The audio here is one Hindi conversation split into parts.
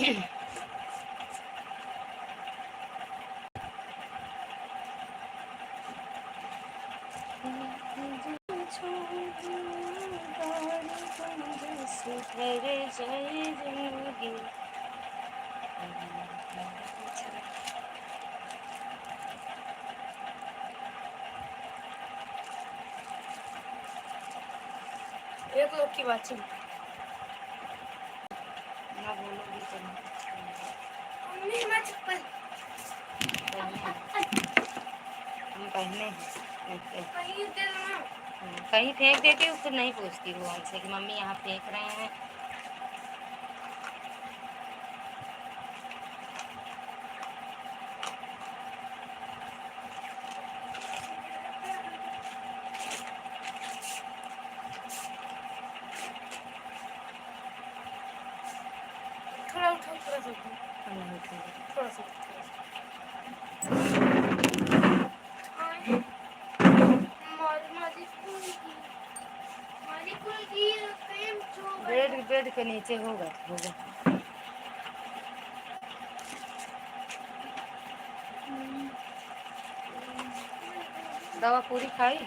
एक लोग की बात सुन ना बोलोगी तो मम्मी मैं चप्पल हम पहने कहीं फेंक देती हूँ फिर नहीं पूछती वो हमसे कि मम्मी यहाँ फेंक रहे हैं। थोड़ा उठाओ थोड़ा सा नहीं उठाओ थोड़ा सा बेड बेड के नीचे होगा दवा पूरी खाई है।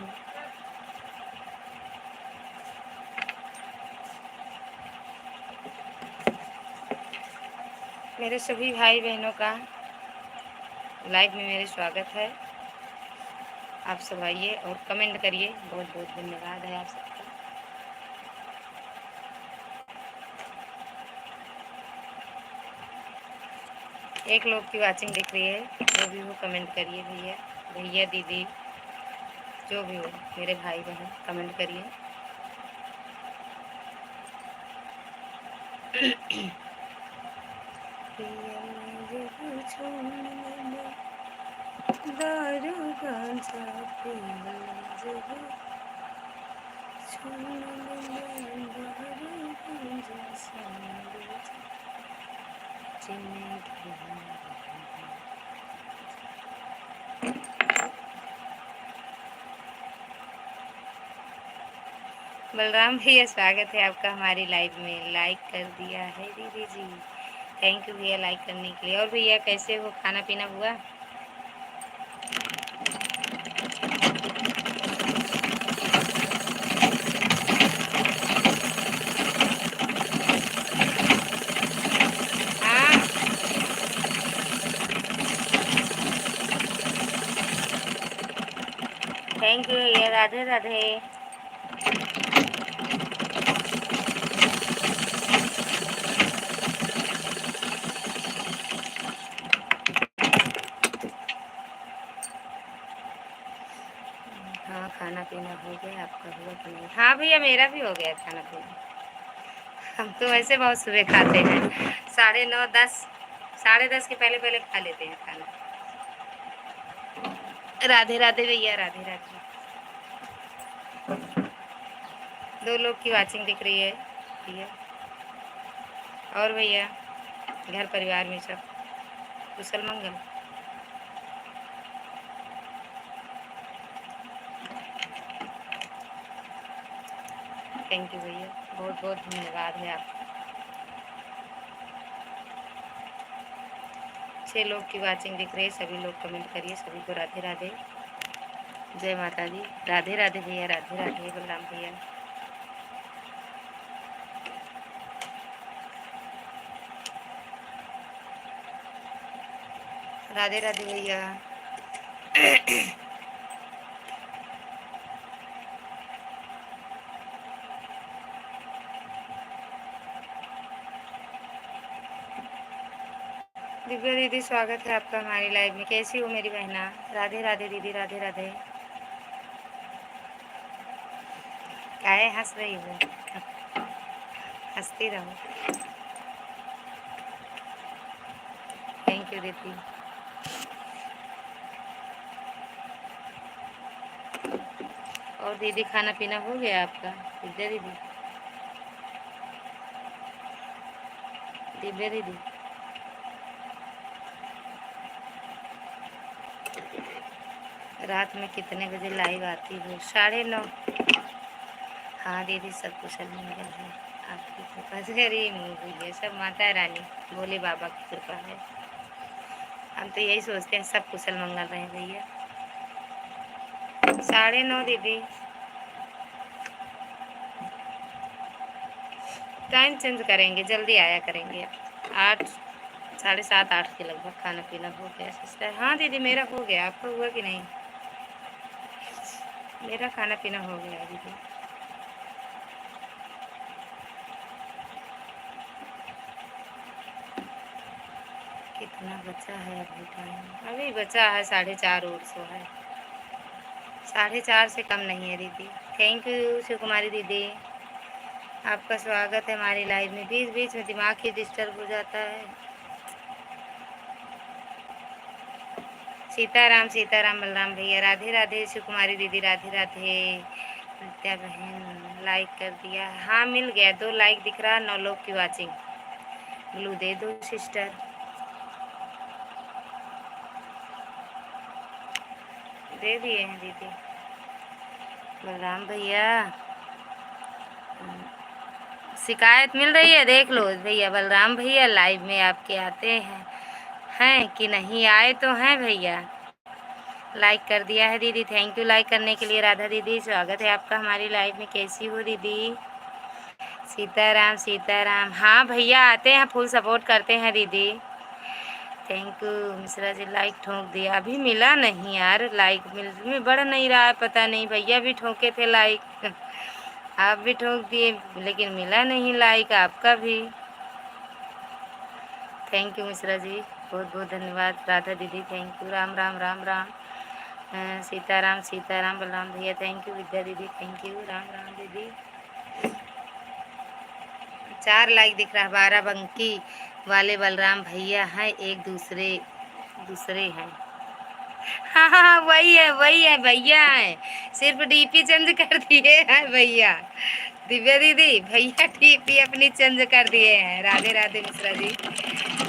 मेरे सभी भाई बहनों का लाइव में मेरे स्वागत है। आप सब आइए और कमेंट करिए। बहुत बहुत धन्यवाद है आप सबका। एक लोग की वाचिंग दिख रही है, जो भी हो कमेंट करिए। भैया भैया दीदी जो भी हो मेरे भाई बहन कमेंट करिए। दारू गांजा बलराम भैया स्वागत है आपका हमारी लाइव में। लाइक कर दिया है दीदी जी, थैंक यू भैया लाइक करने के लिए। और भैया कैसे हो, खाना पीना हुआ? हाँ थैंक यू भैया, राधे राधे। हाँ खाना पीना हो गया, आपका हुआ कि नहीं? हाँ भैया मेरा भी हो गया खाना पीना। हम तो वैसे बहुत सुबह खाते हैं, 9:30 10 10:30 के पहले पहले खा लेते हैं खाना। राधे राधे भैया, राधे राधे। 2 लोग की वाचिंग दिख रही है भैया। और भैया घर परिवार में सब कुशल मंगल? थैंक यू भैया, बहुत बहुत धन्यवाद है आप। 6 लोग की वाचिंग दिख रही है, सभी लोग कमेंट करिए। सभी को राधे राधे, जय माता दी। राधे राधे भैया, राधे राधे बलराम भैया। राधे राधे भैया। दिव्या दीदी स्वागत है आपका हमारी लाइव में। कैसी हो मेरी बहना? राधे राधे दीदी, राधे राधे। काहे हंस रही हो? हंसती रहो। थैंक यू दीदी। और दीदी खाना पीना हो गया आपका? दिव्या दीदी, दिव्या दीदी रात में कितने बजे लाइव आती हो? 9:30। हाँ दीदी सब कुशल मंगल है, आपकी बस गरी मूवी है, सब माता रानी भोले बाबा की कृपा है। हम तो यही सोचते हैं सब कुशल मंगल रहे भैया। 9:30 दीदी। टाइम चेंज करेंगे, जल्दी आया करेंगे। 8, 7:30, 8 के लगभग खाना पीना हो गया सिस्टर। हाँ दीदी मेरा हो गया, आपका हुआ कि नहीं? मेरा खाना पीना हो गया दीदी। कितना बचा है अभी टाइम? अभी बचा है 4:30 और सो है। 4:30 से कम नहीं है दीदी। थैंक यू शिव कुमारी दीदी, आपका स्वागत है हमारी लाइव में। बीच बीच में दिमाग ही डिस्टर्ब हो जाता है। सीताराम बलराम भैया, राधे राधे। शिव कुमारी दीदी राधे राधे। नित्या बहन लाइक कर दिया, हाँ मिल गया। 2 लाइक दिख रहा, 9 लोग की वाचिंग। ब्लू दे दो सिस्टर। दे दिए हैं दीदी। बलराम भैया शिकायत मिल रही है, देख लो भैया। बलराम भैया लाइव में आपके आते हैं कि नहीं आए तो हैं भैया। लाइक कर दिया है दीदी, थैंक यू लाइक करने के लिए। राधा दीदी स्वागत है आपका हमारी लाइव में। कैसी हो दीदी? सीताराम। हाँ भैया आते हैं, फुल सपोर्ट करते हैं दीदी। Thank you Mishra ji. Like ठोक दिया, अभी मिला नहीं यार। लाइक मिल बढ़ नहीं रहा है, पता नहीं। भैया भी ठोके थे लाइक, आप भी ठोक दिए, लेकिन मिला नहीं लाइक आपका भी। थैंक यू मिश्रा जी, बहुत बहुत धन्यवाद। राधा दीदी थैंक यू। राम राम राम राम। सीताराम बलराम भैया थैंक यू। विद्या दीदी थैंक यू। राम राम दीदी। 4 लाइक दिख रहा है। 12 बंकी वाले बलराम भैया हैं, एक दूसरे हैं। हाँ हाँ हाँ, वही है भैया है। सिर्फ डीपी चेंज कर दिए हैं भैया। दिव्या दीदी भैया डीपी अपनी चेंज कर दिए हैं। राधे राधे मिश्रा जी,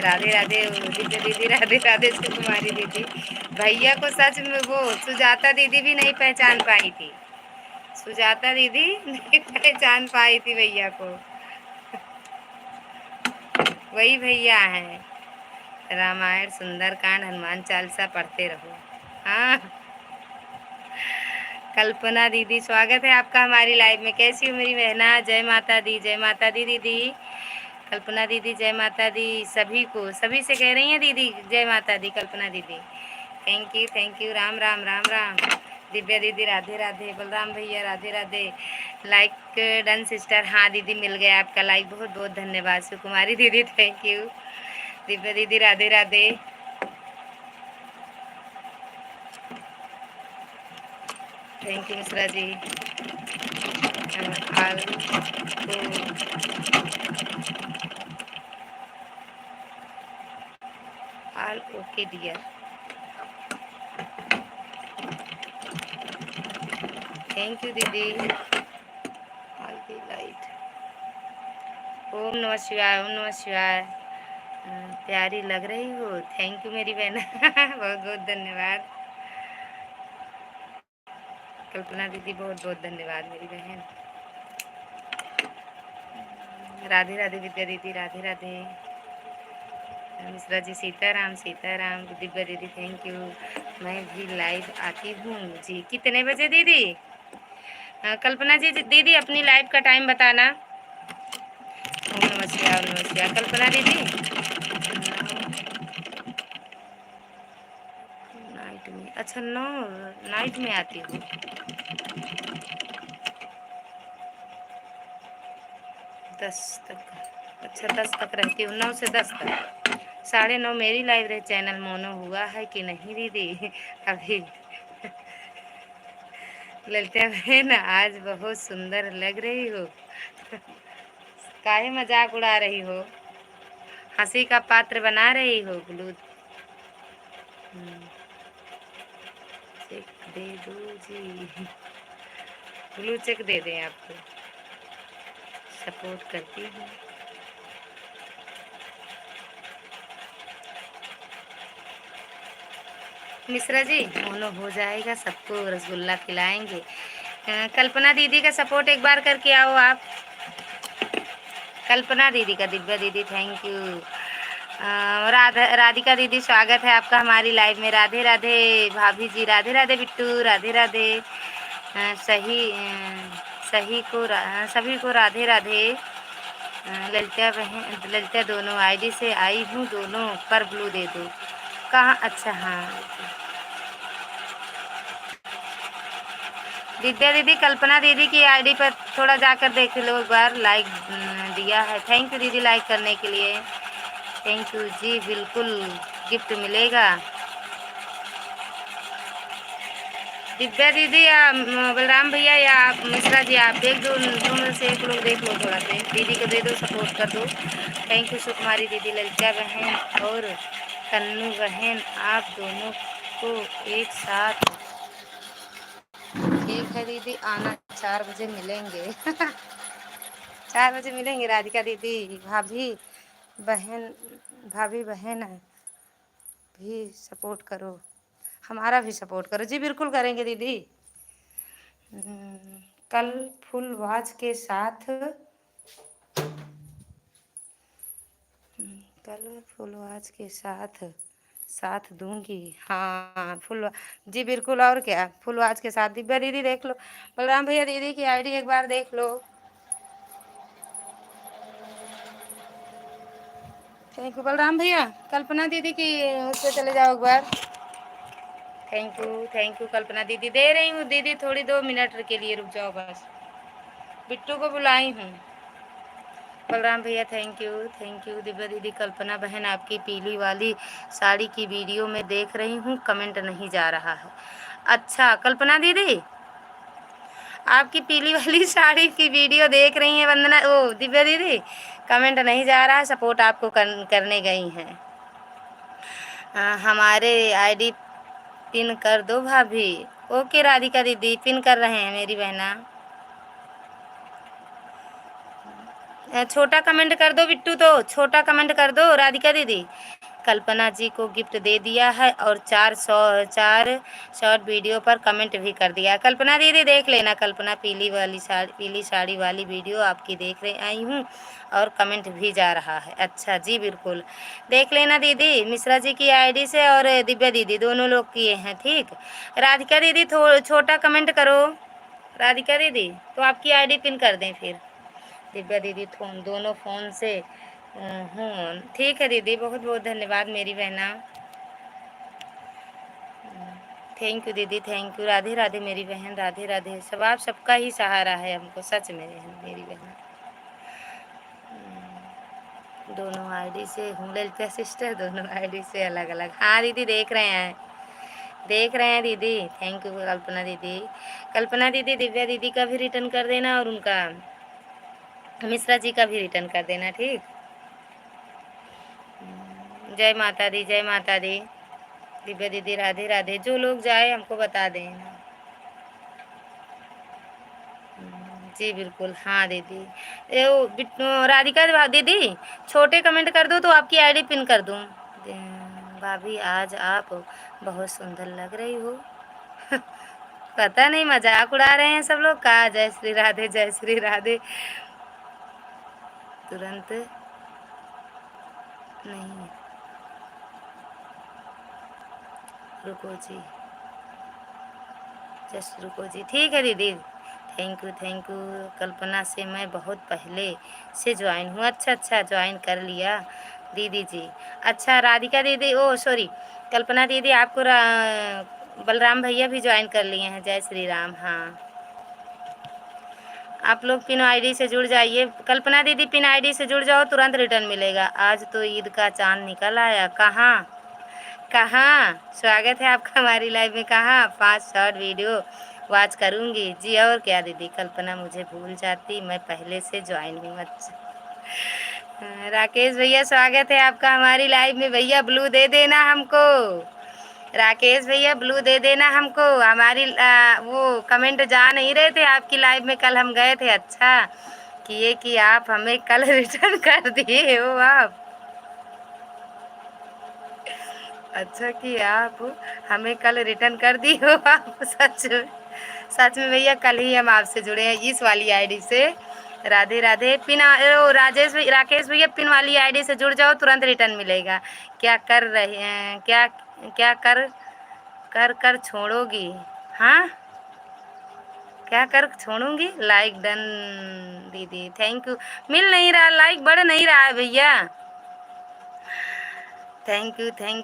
राधे राधे दिव्या दीदी, राधे राधे शिव कुमारी दीदी। भैया को सच में वो सुजाता दीदी भी नहीं पहचान पाई थी। सुजाता दीदी नहीं पहचान पाई थी भैया को। वही भैया हैं। रामायण, सुंदरकांड, हनुमान चालीसा पढ़ते रहो। हाँ कल्पना दीदी स्वागत है आपका हमारी लाइव में। कैसी हो मेरी बहना? जय माता दी, जय माता दी दीदी। कल्पना दीदी जय माता दी। सभी को, सभी से कह रही हैं दीदी जय माता दी। कल्पना दीदी थैंक यू। राम राम राम राम। दिव्या दीदी राधे राधे। बलराम भैया Radhe Radhe. Like done sister. हाँ दीदी मिल गया आपका लाइक, बहुत बहुत धन्यवाद। सुकुमारी दीदी थैंक यू। दिव्या दीदी Radhe Radhe. Thank you Mishra ji. All all okay dear. Thank you दीदी। आल की लाइट। ओम नमः शिवाय, ओम नमः शिवाय। प्यारी लग रही हो, थैंक यू मेरी बहन बहुत बहुत धन्यवाद। कल्पना दीदी बहुत बहुत धन्यवाद मेरी बहन। राधे राधे विद्या दीदी राधे राधे। मिश्रा जी सीताराम। दिव्या दीदी थैंक यू। मैं भी लाइव आती हूँ जी। कितने बजे दीदी? कल्पना जी दीदी अपनी लाइव का टाइम बताना। ओम नमः शिवाय, ओम नमः शिवाय। कल्पना दीदी नाइट में, अच्छा 9 नाइट में आती हूँ। 10 तक, अच्छा 10 तक रहती हूँ, 9 से 10 तक। 9:30 मेरी लाइव रहे। चैनल मोनो हुआ है कि नहीं दीदी? अभी ललिता बहन आज बहुत सुंदर लग रही हो। काहे मजाक उड़ा रही हो? हंसी का पात्र बना रही हो? ब्लू चेक दे दो जी। ब्लू चेक दे दें आपको, सपोर्ट करती हूँ। मिश्रा जी मोनो हो जाएगा, सबको रसगुल्ला खिलाएंगे। कल्पना दीदी का सपोर्ट एक बार करके आओ आप। कल्पना दीदी का, दिव्या दीदी थैंक यू। राधिका दीदी स्वागत है आपका हमारी लाइव में। राधे राधे भाभी जी, राधे राधे बिट्टू, राधे राधे। सभी को राधे राधे। ललिता बहन, ललिता दोनों आईडी से आई हूँ, दोनों पर ब्लू दे दो। कहाँ? अच्छा हाँ, दिव्या दीदी कल्पना दीदी की आईडी पर थोड़ा जाकर देख लो एक बार, लाइक दिया है। थैंक यू दीदी लाइक करने के लिए, थैंक यू जी। बिल्कुल गिफ्ट मिलेगा। दिव्या दीदी या बलराम भैया या आप मिश्रा जी, आप देख दो, दोनों से एक लोग देख लो, थोड़ा से दीदी को दे दो, सपोर्ट कर दो। थैंक यू सुकुमारी दीदी, ललिता बहन और कन्नू बहन, आप दोनों को एक साथ। ठीक है दीदी, आना 4 बजे मिलेंगे। 4 बजे मिलेंगे। राधिका दीदी, बहन भाभी बहन भी सपोर्ट करो, हमारा भी सपोर्ट करो। जी बिल्कुल करेंगे दीदी। कल फुल वॉच के साथ, कल फुल वॉच के साथ साथ दूंगी। हाँ फुल, जी बिल्कुल। और क्या, फुल वॉच के साथ। दिव्या दीदी देख लो, बलराम भैया दीदी की आईडी एक बार देख लो। थैंक यू बलराम भैया। कल्पना दीदी की उस पर चले जाओ एक बार। थैंक यू कल्पना दीदी, दे रही हूँ दीदी, थोड़ी 2 मिनट के लिए रुक जाओ बस, बिट्टू को बुलाई हूँ। बलराम भैया थैंक यू। दिव्या दीदी, कल्पना बहन आपकी पीली वाली साड़ी की वीडियो में देख रही हूँ, कमेंट नहीं जा रहा है। अच्छा कल्पना दीदी, आपकी पीली वाली साड़ी की वीडियो देख रही हैं वंदना, ओ दिव्या दीदी, कमेंट नहीं जा रहा है, सपोर्ट आपको करने गई हैं। हमारे आईडी पिन कर दो भाभी। ओके राधिका दीदी, पिन कर रहे हैं मेरी बहना। छोटा कमेंट कर दो बिट्टू, तो छोटा कमेंट कर दो राधिका दीदी। कल्पना जी को गिफ्ट दे दिया है और 4 शॉर्ट वीडियो पर कमेंट भी कर दिया। कल्पना दीदी देख लेना, कल्पना पीली साड़ी वाली वीडियो आपकी देख रही आई हूँ और कमेंट भी जा रहा है। अच्छा जी बिल्कुल देख लेना दीदी, मिश्रा जी की आईडी से और दिव्या दीदी दोनों लोग किए हैं। ठीक, राधिका दीदी छोटा कमेंट करो। राधिका दीदी तो आपकी आईडी पिन कर दें फिर। दिव्या दीदी दोनों फ़ोन से हूँ। ठीक है दीदी, बहुत बहुत धन्यवाद मेरी बहना। थैंक यू दीदी, थैंक यू। राधे राधे मेरी बहन, राधे राधे। सब आप सबका ही सहारा है हमको, सच में मेरी बहन। दोनों आईडी से हूँ ललिता सिस्टर, दोनों आईडी से अलग अलग। हाँ दीदी देख रहे हैं, देख रहे हैं दीदी। थैंक यू कल्पना दीदी। कल्पना दीदी दिव्या दीदी का भी रिटर्न कर देना और उनका मिश्रा जी का भी रिटर्न कर देना। ठीक, जय माता दी, जय माता दी। दिव्या दीदी राधे राधे। जो लोग जाए हमको बता दें। जी बिल्कुल, हाँ दीदी। राधिका दीदी छोटे कमेंट कर दो तो आपकी आईडी पिन कर दूँ। भाभी आज आप बहुत सुंदर लग रही हो। पता नहीं मजाक उड़ा रहे हैं सब लोग का। जय श्री राधे, जय श्री राधे। तुरंत नहीं, रुको जी, जस्ट रुको जी। ठीक है दीदी, थैंक यू। कल्पना से मैं बहुत पहले से ज्वाइन हूँ। अच्छा ज्वाइन कर लिया दीदी जी। अच्छा राधिका दीदी, ओ सॉरी कल्पना दीदी, आपको बलराम भैया भी ज्वाइन कर लिए हैं। जय श्री राम। हाँ आप लोग पिन आईडी से जुड़ जाइए। कल्पना दीदी पिन आईडी से जुड़ जाओ, तुरंत रिटर्न मिलेगा। आज तो ईद का चांद निकल आया। कहाँ कहाँ स्वागत है आपका हमारी लाइव में। कहाँ 5 शॉर्ट वीडियो वॉच करूँगी जी। और क्या दीदी, कल्पना मुझे भूल जाती, मैं पहले से ज्वाइन हूँ। अच्छा राकेश भैया स्वागत है आपका हमारी लाइव में। भैया ब्लू दे देना हमको, राकेश भैया ब्लू दे देना हमको। हमारी वो कमेंट जा नहीं रहे थे आपकी लाइव में, कल हम गए थे। अच्छा किए कि आप हमें कल रिटर्न कर दिए हो आप। अच्छा कि आप हमें कल रिटर्न कर दी हो आप। सच में भैया कल ही हम आपसे जुड़े हैं इस वाली आईडी से। राधे राधे। पिन ओ राकेश भैया पिन वाली आईडी से जुड़ जाओ, तुरंत रिटर्न मिलेगा। क्या कर रहे हैं, क्या क्या कर कर कर छोड़ोगी? हाँ, क्या कर छोड़ूंगी? लाइक डन दीदी, थैंक यू। मिल नहीं रहा, लाइक बढ़ नहीं रहा है भैया। Thank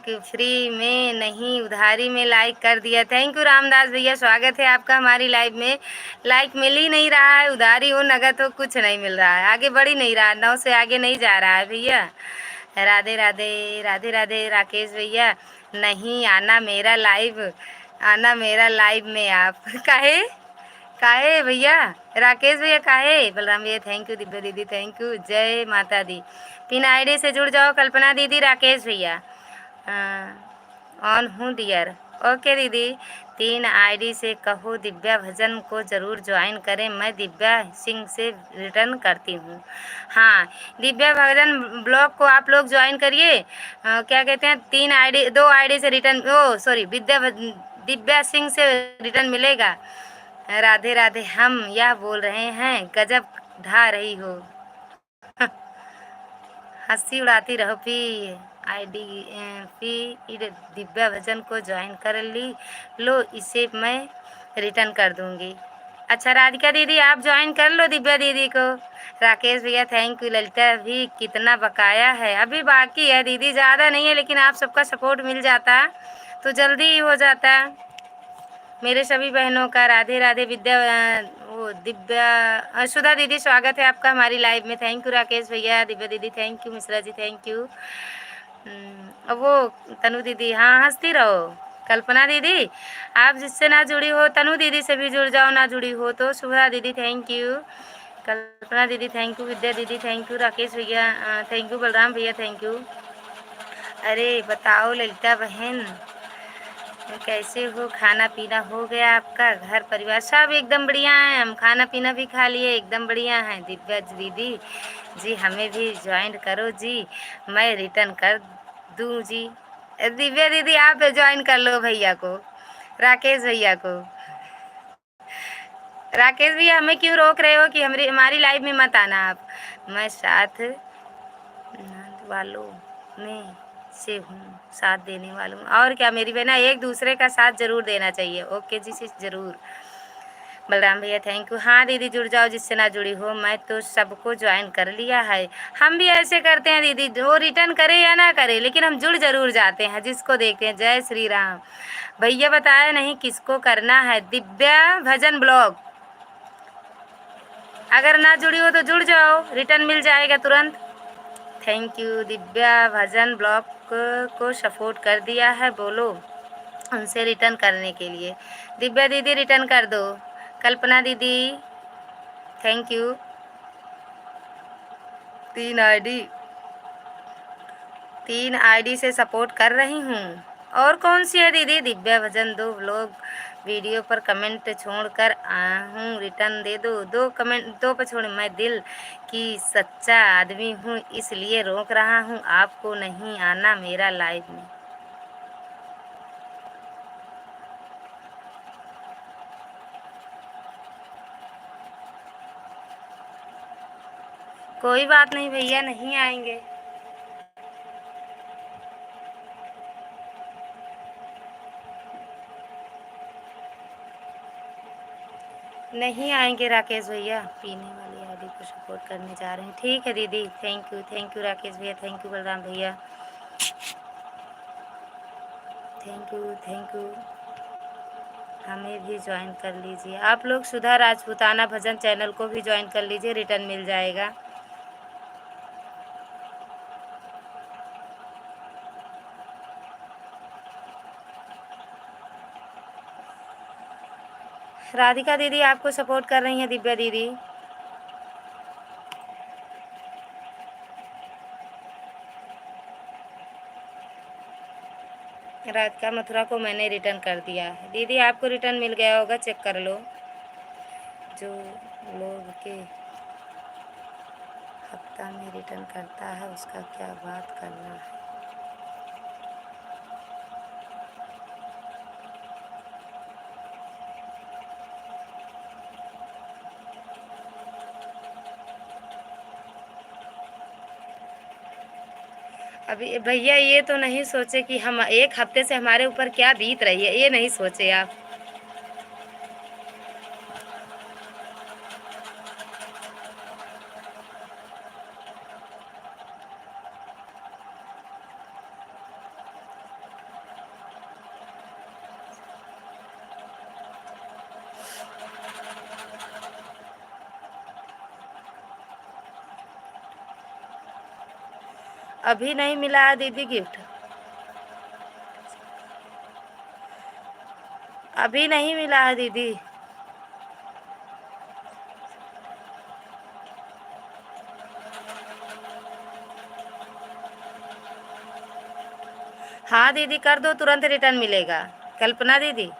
you. फ्री में नहीं, उधारी में लाइक कर दिया। थैंक यू रामदास भैया, स्वागत है आपका हमारी लाइव में। लाइक मिल ही नहीं रहा है, उधारी हो नगद हो कुछ नहीं मिल रहा है, आगे बढ़ ही नहीं रहा, 9 से आगे नहीं जा रहा है भैया। राधे राधे राधे राधे। राकेश भैया नहीं आना मेरा लाइव, आना मेरा लाइव में आप। काहे काहे भैया? राकेश भैया काहे? बलराम भैया थैंक यू। दिव्या दीदी थैंक यू। जय माता दी। पिन आईडी से जुड़ जाओ, कल्पना दीदी, राकेश भैया। ऑन हूँ डियर। ओके दीदी। 3 आईडी से कहो दिव्या भजन को ज़रूर ज्वाइन करें, मैं दिव्या सिंह से रिटर्न करती हूँ। हाँ, दिव्या भजन ब्लॉग को आप लोग ज्वाइन करिए। क्या कहते हैं, 3 आईडी 2 आईडी से रिटर्न, ओ सॉरी, दिव्या सिंह से रिटर्न मिलेगा। राधे राधे। हम यह बोल रहे हैं गजब ढा रही हो। हंसी उड़ाती रहो। पी आईडी दिव्या भजन को ज्वाइन कर लो, इसे मैं रिटर्न कर दूंगी। अच्छा राधिका दीदी आप ज्वाइन कर लो दिव्या दीदी को। राकेश भैया थैंक यू। ललिता भी कितना बकाया है? अभी बाकी है दीदी, ज़्यादा नहीं है, लेकिन आप सबका सपोर्ट मिल जाता तो जल्दी ही हो जाता। मेरे सभी बहनों का राधे राधे। वो दिव्या सुधा दीदी स्वागत है आपका हमारी लाइव में। थैंक यू राकेश भैया। दिव्या दीदी thank you. Mishra ji thank you. वो तनु दीदी हाँ हंसती रहो। कल्पना दीदी आप जिससे ना जुड़ी हो तनु दीदी से भी जुड़ जाओ, ना जुड़ी हो तो। सुधा दीदी थैंक यू। कल्पना दीदी थैंक यू। विद्या दीदी थैंक यू। राकेश भैया थैंक यू। बलराम भैया थैंक यू। अरे बताओ ललिता बहन कैसे हो? खाना पीना हो गया आपका? घर परिवार सब एकदम बढ़िया है, हम खाना पीना भी खा लिए, एकदम बढ़िया हैं। दिव्या दीदी जी हमें भी ज्वाइन करो जी, मैं रिटर्न कर दूँ जी। दिव्या दीदी आप ज्वाइन कर लो भैया को, राकेश भैया को। राकेश भैया हमें क्यों रोक रहे हो कि हमारी लाइव में मत आना आप? मैं साथ वालों में से हूँ, साथ देने वालों। और क्या मेरी बहना, एक दूसरे का साथ जरूर देना चाहिए। ओके जी जरूर। बलराम भैया थैंक यू। हाँ दीदी जुड़ जाओ जिससे ना जुड़ी हो, मैं तो सबको ज्वाइन कर लिया है। हम भी ऐसे करते हैं दीदी, वो रिटर्न करे या ना करे लेकिन हम जुड़ जरूर जाते हैं जिसको देखते हैं। जय श्री राम। भैया बताया नहीं किसको करना है दिव्या भजन ब्लॉग। अगर ना जुड़ी हो तो जुड़ जाओ, रिटर्न मिल जाएगा तुरंत। Thank you. Divya bhajan blog को सपोर्ट कर दिया है, बोलो उनसे रिटर्न करने के लिए। दिव्या दीदी रिटर्न कर दो। कल्पना दीदी थैंक यू। 3 आईडी 3 आईडी से सपोर्ट कर रही हूँ। और कौन सी है दीदी? दिव्या भजन 2 व्लॉग वीडियो पर कमेंट छोड़कर हूँ, रिटर्न दे दो। 2 कमेंट 2 पर छोड़। मैं दिल की सच्चा आदमी हूँ इसलिए रोक रहा हूँ, आपको नहीं आना मेरा लाइव में। कोई बात नहीं भैया, नहीं आएंगे। नहीं आएंगे राकेश भैया, पीने वाली आईडी को सपोर्ट करने जा रहे हैं। ठीक है दीदी थैंक यू राकेश भैया थैंक यू। बलराम भैया थैंक यू। हमें भी ज्वाइन कर लीजिए आप लोग। सुधा राजपूताना भजन चैनल को भी ज्वाइन कर लीजिए, रिटर्न मिल जाएगा। राधिका दीदी आपको सपोर्ट कर रही हैं। दिव्या दीदी राधिका मथुरा को मैंने रिटर्न कर दिया है। दीदी आपको रिटर्न मिल गया होगा, चेक कर लो। जो लोग के हफ्ता में रिटर्न करता है उसका क्या बात करना है। अभी भैया ये तो नहीं सोचे कि हम एक हफ्ते से हमारे ऊपर क्या बीत रही है, ये नहीं सोचे आप। अभी नहीं मिला है दीदी गिफ्ट, अभी नहीं मिला है दीदी। हाँ दीदी कर दो, तुरंत रिटर्न मिलेगा। कल्पना दीदी,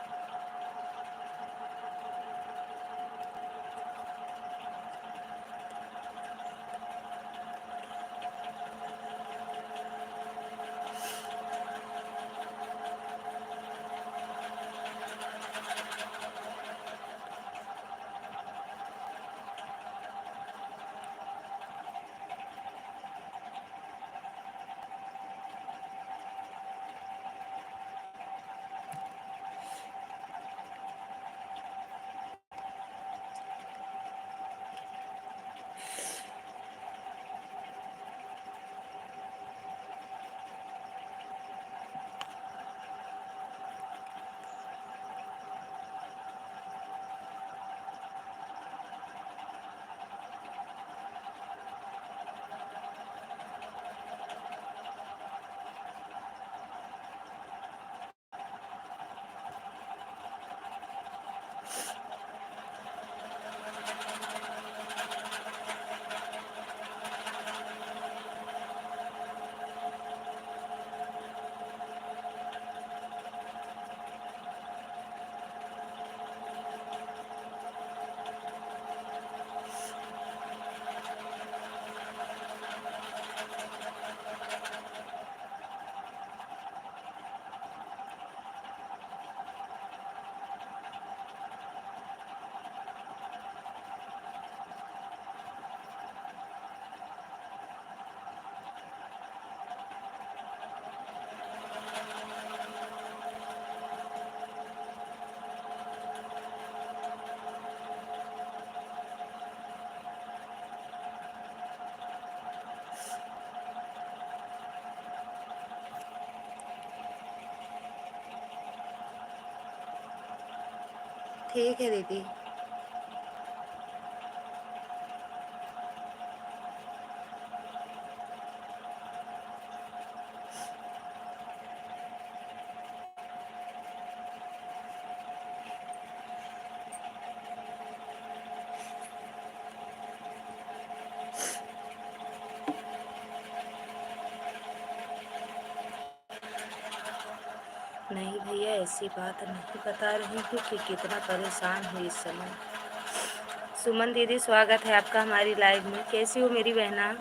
ठीक है दीदी। नहीं भैया ऐसी बात नहीं बता रही हूँ कि कितना परेशान हूँ इस समय। सुमन दीदी स्वागत है आपका हमारी लाइव में। कैसी हो मेरी बहना?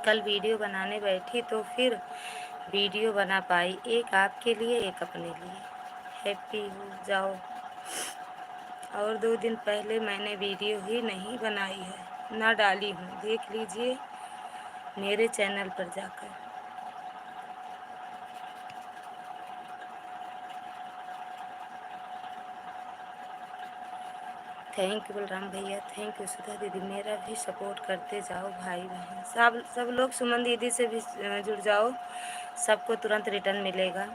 कल वीडियो बनाने बैठी तो फिर वीडियो बना पाई, एक आपके लिए एक अपने लिए। हैप्पी हो जाओ। और 2 दिन पहले मैंने वीडियो ही नहीं बनाई है, ना डाली हूँ, देख लीजिए मेरे चैनल पर जाकर। थैंक यू बलराम भैया, थैंक यू सुधा दीदी। मेरा भी सपोर्ट करते जाओ भाई बहन, सब लोग सुमन दीदी से भी जुड़ जाओ, सबको तुरंत रिटर्न मिलेगा।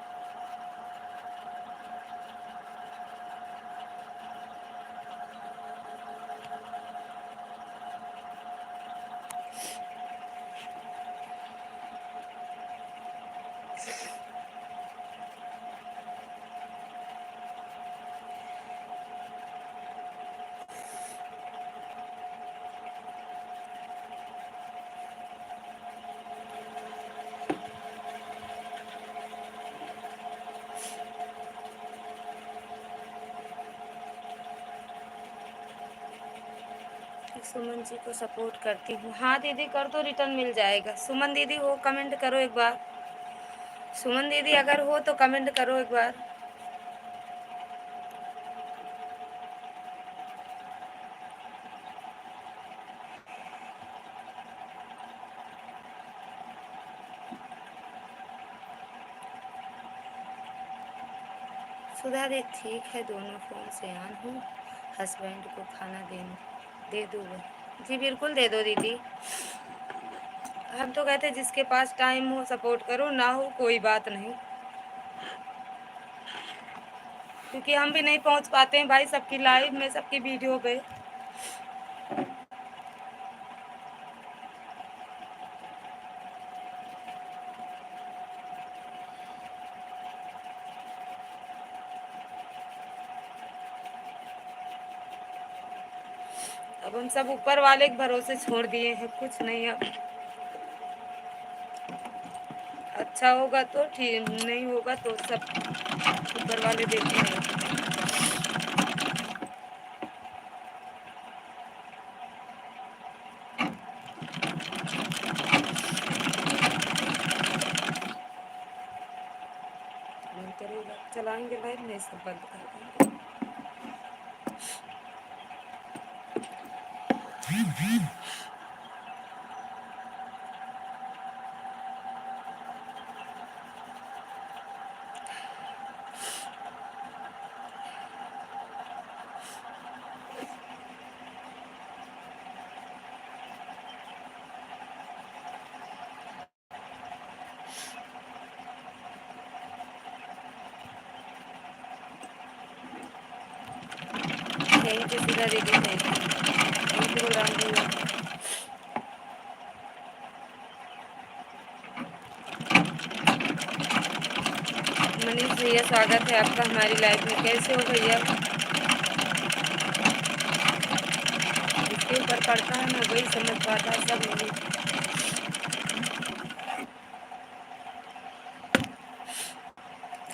सुमन जी को सपोर्ट करती हूँ। हाँ दीदी कर दो, रिटर्न मिल जाएगा। सुमन दीदी हो कमेंट करो एक बार। सुमन दीदी अगर हो तो कमेंट करो एक बार। सुधा दे ठीक है, दोनों फ़ोन से ऑन हूँ। हस्बैंड को खाना दे दो वो। जी बिल्कुल दे दो दीदी। हम तो कहते जिसके पास टाइम हो सपोर्ट करो, ना हो कोई बात नहीं, क्योंकि हम भी नहीं पहुंच पाते हैं भाई सबकी लाइव में, सबकी वीडियो पे। अब हम सब ऊपर वाले के भरोसे छोड़ दिए हैं, कुछ नहीं। अब अच्छा होगा तो ठीक, नहीं होगा तो सब ऊपर वाले देखेंगे। मन करेगा चलाएंगे लाइव, नहीं सब बंद कर देंगे। थैंक यू सुधा दीदी, थैंक यू राम भैया। मनीष भैया स्वागत है आपका हमारी लाइफ में। कैसे हो भैया? इसके ऊपर पड़ता है ना वही समझ पाता है, सब नहीं।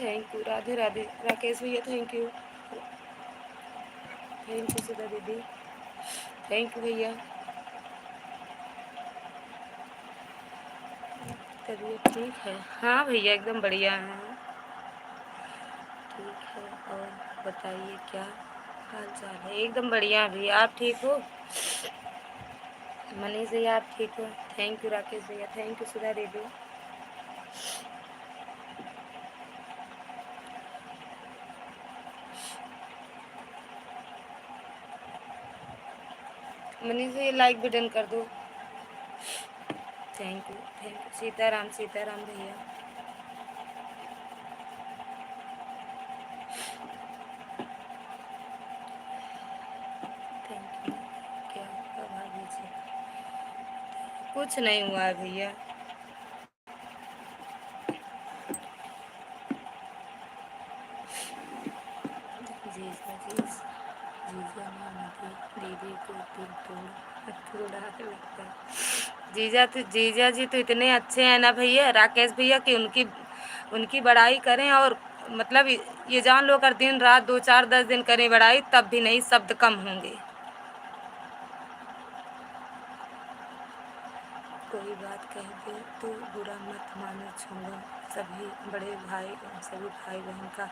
Thank you Radhe Radhe. राकेश भैया thank you, thank you Sudha दीदी, थैंक यू भैया। तबीयत ठीक है? हाँ भैया एकदम बढ़िया है, ठीक है। और बताइए क्या हाल चाल है? एकदम बढ़िया भैया, आप ठीक हो? मनीष भैया आप ठीक हो? थैंक यू राकेश भैया, थैंक यू सुधा दीदी। मनीष भैया लाइक भी डन कर दो। थैंक यू सीताराम सीताराम भैया। Thank you. क्या हुआ भाभी जी? कुछ नहीं हुआ भैया। जीजा जीजा दीदी को दिल थोड़ा लगता है। जीजा जी तो इतने अच्छे हैं ना भैया, राकेश भैया, कि उनकी बड़ाई करें और मतलब ये जान लो, अगर दिन रात 2 4 10 दिन करें बड़ाई तब भी नहीं, शब्द कम होंगे। कोई बात कह दे तो बुरा मत मानो, छोड़ो सभी बड़े भाई, सभी भाई बहन का,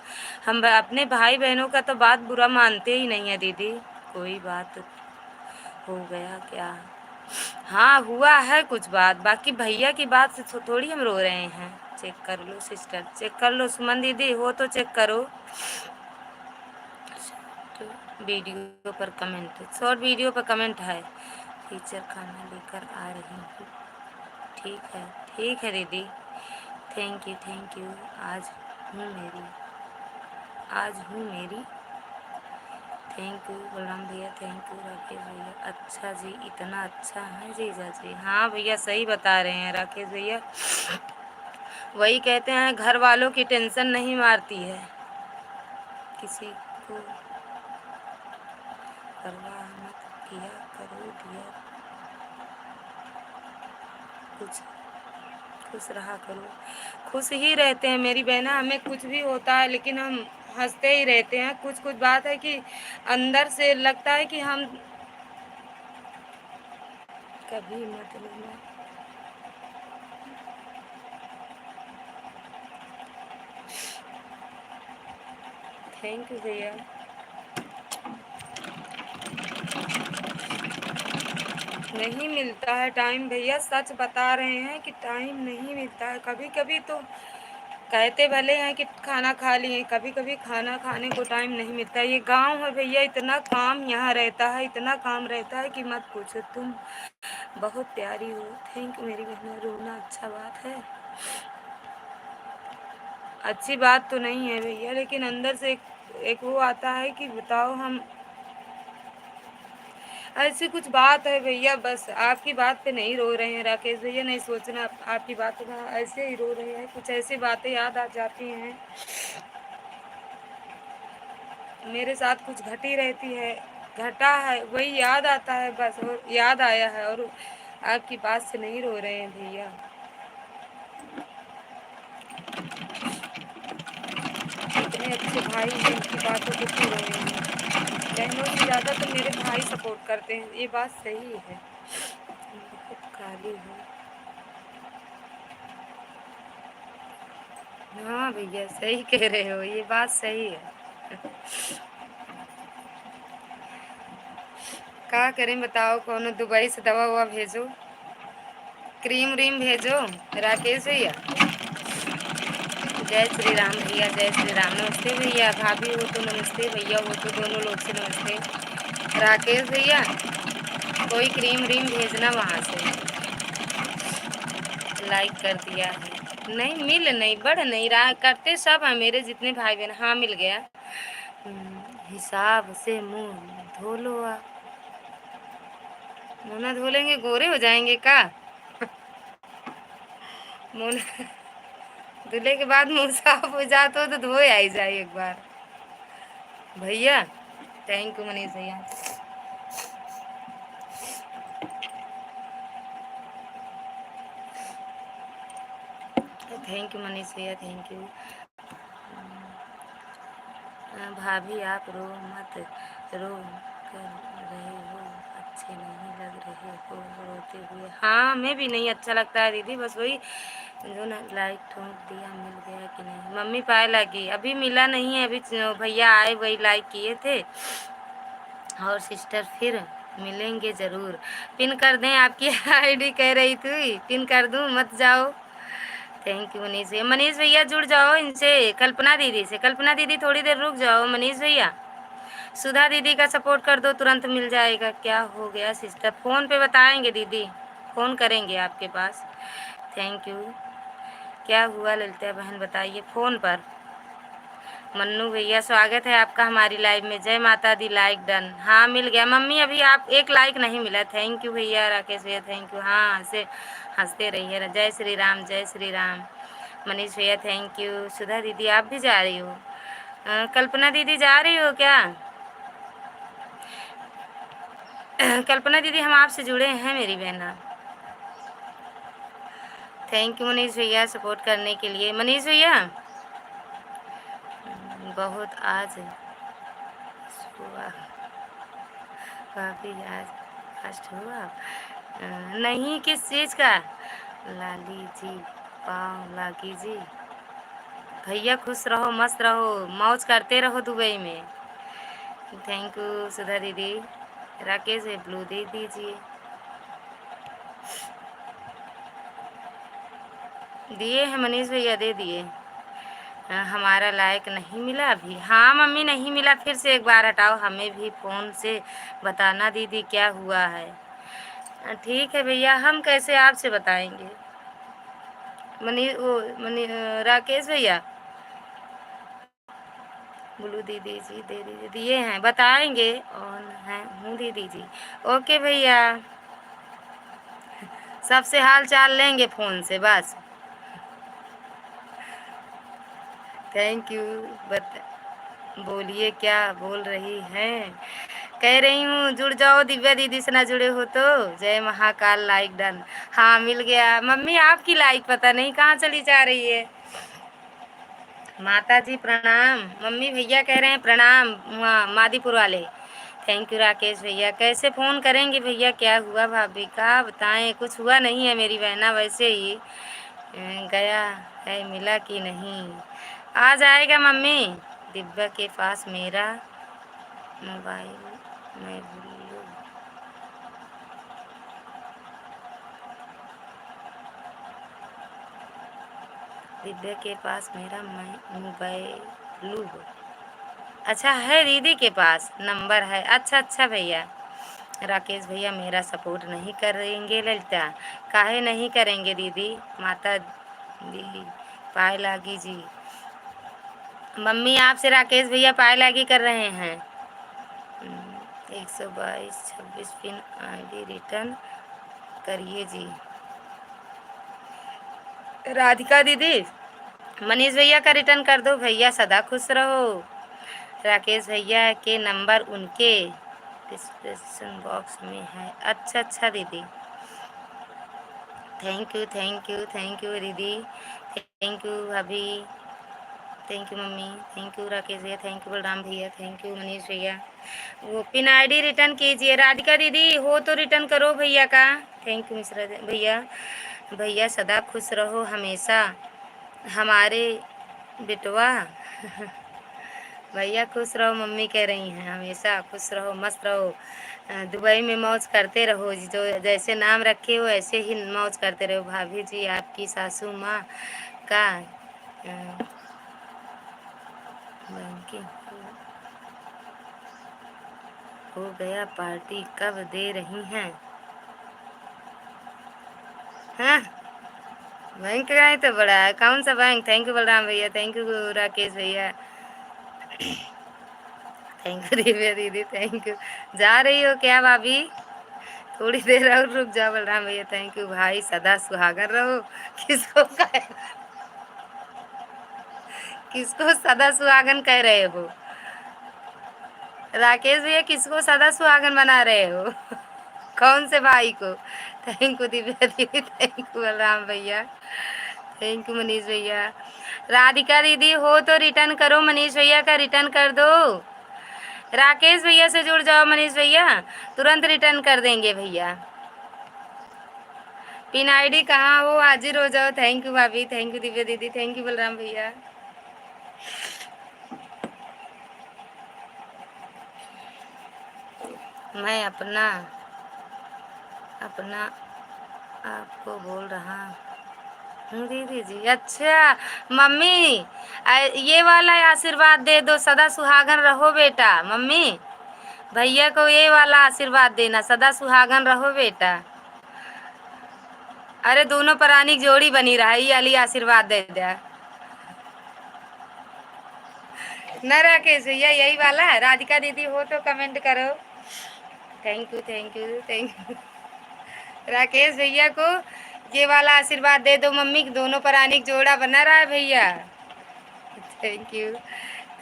हम अपने भाई बहनों का तो बात बुरा मानते ही नहीं है दीदी। कोई बात हो गया क्या? हाँ हुआ है कुछ बात, बाकी भैया की बात से थोड़ी हम रो रहे हैं। चेक कर लो सिस्टर, चेक कर लो सुमन दीदी, हो तो चेक करो। तो वीडियो पर कमेंट, शॉर्ट वीडियो पर कमेंट है, टीचर खाना लेकर आ रही हूँ। ठीक है दीदी, थैंक यू। आज हूँ मेरी। थैंक यू बलराम भैया, थैंक यू राकेश भैया। अच्छा जी, इतना अच्छा है जीजा जी? हाँ भैया सही बता रहे हैं राकेश भैया, वही कहते हैं घर वालों की टेंशन नहीं मारती है, किसी को परवाह मत किया करो दिया, कुछ खुश रहा करो। खुश ही रहते हैं मेरी बहना, हमें कुछ भी होता है लेकिन हम हंसते ही रहते हैं। कुछ बात है कि अंदर से लगता है कि हम कभी मत लेना। थैंक यू भैया। नहीं मिलता है टाइम भैया, सच बता रहे हैं कि टाइम नहीं मिलता है। कभी कभी तो कहते भले हैं कि खाना खा लिए, कभी कभी खाना खाने को टाइम नहीं मिलता। ये गांव है भैया, इतना काम यहाँ रहता है, इतना काम रहता है कि मत पूछो। तुम बहुत प्यारी हो। थैंक यू मेरी बहन। रोना अच्छा बात है? अच्छी बात तो नहीं है भैया, लेकिन अंदर से एक वो आता है कि बताओ हम, ऐसी कुछ बात है भैया। बस आपकी बात पे नहीं रो रहे हैं राकेश भैया, नहीं सोचना आपकी बात पे ऐसे ही रो रहे हैं। कुछ ऐसी बातें याद आ जाती हैं, मेरे साथ कुछ घटी रहती है, घटा है, वही याद आता है बस, और याद आया है। और आपकी बात से नहीं रो रहे हैं भैया। इतने अच्छे भाई हैं, उनकी बातों को क्यों रो रहे हैं? बहनों से ज़्यादा तो मेरे भाई सपोर्ट करते हैं, ये बात सही है। बहुत काली है। हाँ भैया सही कह रहे हो, ये बात सही है। क्या करें बताओ, कौन दुबई से दवा हुआ भेजो, क्रीम व्रीम भेजो राकेश भैया। जय श्री राम भैया, जय श्री राम। नमस्ते भैया, भाभी हो तो नमस्ते, भैया हो तो दोनों लोग से नमस्ते। राकेश भैया कोई क्रीम व्रीम भेजना वहाँ से। लाइक कर दिया है, नहीं मिल नहीं बढ़ नहीं रहा, करते सब हैं मेरे जितने भाई बहन। हाँ मिल गया। हिसाब से मुंह धो लो आप। मुंह ना धो लेंगे गोरे हो जाएंगे का? मुंह धुले के बाद मुंह साफ हो जाता हो तो धोए आई जाए एक बार भैया। थैंक यू मनीष भैया। थैंक यू मनीष भैया, थैंक यू। भाभी आप रो मत, रो कर रहे हो, अच्छे नहीं लग रहे हो रोते हुए। हाँ हमें भी नहीं अच्छा लगता है दीदी, बस वही जो ना लाइक ठोक दिया। मिल गया कि नहीं? मम्मी पाए लगी, अभी मिला नहीं है। अभी भैया आए वही लाइक किए थे, और सिस्टर फिर मिलेंगे ज़रूर। पिन कर दें आपकी आईडी कह रही थी, पिन कर दूं? मत जाओ। थैंक यू मनीष भैया। मनीष भैया जुड़ जाओ इनसे, कल्पना दीदी से। कल्पना दीदी थोड़ी देर रुक जाओ मनीष भैया। सुधा दीदी का सपोर्ट कर दो, तुरंत मिल जाएगा। क्या हो गया सिस्टर? फ़ोन पे बताएंगे दीदी, फ़ोन करेंगे आपके पास। Thank you. क्या हुआ ललिता बहन बताइए फ़ोन पर। मन्नू भैया स्वागत है आपका हमारी लाइव में। जय माता दी, लाइक डन। हाँ मिल गया मम्मी, अभी आप एक लाइक नहीं मिला। थैंक यू भैया, राकेश भैया थैंक यू। हाँ हंसे हंसते रहिए। जय श्री राम, जय श्री राम। मनीष भैया थैंक यू। सुधा दीदी आप भी जा रही हो? कल्पना दीदी जा रही हो क्या? कल्पना दीदी हम आपसे जुड़े हैं मेरी बहना। थैंक यू मनीष भैया सपोर्ट करने के लिए। मनीष भैया बहुत आज हुआ भाभी, आज फर्स्ट हुआ। नहीं किस चीज़ का? लाली जी पाँव लागी जी। भैया खुश रहो, मस्त रहो, मौज करते रहो दुबई में। थैंक यू सुधा दीदी। राकेश ब्लू दे दीजिए। दिए हैं मनीष भैया, दे दिए। हमारा लायक नहीं मिला अभी। हाँ मम्मी नहीं मिला, फिर से एक बार हटाओ, हमें भी फ़ोन से बताना दीदी क्या हुआ है। ठीक है भैया, हम कैसे आपसे बताएंगे? राकेश भैया ब्लू दीदी जी दे दीजिए। दिए हैं, बताएंगे। ऑन है हूँ दीदी जी। ओके भैया, सबसे हाल चाल लेंगे फ़ोन से बस। Thank you. बोलिए क्या बोल रही हैं? कह रही हूँ जुड़ जाओ, दिव्या दीदी से ना जुड़े हो तो। जय महाकाल, लाइक डन। हाँ मिल गया मम्मी, आपकी लाइक पता नहीं कहाँ चली जा रही है। माता जी प्रणाम। मम्मी भैया कह रहे हैं प्रणाम, वहाँ मादीपुर वाले। थैंक यू राकेश भैया। कैसे फ़ोन करेंगे भैया? क्या हुआ भाभी का बताएं? कुछ हुआ नहीं है मेरी बहना, वैसे ही गया है, मिला कि नहीं? आ जाएगा मम्मी। दिव्या के पास मेरा मोबाइल मैं भूलूं। दिव्या के पास मेरा मोबाइल। अच्छा है दीदी के पास नंबर है। अच्छा अच्छा भैया। राकेश भैया मेरा सपोर्ट नहीं करेंगे ललिता? काहे नहीं करेंगे दीदी? माता दी पाए लागी जी। मम्मी आपसे राकेश भैया पाए लागी कर रहे हैं। 122 26 पिन आईडी रिटर्न करिए जी। राधिका दीदी मनीष भैया का रिटर्न कर दो भैया, सदा खुश रहो। राकेश भैया के नंबर उनके डिस्क्रिप्शन बॉक्स में है। अच्छा अच्छा दीदी, thank you thank you thank you दीदी, थैंक यू भाभी, thank you mummy, thank you Rakesh भैया, थैंक यू बलराम भैया, थैंक यू मनीष भैया। वो पिन आईडी रिटर्न कीजिए। राधिका दीदी हो तो रिटर्न करो भैया का। थैंक यू मिश्रा भैया। भैया सदा खुश रहो हमेशा हमारे बिटवा। भैया खुश रहो, मम्मी कह रही हैं हमेशा खुश रहो मस्त रहो, दुबई में मौज करते रहो, जो जैसे नाम रखे हो ऐसे ही मौज करते रहो। भाभी जी आपकी सासू माँ का बैंकिंग हो गया, पार्टी कब दे रही हैं? हाँ बैंक का ही तो बड़ा है, कौन सा बैंक? थैंक यू बलराम भैया, थैंक यू राकेश भैया, थैंक यू दिव्या दीदी, थैंक यू। जा रही हो क्या भाभी? थोड़ी देर और रुक जाओ बलराम भैया, थैंक यू भाई, सदा सुहागर रहो। किसको कह किसको सदा सुहागन कह रहे हो? राकेश भैया किसको सदा सुहागन बना रहे हो? कौन से भाई को? थैंक यू दिव्या दीदी, थैंक यू बलराम भैया, थैंक यू मनीष भैया। राधिका दीदी हो तो रिटर्न करो, मनीष भैया का रिटर्न कर दो। राकेश भैया से जुड़ जाओ मनीष भैया, तुरंत रिटर्न कर देंगे भैया। पिन आईडी कहाँ हो, हाजिर हो जाओ। थैंक यू भाभी, थैंक यू दिव्या दीदी, थैंक यू बलराम भैया। मैं अपना अपना आपको बोल रहा हूँ दीदी जी। अच्छा मम्मी ये वाला आशीर्वाद दे दो, सदा सुहागन रहो बेटा। मम्मी भैया को ये वाला आशीर्वाद देना, सदा सुहागन रहो बेटा। अरे दोनों प्राणी जोड़ी बनी रहा, ये वाली आशीर्वाद दे दिया न राकेश भैया, यही वाला है। राधिका दीदी हो तो कमेंट करो। Thank you thank you thank you. Rakesh भैया को ये वाला आशीर्वाद दे दो मम्मी, दोनों प्राणी जोड़ा बना रहा है भैया। Thank you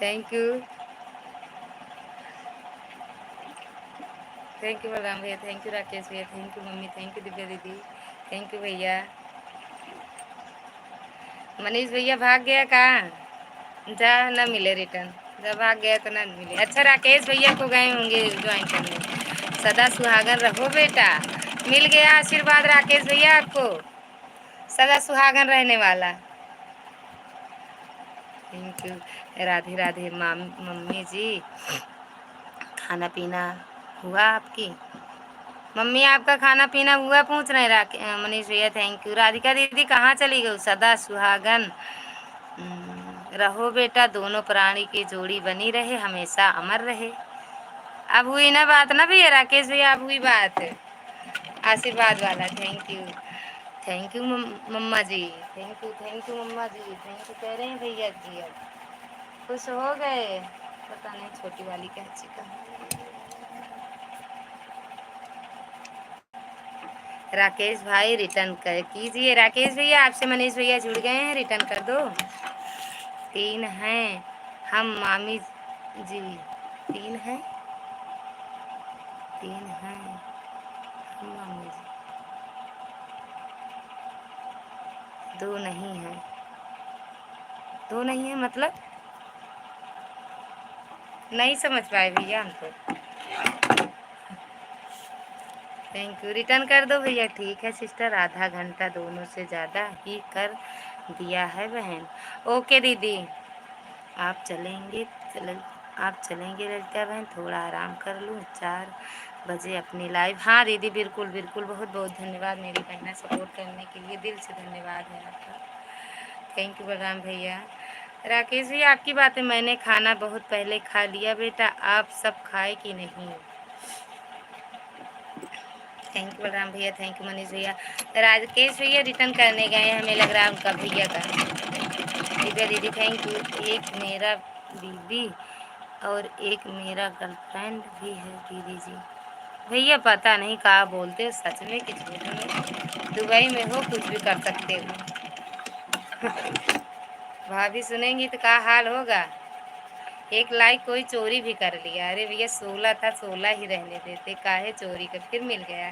thank you thank you Balram भैया, थैंक यू राकेश भैया, thank you mummy, thank you Divya दीदी, थैंक यू भैया। मनीष भैया भाग गया कहाँ? जा ना मिले रिटर्न, जब भाग गया तो ना मिले। अच्छा राकेश भैया को गए होंगे ज्वाइन करने। सदा सुहागन रहो बेटा, मिल गया आशीर्वाद राकेश भैया आपको, सदा सुहागन रहने वाला। Thank you. Radhe Radhe mummy ji, खाना पीना हुआ आपकी? मम्मी आपका खाना पीना हुआ पूछ रहे मनीष भैया, थैंक यू। राधिका दीदी कहाँ चली गई? सदा सुहागन रहो बेटा, दोनों प्राणी की जोड़ी बनी रहे, हमेशा अमर रहे। अब हुई ना बात ना भैया राकेश भैया, अब हुई बात आशीर्वाद वाला। Thank you mama ji, thank you mama ji, thank you कह रहे हैं भैया जी। अब खुश हो गए, पता नहीं छोटी वाली कैसी का। राकेश भाई रिटर्न कर कीजिए। राकेश भैया आपसे मनीष भैया जुड़ गए हैं, रिटर्न कर दो। 3 हैं हम मामी जी, 3 हैं, 3 हैं हम मामी जी, 2 नहीं है। 2 नहीं है मतलब नहीं समझ पाए भैया हमको। थैंक यू, रिटर्न कर दो भैया। ठीक है सिस्टर, आधा घंटा दोनों से ज़्यादा ही कर दिया है बहन। ओके दीदी, आप चलेंगे आप चलेंगे ललिता बहन, थोड़ा आराम कर लूँ, 4 बजे अपनी लाइव। हाँ दीदी बिल्कुल बिल्कुल, बहुत बहुत धन्यवाद मेरी बहना, सपोर्ट करने के लिए दिल से धन्यवाद है आपका। थैंक यू बलराम भैया। राकेश भैया आपकी बातें मैंने खाना बहुत पहले खा लिया बेटा, आप सब खाए कि नहीं? थैंक यू बलराम भैया, थैंक यू मनीष भैया। राकेश भैया रिटर्न करने गए हैं, हमें लग रहा है उनका भैया का। दिव्या दीदी थैंक यू। एक मेरा बीबी और एक मेरा गर्लफ्रेंड भी है दीदी जी। भैया पता नहीं कहाँ बोलते हो, सच में कि झूठ में? दुबई में हो कुछ भी कर सकते हो। भाभी सुनेंगी तो क्या हाल होगा। एक लाइक कोई चोरी भी कर लिया। अरे भैया 16 था, 16 ही रहने देते, काहे चोरी कर, फिर मिल गया।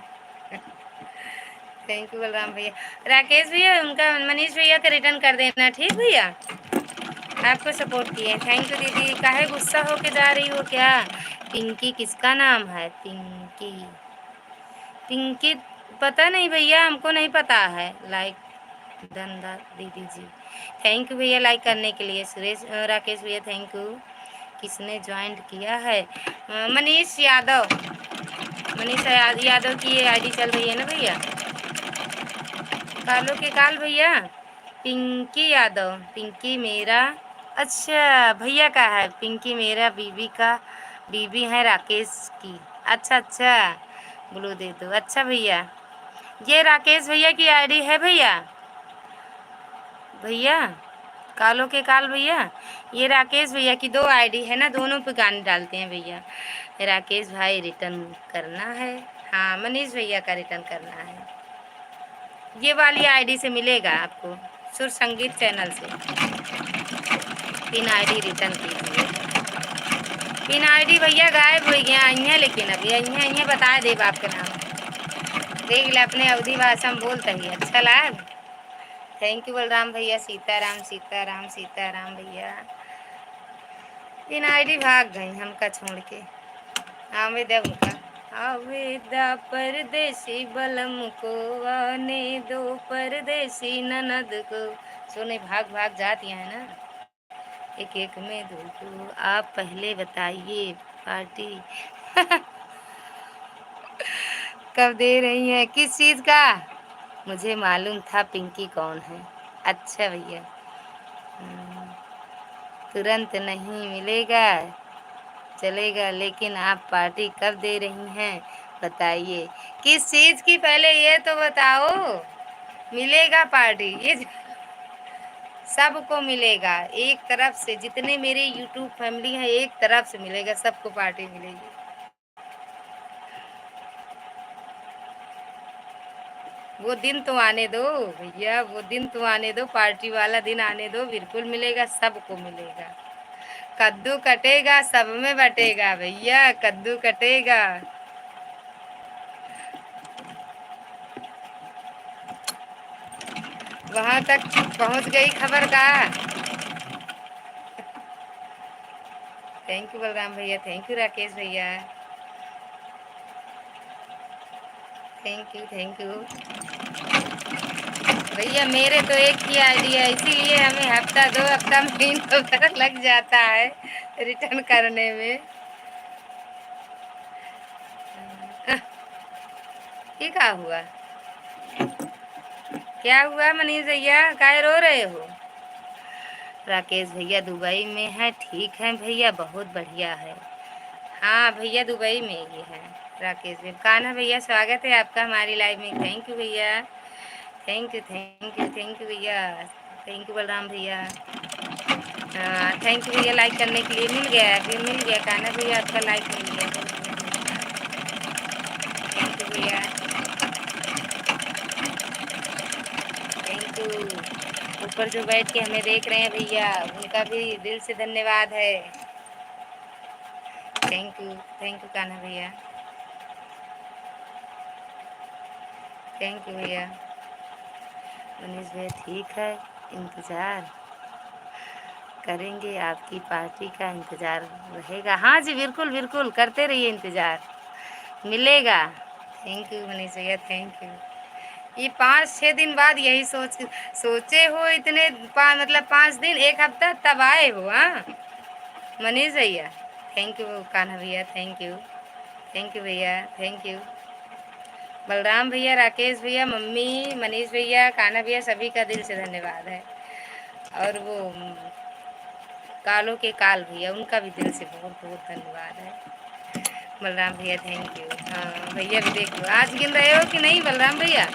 थैंक यू बलराम भैया। राकेश भैया उनका मनीष भैया का रिटर्न कर देना, ठीक भैया? आपको सपोर्ट किए, थैंक यू दीदी। काहे गुस्सा होके जा रही हो क्या? पिंकी किसका नाम है? पिंकी, पिंकी पता नहीं भैया, हमको नहीं पता है। लाइक धंधा दीदी जी, थैंक यू भैया लाइक करने के लिए। सुरेश राकेश भैया थैंक यू। किसने ज्वाइंट किया है? मनीष यादव, मनीष यादव की आईडी चल रही है ना भैया। कालो के काल भैया। पिंकी यादव, पिंकी मेरा, अच्छा भैया का है। पिंकी मेरा बीबी का, बीबी है राकेश की। अच्छा अच्छा, ब्लू दे दो। अच्छा भैया, ये राकेश भैया की आईडी है भैया। भैया कालो के काल भैया, ये राकेश भैया की दो आईडी है ना, दोनों पे गाने डालते हैं भैया। राकेश भाई रिटर्न करना है। हाँ मनीष भैया का रिटर्न करना है। ये वाली आईडी से मिलेगा आपको, सुर संगीत चैनल से। पिन आईडी रिटर्न कीजिए। पिन आईडी भैया गायब हो गया है, लेकिन अभी अइया बता दे बाप का नाम। देख ले अपने अवधि भाषा में बोलता ही अच्छा लाग। थैंक यू बलराम भैया। सीताराम सीताराम सीताराम भैया। पिन आईडी भाग गई हमका छोड़ के। आवेदा उनका, आवेदा परदेसी बलम को, आने दो परदेसी ननद को। सोने भाग भाग जाती है ना, एक एक में दो दो। आप पहले बताइए पार्टी कब दे रही हैं, किस चीज़ का? मुझे मालूम था पिंकी कौन है। अच्छा भैया, तुरंत नहीं मिलेगा, चलेगा, लेकिन आप पार्टी कब दे रही हैं बताइए। किस चीज़ की पहले ये तो बताओ। मिलेगा पार्टी, ये सबको मिलेगा एक तरफ से। जितने मेरे यूट्यूब फैमिली है एक तरफ से मिलेगा, सबको पार्टी मिलेगी। वो दिन तो आने दो भैया, वो दिन तो आने दो, पार्टी वाला दिन आने दो, बिल्कुल मिलेगा, सबको मिलेगा। कद्दू कटेगा सब में बटेगा भैया, कद्दू कटेगा। वहां तक पहुंच गई खबर का। थैंक यू बलराम भैया, थैंक यू राकेश भैया, थैंक यू थैंक यू भैया। मेरे तो एक ही आईडी है, इसीलिए हमें हफ्ता दो हफ्ता महीनों भर लग जाता है रिटर्न करने में। ये क्या हुआ, क्या हुआ मनीष भैया, काहे रो रहे हो? राकेश भैया दुबई में है, ठीक है भैया, बहुत बढ़िया है। हाँ भैया दुबई में ही है राकेश भैया। कान्हा भैया स्वागत है आपका हमारी लाइव में, थैंक यू भैया, thank you thank you thank you भैया, थैंक यू बलराम भैया। थैंक यू भैया लाइक करने के लिए। मिल गया, फिर मिल गया कान्हा भैया, आपका लाइक मिल गया। थैंक यू भैया, थैंक यू। ऊपर जो बैठ के हमें देख रहे हैं भैया, उनका भी दिल से धन्यवाद है। थैंक यू कान्हा भैया, थैंक यू भैया। मनीष भैया ठीक है, इंतज़ार करेंगे, आपकी पार्टी का इंतज़ार रहेगा। हाँ जी बिल्कुल बिल्कुल, करते रहिए इंतज़ार, मिलेगा। थैंक यू मनीष भैया, थैंक यू। ये 5-6 दिन बाद यही सोचे हो इतने मतलब 5 दिन 1 हफ्ता तब आए हो। हाँ मनीष भैया, थैंक यू कान्हा भैया, थैंक यू, थैंक यू भैया, थैंक यू। बलराम भैया, राकेश भैया, मम्मी, मनीष भैया, कान्हा भैया, सभी का दिल से धन्यवाद है। और वो कालों के काल भैया, उनका भी दिल से बहुत बहुत धन्यवाद है। बलराम भैया थैंक यू। हाँ भैया भी देख लो, आज गिन रहे हो कि नहीं बलराम भैया?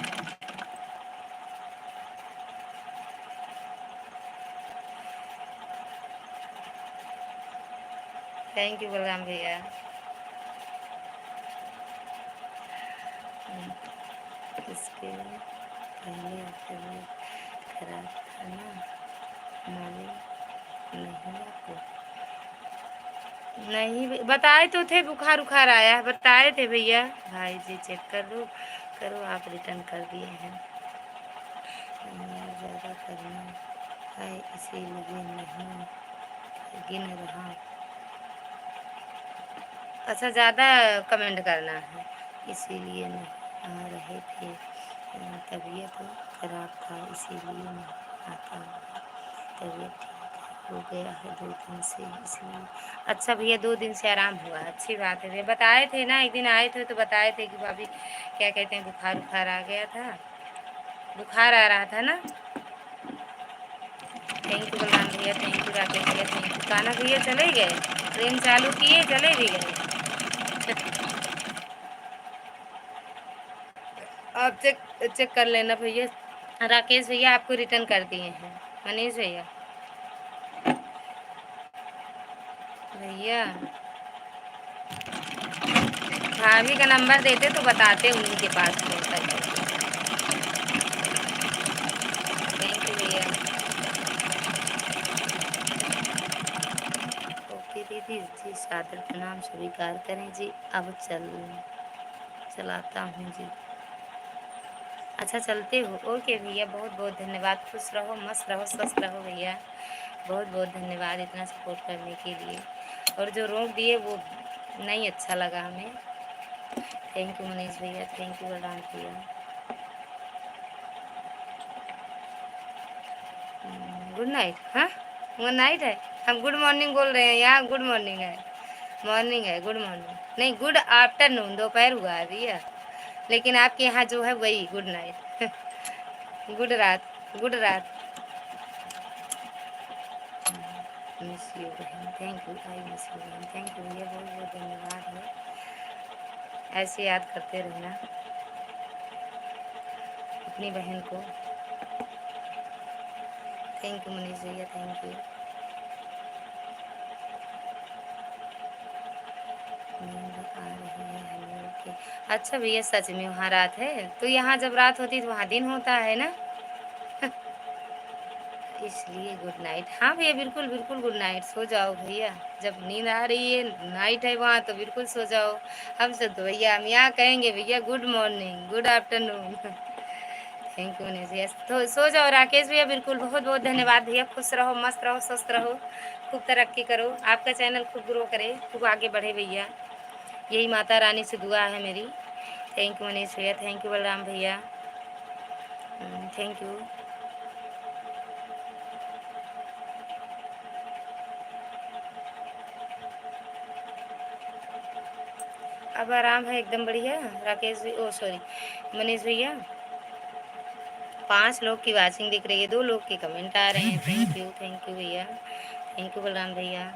थैंक यू बलराम भैया। इसके पहले हफ्ते में खराब था ना, मालूम नहीं आपको? नहीं बताए तो थे, बुखार उखार आया है, बताए थे भैया। भाई जी चेक कर लो, करो आप रिटर्न कर दिए हैं। ज़्यादा करना है इसीलिए नहीं गिन रहा। अच्छा ज़्यादा कमेंट करना है इसीलिए नहीं आ रहे थे। तबीयत खराब था इसीलिए नहीं आता हूँ। तबीयत ठीक हो गया है 2 दिन से इसलिए। अच्छा भैया 2 दिन से आराम हुआ, अच्छी बात है भैया। बताए थे ना, एक दिन आए थे तो बताए थे कि भाभी क्या कहते हैं, बुखार उखार आ गया था, बुखार आ रहा था ना। थैंक यू बलराम भैया, थैंक यू राकेश भैया, थैंक यू काना भैया। चले गए, ट्रेन चालू किए चले भी गए। आप चेक चेक कर लेना भैया। राकेश भैया आपको रिटर्न कर दिए हैं। मनीष भैया, भैया भाभी का नंबर देते तो बताते उन्हीं के पास फोन करके। थैंक यू भैया। ओके दीदी जी, सादर प्रणाम स्वीकार करें जी। अब चलाता हूँ जी। अच्छा चलते हो, ओके भैया, बहुत बहुत धन्यवाद। खुश रहो, मस्त रहो, स्वस्थ रहो भैया। बहुत बहुत धन्यवाद इतना सपोर्ट करने के लिए। और जो रोक दिए वो नहीं अच्छा लगा हमें। थैंक यू मनीष भैया, थैंक यू बलराम भैया। Good night. हाँ गुड नाइट है, हम गुड मॉर्निंग बोल रहे हैं यहाँ। गुड मॉर्निंग है, मॉर्निंग है, गुड मॉर्निंग नहीं, गुड आफ्टरनून, दोपहर हुआ है भैया। लेकिन आपके यहाँ जो है वही गुड नाइट। गुड रात, गुड रात। मिस यू बहन, thank you, I miss you बहन, थैंक यू भैया, बहुत बहुत धन्यवाद है। ऐसे याद करते रहना अपनी बहन को। थैंक यू मनीष भैया, थैंक यू। नींद आ रही है हमें के। अच्छा भैया सच में वहाँ रात है, तो यहाँ जब रात होती है तो वहाँ दिन होता है ना। इसलिए गुड नाइट। हाँ भैया बिल्कुल बिल्कुल गुड नाइट, सो जाओ भैया। जब नींद आ रही है, नाइट है वहाँ, तो बिल्कुल सो जाओ। हम सब तो भैया हम यहाँ कहेंगे भैया good morning, good afternoon. Thank you Manish भैया, तो सो जाओ। राकेश भैया बिल्कुल, बहुत बहुत धन्यवाद भैया। खुश रहो, मस्त रहो, स्वस्थ रहो, खूब तरक्की करो, आपका चैनल खूब ग्रो करे, खूब आगे बढ़े भैया। यही माता रानी से दुआ है मेरी। थैंक यू मनीष भैया, थैंक यू बलराम भैया, थैंक यू। अब आराम है एकदम बढ़िया। राकेश भी, ओ सॉरी मनीष भैया, 5 लोग की वॉचिंग दिख रही है, 2 लोग के कमेंट आ रहे हैं। थैंक यू भैया, थैंक यू बलराम भैया।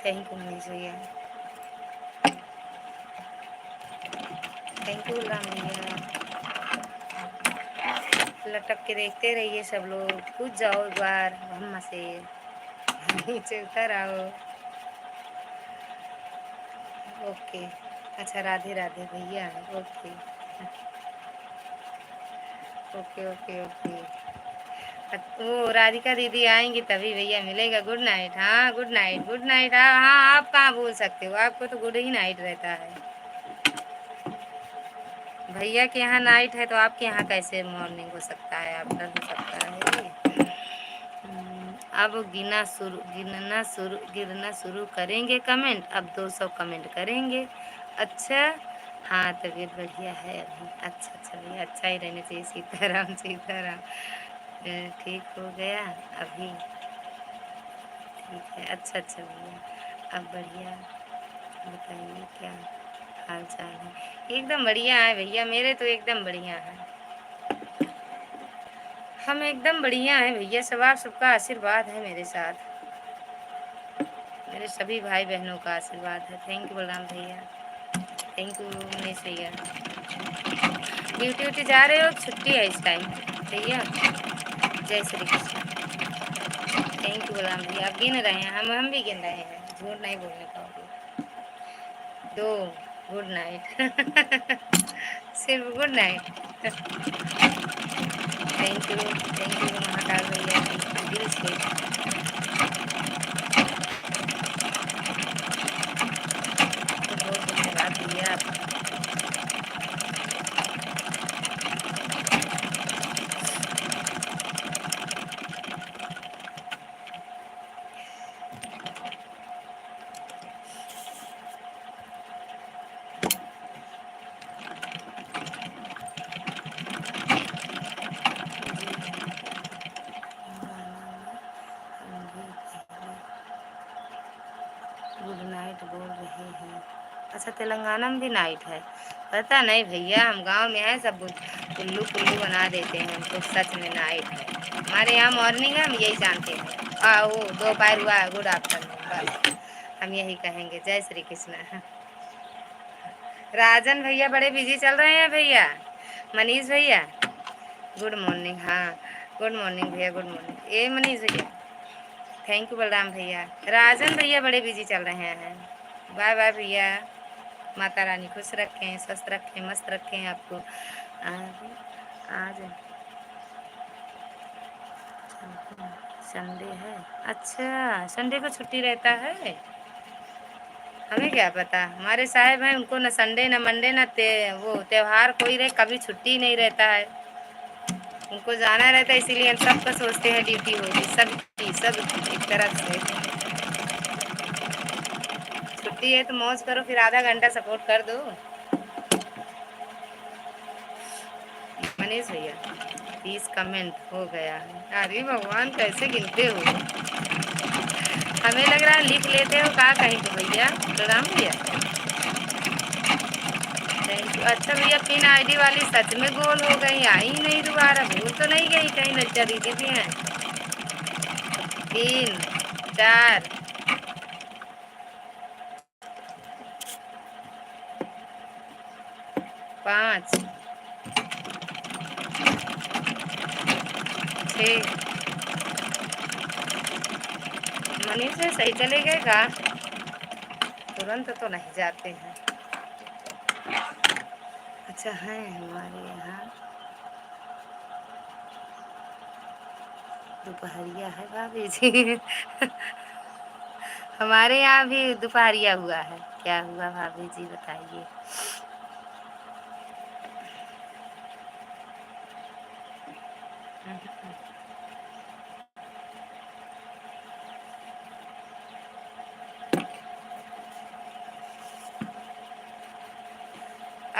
थैंक यू मनीष भैया, थैंक यू बलराम भैया। लटक के देखते रहिए सब लोग, कूद जाओ एक बार हम से। नीचे उतर आओ। ओके, अच्छा राधे राधे भैया। Okay okay okay okay. वो राधिका दीदी आएंगी तभी भैया मिलेगा। Good night. हाँ गुड नाइट, गुड नाइट। हाँ आप कहाँ बोल सकते हो, आपको तो गुड ही नाइट रहता है। भैया के यहाँ नाइट है तो आपके यहाँ कैसे मॉर्निंग हो सकता है, आफ्टर हो सकता है ये। अब गिरना शुरू करेंगे कमेंट। अब 200 कमेंट करेंगे। अच्छा हाँ तबीयत बढ़िया है अभी। अच्छा अच्छा भैया, अच्छा ही रहना चाहिए। सीताराम सीताराम। ठीक हो गया अभी, ठीक है। अच्छा अच्छा भैया अब बढ़िया, बताइए क्या हाल चाल है? एकदम बढ़िया है भैया, मेरे तो एकदम बढ़िया है। हम एकदम बढ़िया हैं भैया, सब आप सबका आशीर्वाद है मेरे साथ, मेरे सभी भाई बहनों का आशीर्वाद है। थैंक यू बलराम भैया, थैंक यू मनीष भैया। ड्यूटी व्यूटी जा रहे हो? छुट्टी है इस टाइम भैया? जय श्री कृष्ण। थैंक यू बलराम भैया, आप गिन रहे हैं, हम भी गिन रहे हैं, झूठ नहीं बोलने पाओगे। 2 गुड नाइट सिर्फ good night. Thank you Mahakal भैया दिल से। बहुत बहुत धन्यवाद भैया। गुड नाइट बोल रहे हैं। अच्छा, तेलंगाना में भी नाइट है? पता नहीं भैया, हम गांव में हैं, सब उल्लू पुल्लू बना देते हैं हमको, सच में नाइट है। हमारे यहाँ मॉर्निंग है, हम यही जानते हैं। वो दोपहर हुआ है, गुड आफ्टरनून, बस हम यही कहेंगे। जय श्री कृष्ण। राजन भैया बड़े बिजी चल रहे हैं भैया। मनीष भैया गुड मॉर्निंग। हाँ गुड मॉर्निंग भैया, गुड मॉर्निंग। ए मनीष भैया थैंक यू बलराम भैया। राजन भैया बड़े बिजी चल रहे हैं। बाय बाय भैया, माता रानी खुश रखें, स्वस्थ रखें, मस्त रखें आपको। आज आज संडे है? अच्छा, संडे को छुट्टी रहता है? हमें क्या पता, हमारे साहब हैं, उनको न संडे न मंडे न वो त्योहार कोई रहे, कभी छुट्टी नहीं रहता है, उनको जाना रहता है। इसीलिए हम सबका सोचते हैं ड्यूटी होगी सबकी, सब एक तरफ से। छुट्टी है तो मौज करो, फिर आधा घंटा सपोर्ट कर दो। मनीष भैया 30 कमेंट हो गया है। अरे भगवान, कैसे गिनते हो? हमें लग रहा है लिख लेते हो कहाँ कहीं तो भैया। प्रणाम भैया, थैंक यू। अच्छा भैया, पिन आईडी वाली सच में गोल हो गई, आई नहीं दोबारा? भूल तो नहीं गई कहीं? लज्जा दीदी भी हैं। 3 4 5 6। मनीष से सही चले गए का? तुरंत तो नहीं जाते हैं। अच्छा है हमारे यहाँ दोपहरिया है भाभी जी हमारे यहाँ भी दोपहरिया हुआ है। क्या हुआ भाभी जी बताइए?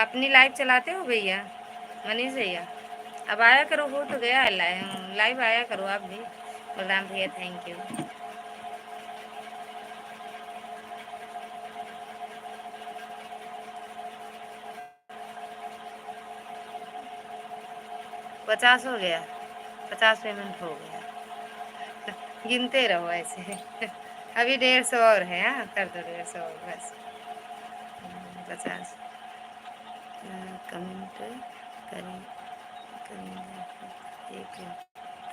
अपनी लाइव चलाते हो भैया? मनीष भैया अब आया करो, हो तो गया है लाइव आया करो आप भी। बलराम भैया थैंक यू। 50 हो गया, 50 पेमेंट हो गया गिनते रहो ऐसे अभी 150 और है। हाँ कर दो 150 और बस। 50 कमेंट करें, करेंगे एक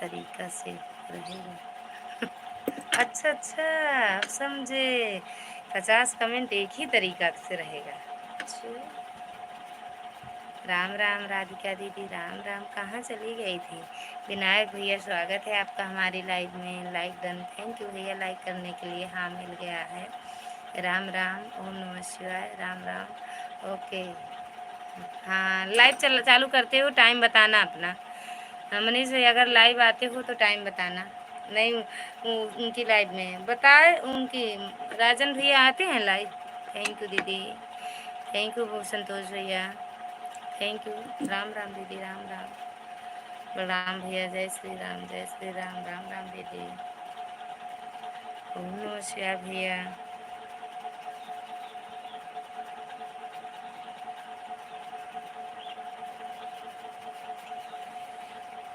तरीका से रहेगा अच्छा अच्छा, अब समझे। 50 कमेंट एक ही तरीका से रहेगा। अच्छा, राम राम राधिका दीदी, राम राम। कहाँ चली गई थी? विनायक भैया स्वागत है आपका हमारी लाइव में। लाइक डन, थैंक यू भैया लाइक करने के लिए। हाँ मिल गया है। राम राम, ओम नमः शिवाय, राम राम। ओके, हाँ लाइव चालू करते हो, टाइम बताना अपना। हाँ मनीष भाई, अगर लाइव आते हो तो टाइम बताना। नहीं उनकी लाइव में बताए, उनकी राजन भैया आते हैं लाइव। थैंक यू दीदी, थैंक यू संतोष भैया, थैंक यू। राम राम दीदी, राम राम। बलराम भैया जय श्री राम, जय श्री राम, राम राम दीदी। ओम नमः शिवाय भैया।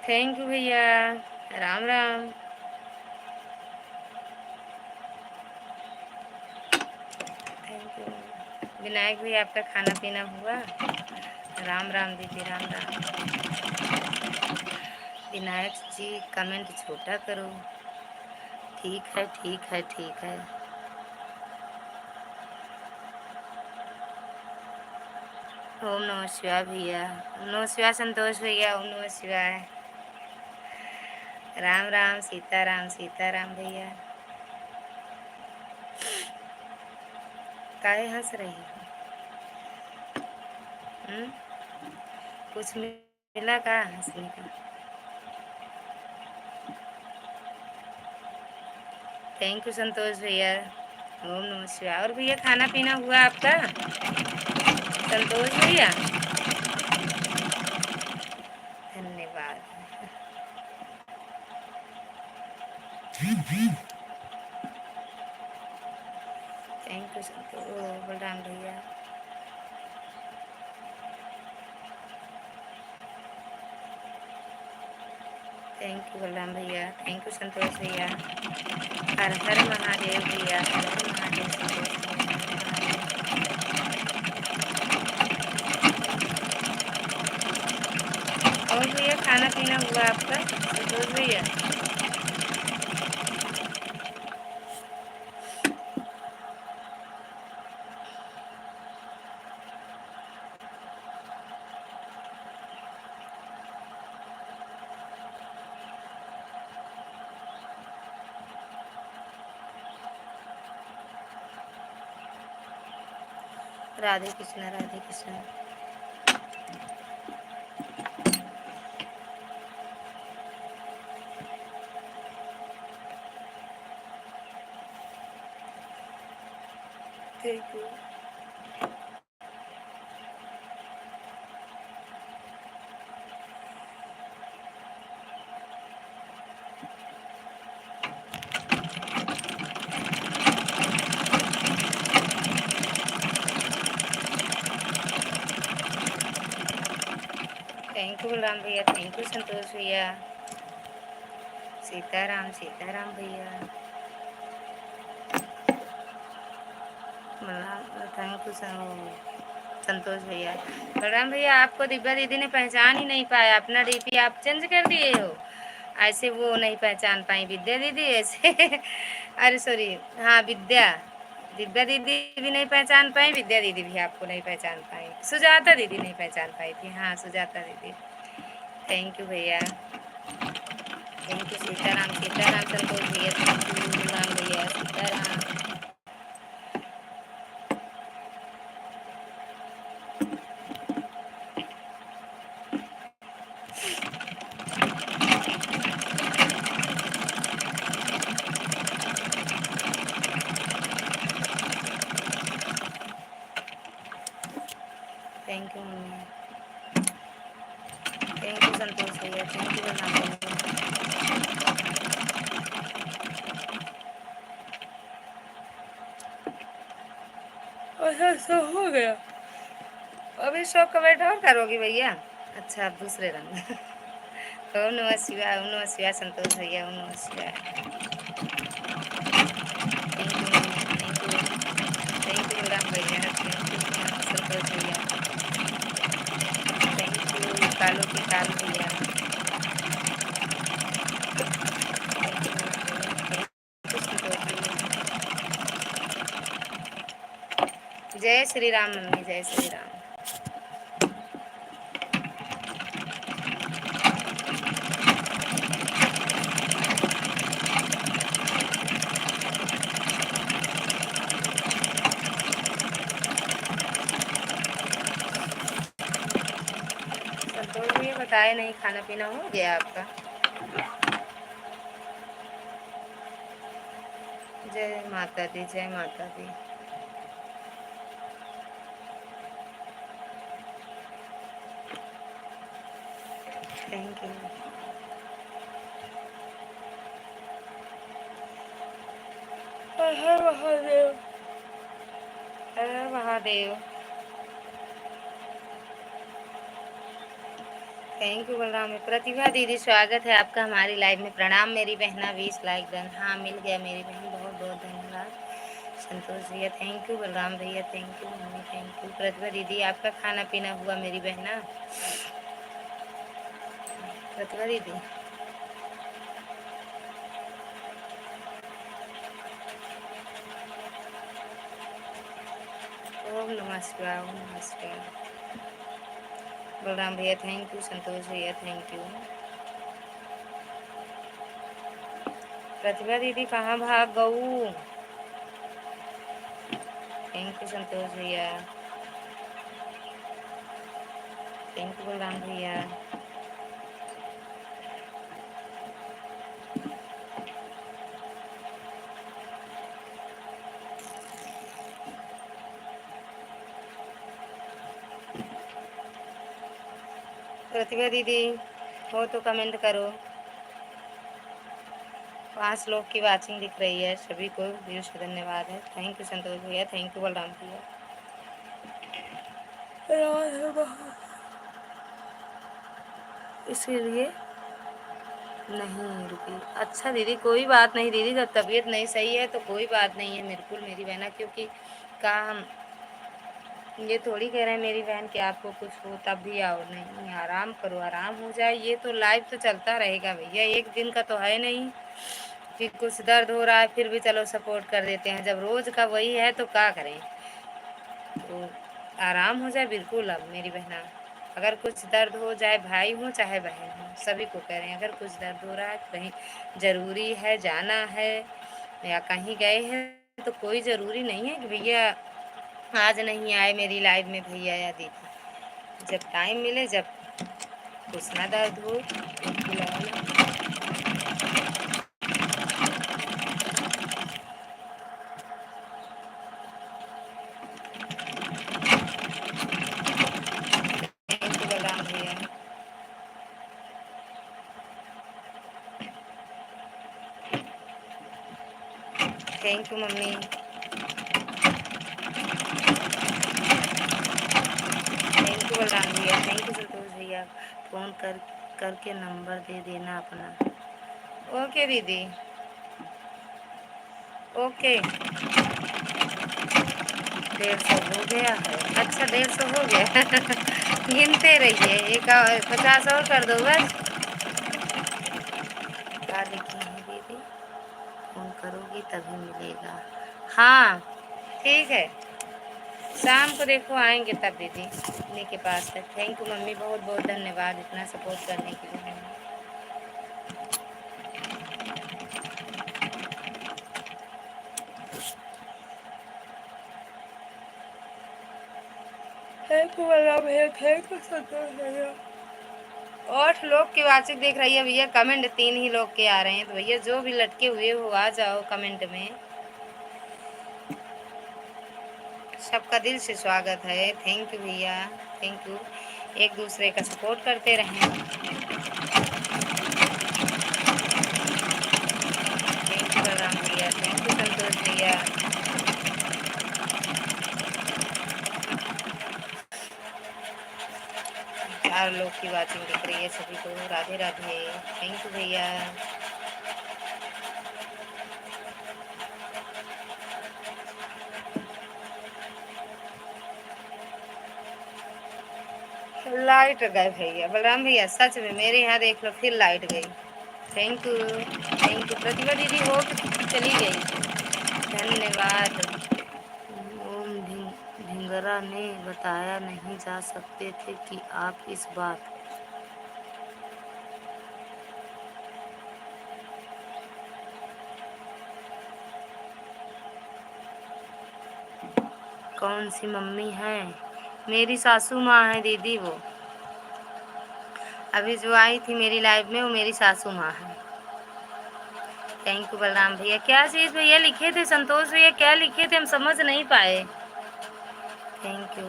थैंक यू भैया। राम राम। Thank you. विनायक भैया आपका खाना पीना हुआ? राम राम दीदी, राम राम। विनायक जी कमेंट छोटा करो। ठीक है, ठीक है, ठीक है। ओम नमः शिवाय भैया। ओम नमः शिवाय संतोष भैया। ओम नमः शिवाय। राम राम, सीताराम, सीताराम भैया। काहे हंस रही हो? हम्म? कुछ मिला का हंसने का? थैंक यू संतोष भैया। ओम नमः शिवाय। और भैया खाना पीना हुआ आपका संतोष भैया? धन्यवाद। थैंक यू संतोष बलराम भैया। थैंक यू बलराम भैया। थैंक यू संतोष भैया। हर हर महादेव भैया। हर हर महादेव संतोष भैया। और भैया खाना पीना हुआ आपका संतोष भैया? Radhe Krishna, Radhe Krishna. Thank you. Thank you Balram भैया। थैंक यू संतोष भैया। सीताराम, सीताराम भैया। थैंक यू संतोष भैया। बलराम भैया आपको दिव्या दीदी ने पहचान ही नहीं पाया। अपना डीपी आप चेंज कर दिए हो। ऐसे वो नहीं पहचान पाई विद्या दीदी ऐसे अरे सॉरी, हाँ विद्या, दिव्या दीदी भी नहीं पहचान पाई, विद्या दीदी भी आपको नहीं पहचान पाई, सुजाता दीदी नहीं पहचान पाई थी। हाँ सुजाता दीदी। थैंक यू भैया। थैंक यू सीताराम, सीताराम संतोष भैया। थैंक यू राम भैया। Sitaram. Thank you mummy. Thank you Santosh भैया। थैंक यू राम भैया। अच्छा सब हो गया। अभी शो कमेंट और करोगी भैया? अच्छा आप दूसरे रंग ओम नमः शिवाय। ओम नमः शिवाय संतोष भैया। ओम नमः शिवाय। Thank you thank you. Thank you Ram भैया। थैंक यू संतोष भैया। थैंक यू कालू की कालू भैया। थैंक यू भैया। थैंक यू संतोष भैया। जय श्री राम मम्मी, जय श्री राम। संतोष भैया बताए नहीं, खाना पीना हो गया आपका? जय माता दी, जय माता दी। Thank you. हर हर महादेव। हर हर महादेव। थैंक यू बलराम में। प्रतिभा दीदी स्वागत है आपका हमारी लाइव में। प्रणाम मेरी बहना, 20 लाइक डन। हाँ मिल गया मेरी बहन, बहुत बहुत धन्यवाद। संतोष भैया थैंक यू, बलराम भैया thank you, mummy thank you. Pratibha दीदी आपका खाना पीना हुआ मेरी बहना? प्रतिभा दीदी ओम नमः शिवाय, ओम नमः शिवाय। बलराम भैया थैंक यू, संतोष भैया थैंक यू। प्रतिभा दीदी कहाँ भाग गऊ? थैंक यू संतोष भैया, थैंक यू बलराम भैया। प्रतिभा दीदी हो तो कमेंट करो। 5 लोग की वाचिंग दिख रही है, सभी को दिल से धन्यवाद है। थैंक यू संतोष भैया, थैंक यू बलराम भैया। इसीलिए नहीं रुकी। अच्छा दीदी कोई बात नहीं दीदी, जब तबीयत नहीं सही है तो कोई बात नहीं है बिल्कुल मेरी बहना, क्योंकि काम ये थोड़ी कह रहे हैं मेरी बहन कि आपको कुछ हो तब भी आओ, नहीं आराम करो, आराम हो जाए। ये तो लाइव तो चलता रहेगा भैया, एक दिन का तो है नहीं कि कुछ दर्द हो रहा है फिर भी चलो सपोर्ट कर देते हैं। जब रोज का वही है तो क्या करें। तो आराम हो जाए बिल्कुल। अब मेरी बहना अगर कुछ दर्द हो, जाए भाई हो चाहे बहन हो, सभी को कह रहे हैं अगर कुछ दर्द हो रहा है, कहीं ज़रूरी है जाना है या कहीं गए हैं तो कोई ज़रूरी नहीं है कि भैया आज नहीं आए मेरी लाइव में भैया या दीदी। जब टाइम मिले, जब कुछ ना दर्द हो तो बुला लो। थैंक यू बलराम भैया, thank you mummy, thank you Balram भैया, थैंक यू संतोष भैया। फ़ोन करके नंबर दे देना अपना। ओके दीदी, ओके। 150 हो गया है? अच्छा 150 हो गया। गिनते रहिए, एक 50 और कर दो बस। क्या लिखी है दीदी? फ़ोन करोगी तभी मिलेगा। हाँ ठीक है, शाम को देखो आएंगे तब दीदी अपने के पास है। थैंक यू मम्मी, बहुत बहुत धन्यवाद इतना सपोर्ट करने के लिए। थैंक यू भैया, थैंक यू संतोष भैया। 8 लोग की वाचिंग देख रही है भैया, कमेंट 3 ही लोग के आ रहे हैं। तो भैया जो भी लटके हुए हो आ जाओ कमेंट में, सबका दिल से स्वागत है। थैंक यू भैया, थैंक यू। एक दूसरे का सपोर्ट करते रहें। थैंक यू बलराम भैया, थैंक यू संतोष भैया। 4 लोग की वाचिंग दिख रही है, सभी को राधे राधे। थैंक यू भैया। लाइट गए भैया, बलराम भैया सच में मेरे यहाँ देख लो फिर लाइट गई। Thank you, thank you. Pratibha दीदी हो कि चली गई? धन्यवाद। ओम ढिंगरा ने बताया नहीं जा सकते थे कि आप इस बात। कौन सी मम्मी है? मेरी सासू माँ है दीदी, वो अभी जो आई थी मेरी लाइफ में वो मेरी सासू माँ है। थैंक यू बलराम भैया। क्या चीज़ भैया लिखे थे संतोष भैया, क्या लिखे थे हम समझ नहीं पाए। Thank you.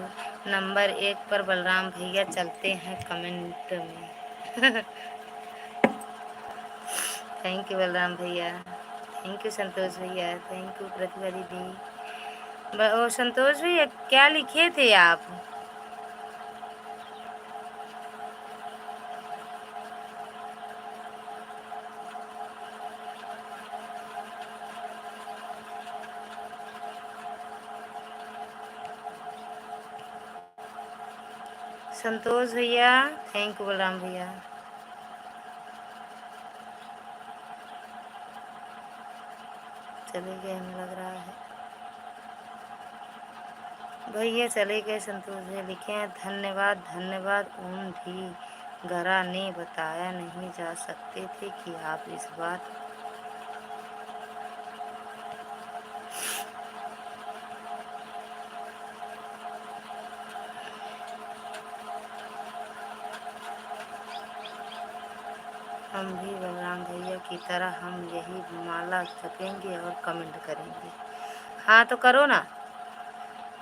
नंबर 1 पर बलराम भैया चलते हैं कमेंट में। थैंक यू बलराम भैया, थैंक यू संतोष भैया, थैंक यू प्रतिभा दीदी। ओ संतोष भैया क्या लिखे थे आप? संतोष भैया थैंक यू, बलराम भैया। चले गए हमें लग रहा है भैया, चले गए संतोष भैया। लिखे हैं धन्यवाद धन्यवाद। ओम भी गरा ने बताया नहीं जा सकते थे कि आप इस बात हम भी बलराम भैया की तरह हम यही माला जपेंगे और कमेंट करेंगे। हाँ तो करो ना,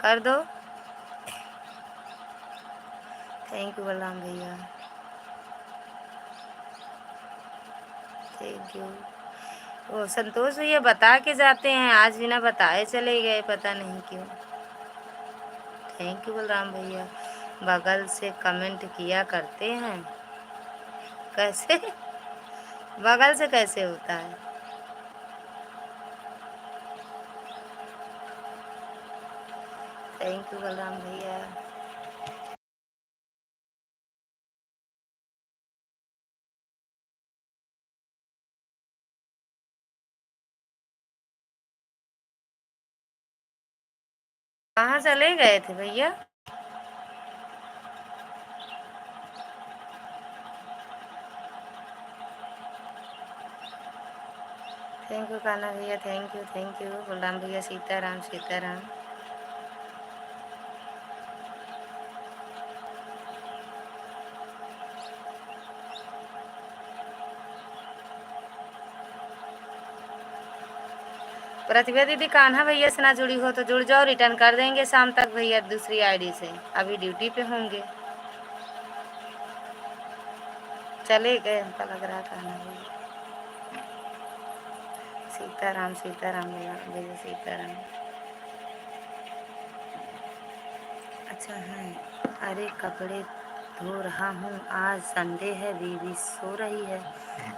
कर दो। थैंक यू बलराम भैया, थैंक यू। वो संतोष भैया बता के जाते हैं, आज बिना बताए चले गए, पता नहीं क्यों। थैंक यू बलराम भैया। बगल से कमेंट किया करते हैं, कैसे? बगल से कैसे होता है? थैंक यू बलराम भैया। कहाँ चले गए थे भैया? थैंक यू कान्हा भैया, थैंक यू बलराम भैया। सीताराम सीताराम। प्रतिभा दीदी कान्हा भैया से ना जुड़ी हो तो जुड़ जाओ, रिटर्न कर देंगे शाम तक भैया दूसरी आईडी से, अभी ड्यूटी पे होंगे। चले गए हमको लग रहा कान्हा भैया। सीताराम सीताराम भैया, सीताराम। अच्छा है। अरे कपड़े धो रहा हूँ, आज संडे है, बीवी सो रही है।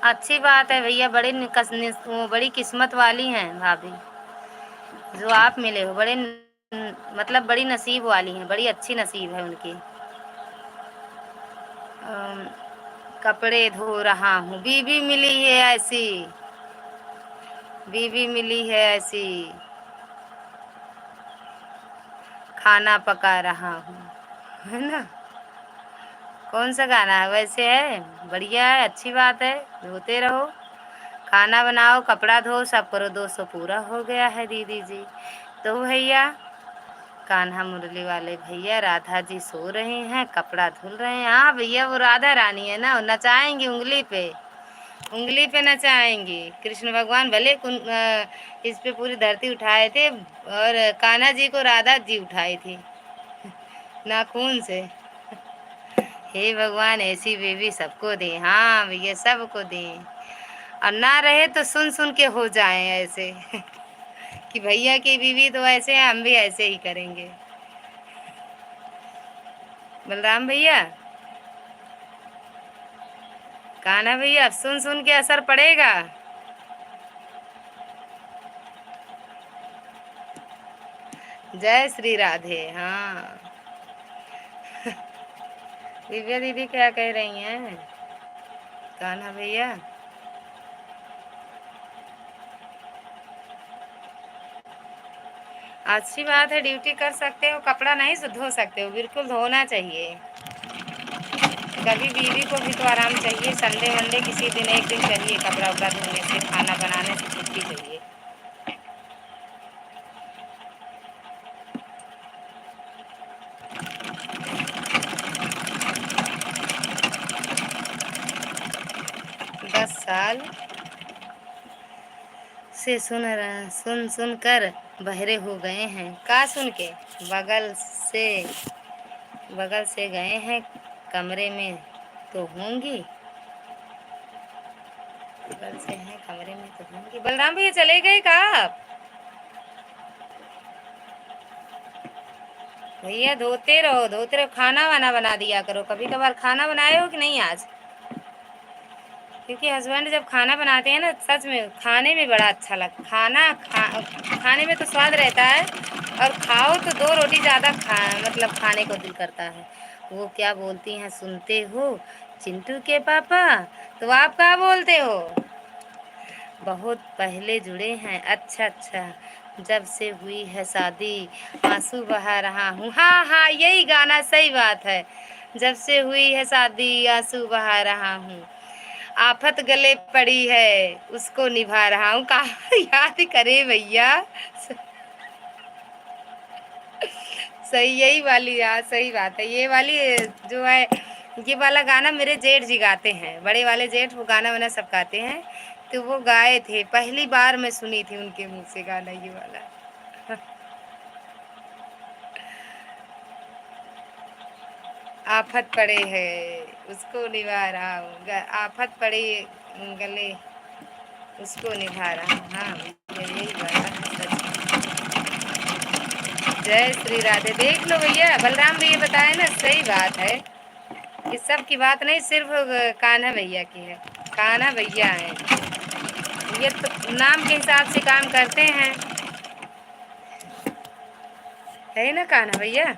अच्छी बात है भैया, बड़ी किस्मत वाली हैं भाभी जो आप मिले हो। मतलब बड़ी नसीब वाली हैं, बड़ी अच्छी नसीब है उनकी। कपड़े धो रहा हूँ, बीवी मिली है ऐसी, बीवी मिली है ऐसी। खाना पका रहा हूँ, है ना? कौन सा गाना है वैसे? है बढ़िया है, अच्छी बात है, धोते रहो, खाना बनाओ, कपड़ा धो, सब करो, 200 पूरा हो गया है दीदी जी। तो भैया कान्हा मुरली वाले भैया, राधा जी सो रहे हैं, कपड़ा धुल रहे हैं। हाँ भैया वो राधा रानी है ना, नचाएंगी उंगली पे, उंगली पे नचाएंगी। कृष्ण भगवान भले इस पे पूरी धरती उठाए थे और कान्हा जी को राधा जी उठाई थी नाखून से। हे भगवान ऐसी बेबी सबको दे। हाँ भैया सबको दे, और ना रहे तो सुन सुन के हो जाए ऐसे कि भैया की बीवी तो ऐसे है, हम भी ऐसे ही करेंगे। बलराम भैया, कान्हा भैया, सुन सुन के असर पड़ेगा। जय श्री राधे। हाँ दिव्या दीदी क्या कह रही हैं? कान्हा भैया अच्छी बात है, ड्यूटी कर सकते हो, कपड़ा नहीं धो सकते हो, बिल्कुल धोना चाहिए। कभी बीवी को भी तो आराम चाहिए, संडे वनडे किसी दिन एक दिन चाहिए कपड़ा उपड़ा धोने से, खाना बनाने से छुट्टी चाहिए। दस साल से सुन सुन कर बहरे हो गए हैं। का सुन के? बगल से गए हैं कमरे में तो होंगी, बगल से हैं कमरे में तो होंगी। बलराम भैया चले गए का आप? भैया धोते रहो, धोते रहो, खाना वाना बना दिया करो। कभी कभार खाना बनाए हो कि नहीं आज? क्योंकि हस्बैंड जब खाना बनाते हैं ना, सच में खाने में बड़ा अच्छा लगता। खाने में तो स्वाद रहता है, और खाओ तो 2 रोटी ज़्यादा मतलब खाने को दिल करता है। वो क्या बोलती हैं सुनते हो चिंटू के पापा? तो आप क्या बोलते हो? बहुत पहले जुड़े हैं। अच्छा अच्छा, जब से हुई है शादी आंसू बहा रहा हूँ। हाँ हाँ, यही गाना, सही बात है। जब से हुई है शादी आंसू बहा रहा हूँ, आफत गले पड़ी है उसको निभा रहा हूँ। कहाँ याद करे भैया। सही, यही वाली यार, सही बात है। ये वाली जो है, ये वाला गाना मेरे जेठ जी गाते हैं, बड़े वाले जेठ, वो गाना वाना सब गाते हैं। तो वो गाए थे, पहली बार मैं सुनी थी उनके मुंह से गाना ये वाला। आफत पड़े है उसको निभा रहा हूँ, आफत पड़े गले उसको निभा रहा हूँ। हाँ भैया, यही गाना है सच। जय श्री राधे। देख लो भैया, बलराम भैया बताए ना, सही बात है। ये सब की बात नहीं, सिर्फ कान्हा भैया की है। कान्हा भैया हैं, ये तो नाम के हिसाब से काम करते हैं, है ना कान्हा भैया।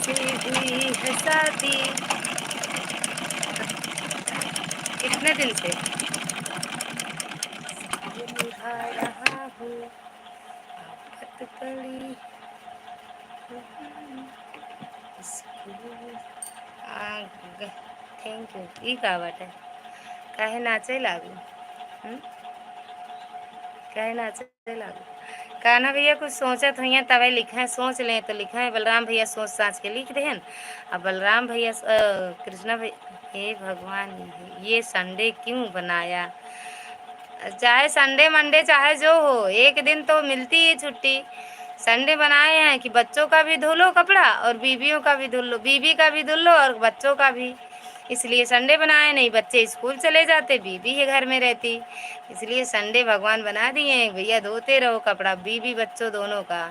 से हुई है शादी कितने दिन से ये निभा रहा हूँ, आफत पड़ी थैंक यू। ई का बाटे काहे नाचे लागू? हम्म? काहे नाचे लागू? कान्हा भैया कुछ सोचत हुई तबे लिखे हैं, सोच लें तो लिखे हैं। बलराम भैया सोच साच के लिख देहन। अब बलराम भैया कृष्णा भैया, हे भगवान, ये संडे क्यों बनाया? चाहे संडे मंडे चाहे जो हो, एक दिन तो मिलती है छुट्टी। संडे बनाए हैं कि बच्चों का भी धुलो कपड़ा और बीवियों का भी धुल लो, बीवी का भी धुल लो और बच्चों का भी। इसलिए संडे बनाए, नहीं बच्चे स्कूल चले जाते, बीवी है घर में रहती। इसलिए संडे भगवान बना दिए हैं, भैया धोते रहो कपड़ा, बीवी बच्चों दोनों का।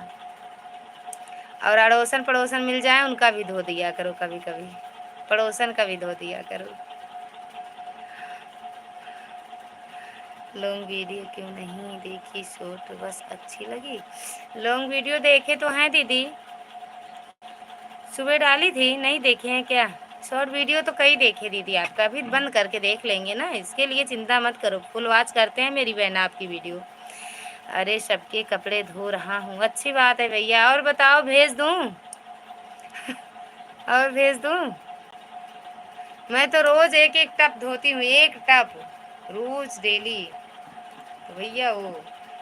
और अड़ोसन पड़ोसन मिल जाए उनका भी धो दिया करो, कभी कभी पड़ोसन का भी धो दिया करो। लॉन्ग वीडियो क्यों नहीं देखी, शॉर्ट बस अच्छी लगी? लॉन्ग वीडियो देखे तो हैं दीदी, सुबह डाली थी, नहीं देखे हैं क्या? शॉर्ट वीडियो तो कई देखे दीदी, आपका भी बंद करके देख लेंगे ना, इसके लिए चिंता मत करो, फुल वॉच करते हैं मेरी बहन आपकी वीडियो। अरे सबके कपड़े धो रहा हूँ, अच्छी बात है भैया। और बताओ, भेज दूँ? और भेज दूँ? मैं तो रोज एक एक टप धोती हूँ, एक टप रोज डेली। तो भैया वो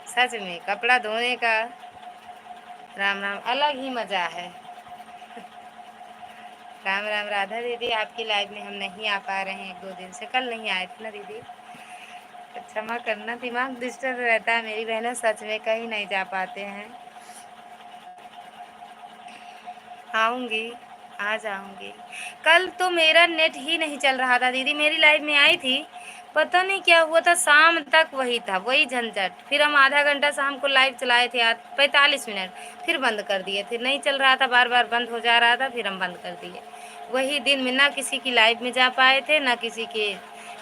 सच में कपड़ा धोने का, राम राम, अलग ही मजा है। राम राम राधा दीदी, आपकी लाइव में हम नहीं आ पा रहे हैं, एक दो दिन से, कल नहीं आए थे ना दीदी, तो क्षमा करना, दिमाग डिस्टर्ब रहता है मेरी बहनों, सच में कहीं नहीं जा पाते हैं। आऊँगी, आ जाऊँगी। कल तो मेरा नेट ही नहीं चल रहा था दीदी, मेरी लाइव में आई थी, पता नहीं क्या हुआ था, शाम तक वही था, वही झंझट। फिर हम आधा घंटा शाम को लाइव चलाए थे, 45 मिनट, फिर बंद कर दिए थे, नहीं चल रहा था, बार बार बंद हो जा रहा था, फिर हम बंद कर दिए। वही दिन में ना किसी की लाइव में जा पाए थे, ना किसी के।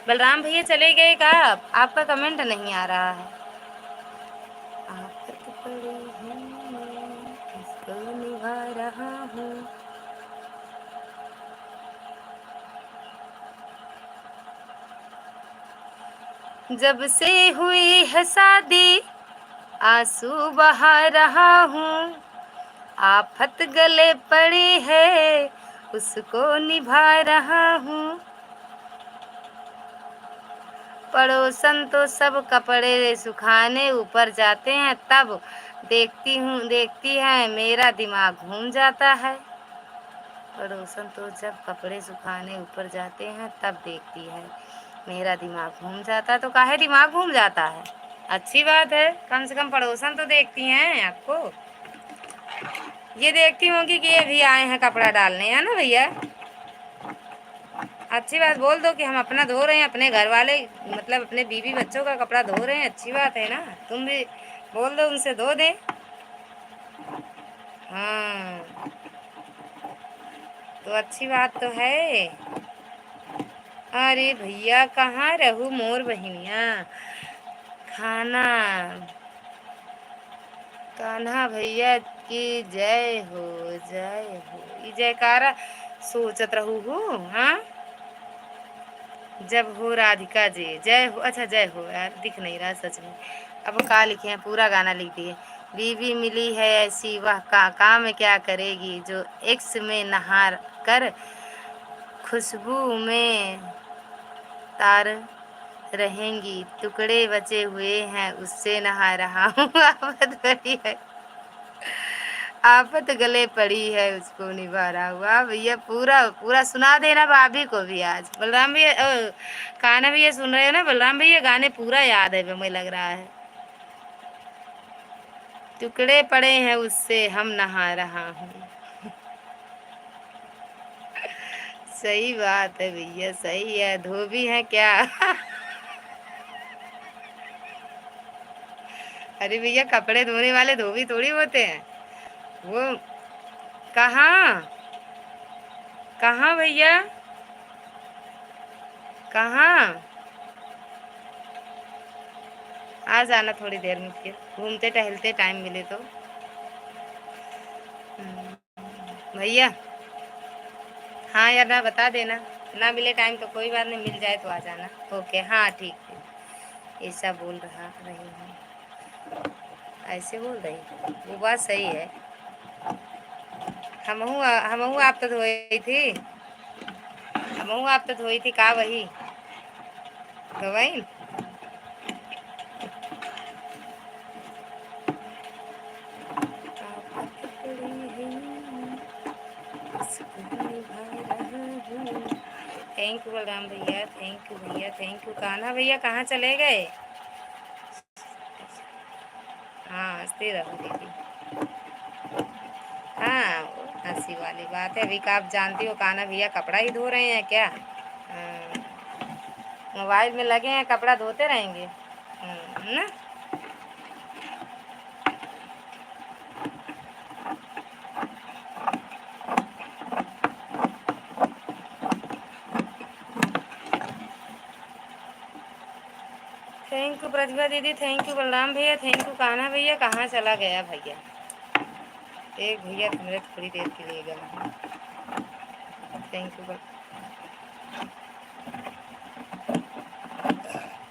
बलराम भैया चले गए का? आपका कमेंट नहीं आ रहा है। आफत पड़ी हूँ, किसको निभा रहा हूँ। जब से हुई है शादी आंसू बहा रहा हूँ, आफत गले पड़ी है उसको निभा रहा हूँ। पड़ोसन तो सब कपड़े सुखाने ऊपर जाते हैं, तब देखती है मेरा दिमाग घूम जाता है। पड़ोसन तो जब कपड़े सुखाने ऊपर जाते हैं तब देखती है मेरा दिमाग घूम जाता है। तो काहे दिमाग घूम जाता है? अच्छी बात है, कम से कम पड़ोसन तो देखती हैं आपको। ये देखती होंगी कि ये भी आए हैं कपड़ा डालने, है ना भैया? अच्छी बात, बोल दो कि हम अपना धो रहे हैं, अपने घर वाले मतलब अपने बीवी बच्चों का कपड़ा धो रहे हैं, अच्छी बात है ना। तुम भी बोल दो उनसे धो दे। हाँ, तो अच्छी बात तो है। अरे भैया कहाँ रहू मोर बहिनिया, खाना कान्हा भैया की जय हो, जय हो। ये जयकारा सोचत रहू हूँ। हाँ, जब हो राधिका जी जय हो। अच्छा जय हो यार, दिख नहीं रहा सच में। अब का लिखे हैं, पूरा गाना लिख दिए। बीवी मिली है ऐसी वह का काम क्या करेगी, जो एक्स में नहा कर खुशबू में तार रहेंगी। टुकड़े बचे हुए हैं उससे नहा रहा हूँ। आफत बड़ी है, आफत गले पड़ी है उसको निभा रहा हुआ। भैया पूरा पूरा सुना देना भाभी को भी आज। बलराम भैया कान्हा भैया सुन रहे हो ना, बलराम भैया गाने पूरा याद है हमें लग रहा है। टुकड़े पड़े हैं उससे हम नहा रहा हूँ। सही बात है भैया, सही है। धोबी है क्या? अरे भैया कपड़े धोने वाले धोबी थोड़ी होते हैं वो। कहाँ कहाँ भैया, कहाँ? आ जाना थोड़ी देर में, फिर घूमते टहलते टाइम मिले तो। भैया हाँ यार ना बता देना, ना मिले टाइम तो कोई बात नहीं, मिल जाए तो आ जाना। ओके हाँ ठीक है। ऐसा बोल रहा रही हूँ, ऐसे बोल रही, वो बात सही है। हमहू आप तो धोई थी, हमहू आप तो धोई थी का वही धोई। थैंक यू बलराम भैया, थैंक यू भैया, थैंक यू। कान्हा भैया कहाँ चले गए? हाँ हंसते रहो दीदी। हाँ वो हंसी वाली बात है। अभी का आप जानती हो कान्हा भैया कपड़ा ही धो रहे हैं क्या? हाँ, मोबाइल में लगे हैं, कपड़ा धोते रहेंगे ना। थैंक यू प्रतिभा दीदी, थैंक यू बलराम भैया, थैंक यू कान्हा भैया। कहाँ चला गया भैया? एक भैया तुम्हारे थोड़ी देर के लिए गया। थैंक यू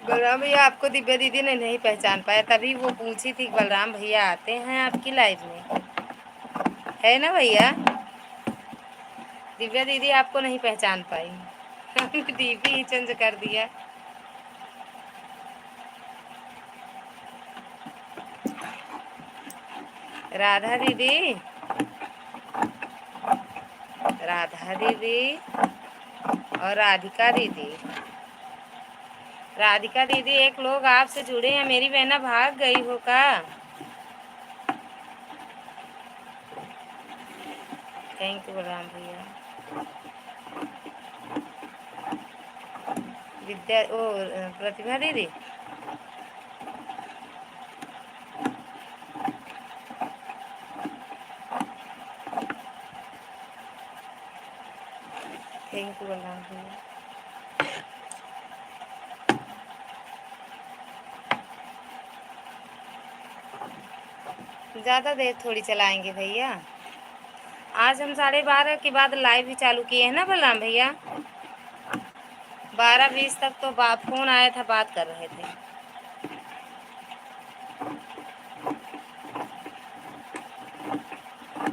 बलराम भैया। आपको दिव्या दीदी ने नहीं पहचान पाया, तभी वो पूछी थी बलराम भैया आते हैं आपकी लाइफ में, है ना भैया? दिव्या दीदी आपको नहीं पहचान पाई। डीपी ही चेंज कर दिया। राधा दीदी, राधा दीदी और राधिका दीदी। राधिका दीदी एक लोग आपसे जुड़े हैं, मेरी बहना भाग गई हो का? थैंक यू बलराम भैया। विद्या ओ प्रतिभा दीदी, थैंक यू बलराम भैया। ज़्यादा देर थोड़ी चलाएंगे भैया। आज हम 12:30 के बाद लाइव भी चालू किए हैं ना बलराम भैया। 12:20 तक तो फोन आया था, बात कर रहे थे।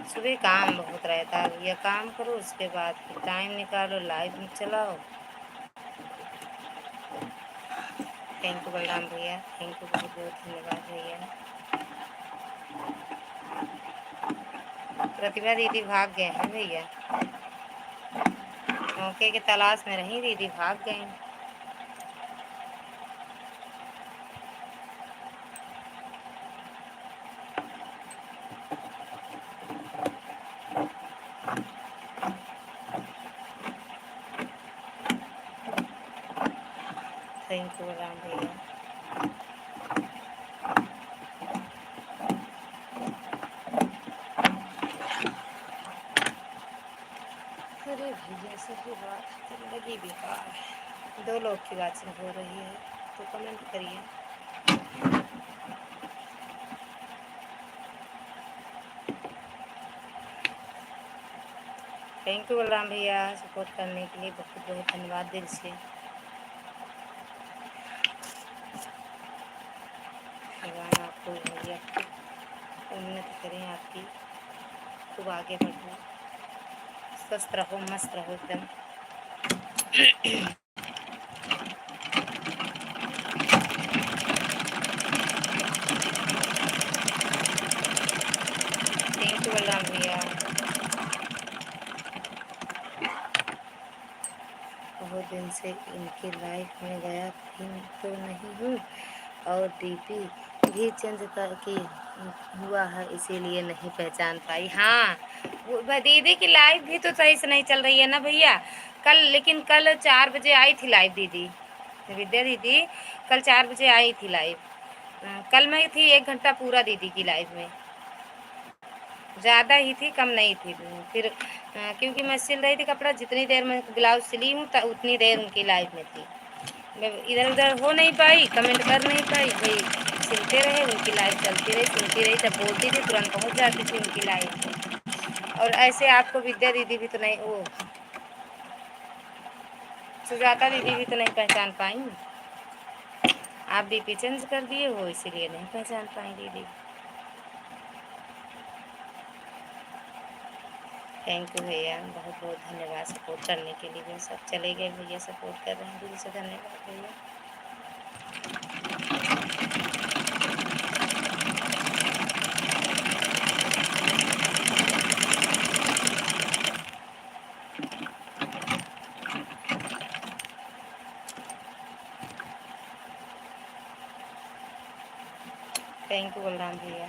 सुबह काम बहुत रहता है भैया, काम करो उसके बाद फिर टाइम निकालो लाइव में चलाओ। थैंक यू बलराम भैया, थैंक यू, बहुत बहुत धन्यवाद भैया। प्रतिभा दीदी भाग गए हैं भैया, मौके की तलाश में रही दीदी, भाग गए। थैंक यू बलराम भैया। अरे भैया सही बात, जिंदगी बेकार है। दो लोग की बात हो रही है तो कमेंट करिए। थैंक यू बलराम भैया सपोर्ट करने के लिए, बहुत बहुत धन्यवाद दिल से। भगवान आपको भैया खूब उन्नति करें, आपकी खूब आगे बढ़ो, स्वस्थ रहो, मस्त रहो एकदम। थैंक यू बलराम भैया। बहुत दिन से इनकी लाइफ में गया फिर तो नहीं हूँ, और डीपी भी चेंज करके हुआ है, इसीलिए नहीं पहचान पाई। हाँ, वो दीदी की लाइव भी तो सही से नहीं चल रही है ना भैया। कल लेकिन कल 4 बजे आई थी लाइव दीदी, विद्या दीदी कल 4 बजे आई थी लाइव। कल मैं थी 1 घंटा पूरा दीदी की लाइव में, ज़्यादा ही थी, कम नहीं थी। फिर क्योंकि मैं सिल रही थी कपड़ा, जितनी देर मैं ब्लाउज सिली हूँ उतनी देर उनकी लाइफ में थी। मैं इधर उधर हो नहीं पाई, कमेंट कर नहीं पाई भाई, सिलते रहे, उनकी लाइफ चलती रही, सुनती रही, जब बोलती थी तुरंत पहुँच जाती थी उनकी लाइफ। और ऐसे आपको विद्या दीदी भी तो नहीं, वो सुजाता दीदी भी तो नहीं पहचान पाई। आप डीपी चेंज कर दिए हो, इसीलिए नहीं पहचान पाई दीदी। थैंक यू भैया, बहुत बहुत धन्यवाद सपोर्ट करने के लिए। सब चले गए भैया, सपोर्ट कर रहे हैं, दिल से धन्यवाद भैया। थैंक यू बलराम भैया।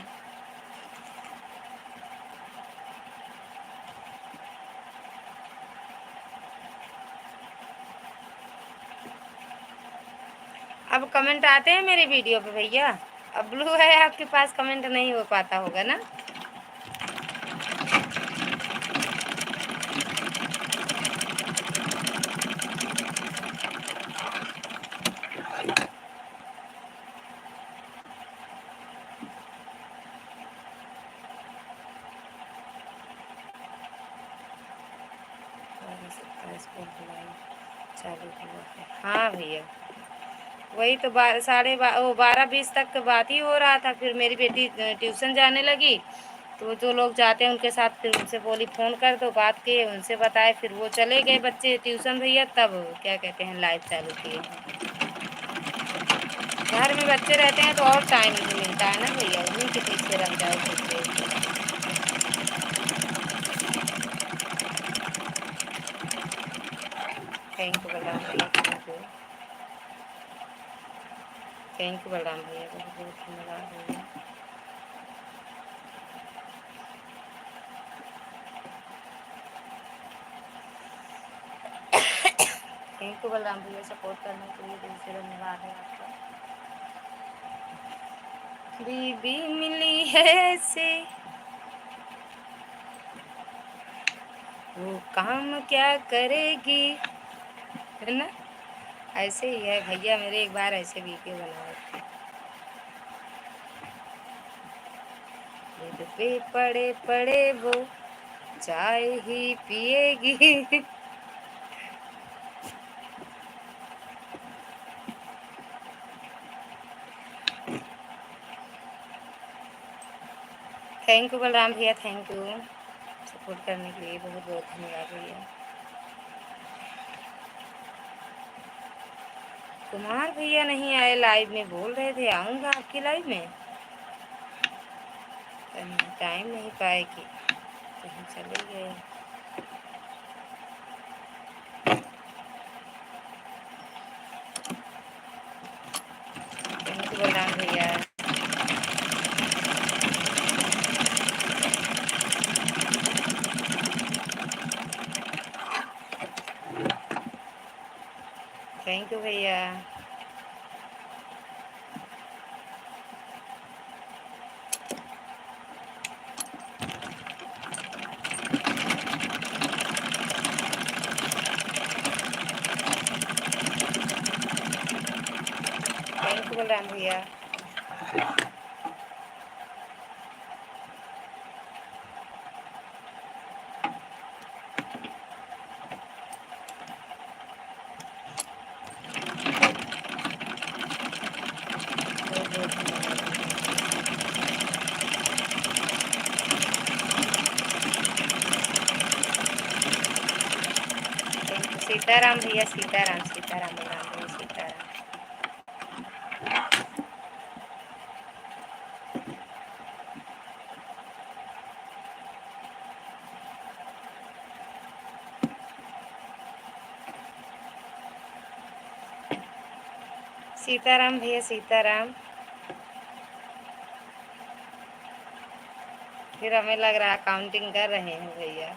अब कमेंट आते हैं मेरी वीडियो पे भैया? अब ब्लू है आपके पास, कमेंट नहीं हो पाता होगा ना? चालू हुआ है, हाँ भैया। वही तो 12:20 तक बात ही हो रहा था, फिर मेरी बेटी ट्यूशन जाने लगी, तो जो लोग जाते हैं उनके साथ फिर उनसे बोली फ़ोन कर दो, बात किए, उनसे बताए, फिर वो चले गए बच्चे ट्यूशन भैया, तब क्या कहते हैं लाइव चालू किए हैं। घर में बच्चे रहते हैं तो और टाइम नहीं मिलता है ना भैया, उन्हीं के पीछे रह जाओ बच्चे। थैंक यू बलराम भैया, thank you. Thank you Balram भैया, बहुत बहुत धन्यवाद भैया। थैंक यू बलराम भैया, सपोर्ट करने के लिए दिल से धन्यवाद है आपका। बीबी मिली है ऐसे, वो काम क्या करेगी, है ना? ऐसे ही है भैया, मेरे एक बार ऐसे वीडियो बनाए थे, बेड पे पड़े पड़े वो चाय ही पिएगी। थैंक यू बलराम भैया, थैंक यू सपोर्ट करने के लिए, बहुत बहुत धन्यवाद भैया। कुमार भैया नहीं आए लाइव में, बोल रहे थे आऊँगा आपकी लाइव में, टाइम नहीं पाए कि कहीं चले गए। थैंक यू बलराम भैया। थैंक यू भैया। थैंक यू बलराम भैया। सीताराम भैया, सीताराम, सीताराम राम भैया, सीताराम। सीताराम भैया, सीताराम। फिर हमें लग रहा है काउंटिंग कर रहे हैं भैया।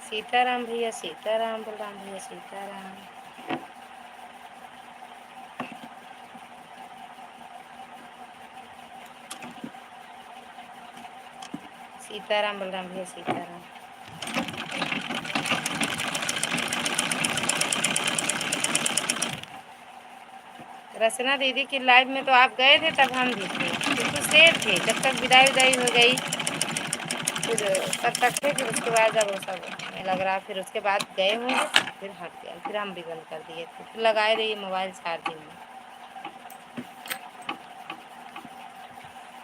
सीताराम भैया, सीताराम, बलराम भैया, सीताराम। सीताराम बलराम भैया, सीताराम। रचना दीदी की लाइव में तो आप गए थे, तब हम भी थे, फिर तो शेर थे जब तक विदाई विदाई हो गई, फिर तब तक थे। फिर उसके बाद जब वो सब हमें लग रहा, फिर उसके बाद गए होंगे, फिर हट गया, फिर हम भी बंद कर दिए थे, फिर लगाए रहिए मोबाइल चार्जिंग में।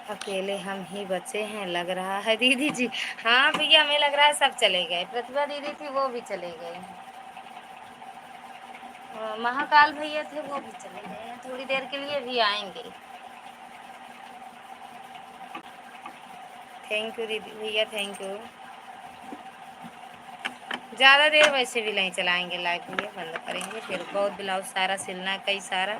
अकेले हम ही बचे हैं लग रहा है दीदी जी। हाँ भैया, हमें लग रहा है सब चले गए। प्रतिभा दीदी थी, वो भी चले गए। महाकाल भैया थे, वो भी चले गए हैं, थोड़ी देर के लिए भी आएंगे। थैंक यू दीदी भैया, थैंक यू। ज़्यादा देर वैसे भी नहीं चलाएंगे लाइव भैया, बंद करेंगे। फिर बहुत ब्लाउज सारा सिलना है, कई सारा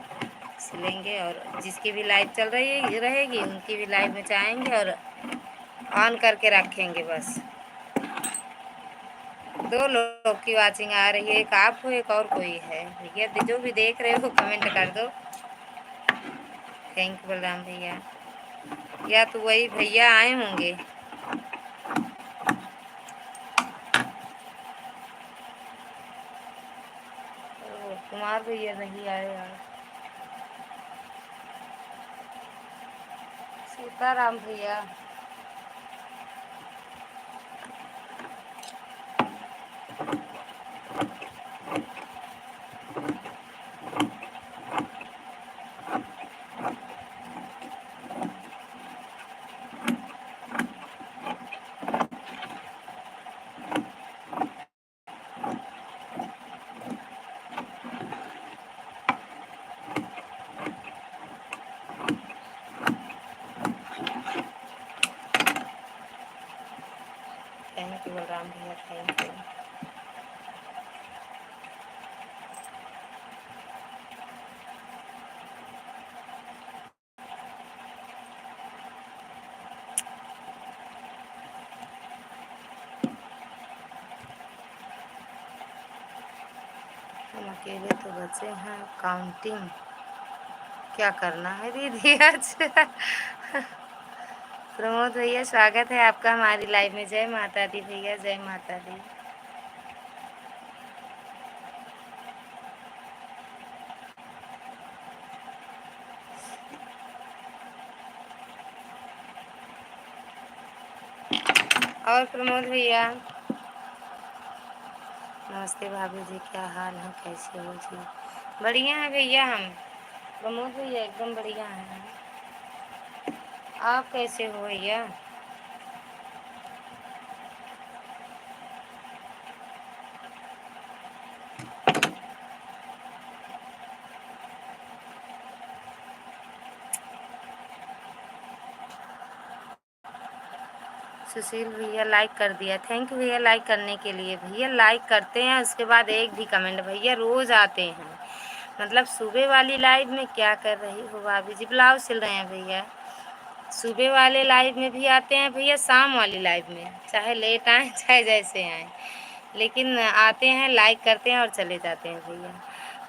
सिलेंगे, और जिसकी भी लाइव चल रही रहेगी उनकी भी लाइव में जाएंगे और ऑन करके रखेंगे। बस 2 लोग की वाचिंग आ रही है, एक आप हो, एक और कोई है भैया। जो भी देख रहे हो कमेंट कर दो। थैंक यू बलराम भैया। या तो वही भैया आए होंगे। कुमार भैया नहीं आए यार। सीताराम भैया। थैंक यू बलराम भैया, थैंक यू। हम अकेले तो बचे हैं, काउंटिंग क्या करना है दीदी आज। प्रमोद भैया, स्वागत है आपका हमारी लाइव में। जय माता दी भैया, जय माता दी। और प्रमोद भैया, नमस्ते भाभी जी, क्या हाल है, कैसे हो जी? बढ़िया है भैया हम। प्रमोद भैया एकदम बढ़िया है। आप कैसे हो भैया? सुशील भैया लाइक कर दिया, थैंक यू भैया लाइक करने के लिए। भैया लाइक करते हैं, उसके बाद एक भी कमेंट भैया रोज आते हैं। मतलब सुबह वाली लाइव में क्या कर रही हो भाभी जी? ब्लाउज सिल रहे हैं भैया। सुबह वाले लाइव में भी आते हैं भैया, शाम वाली लाइव में, चाहे लेट आए चाहे जैसे आए, लेकिन आते हैं, लाइक करते हैं और चले जाते हैं भैया।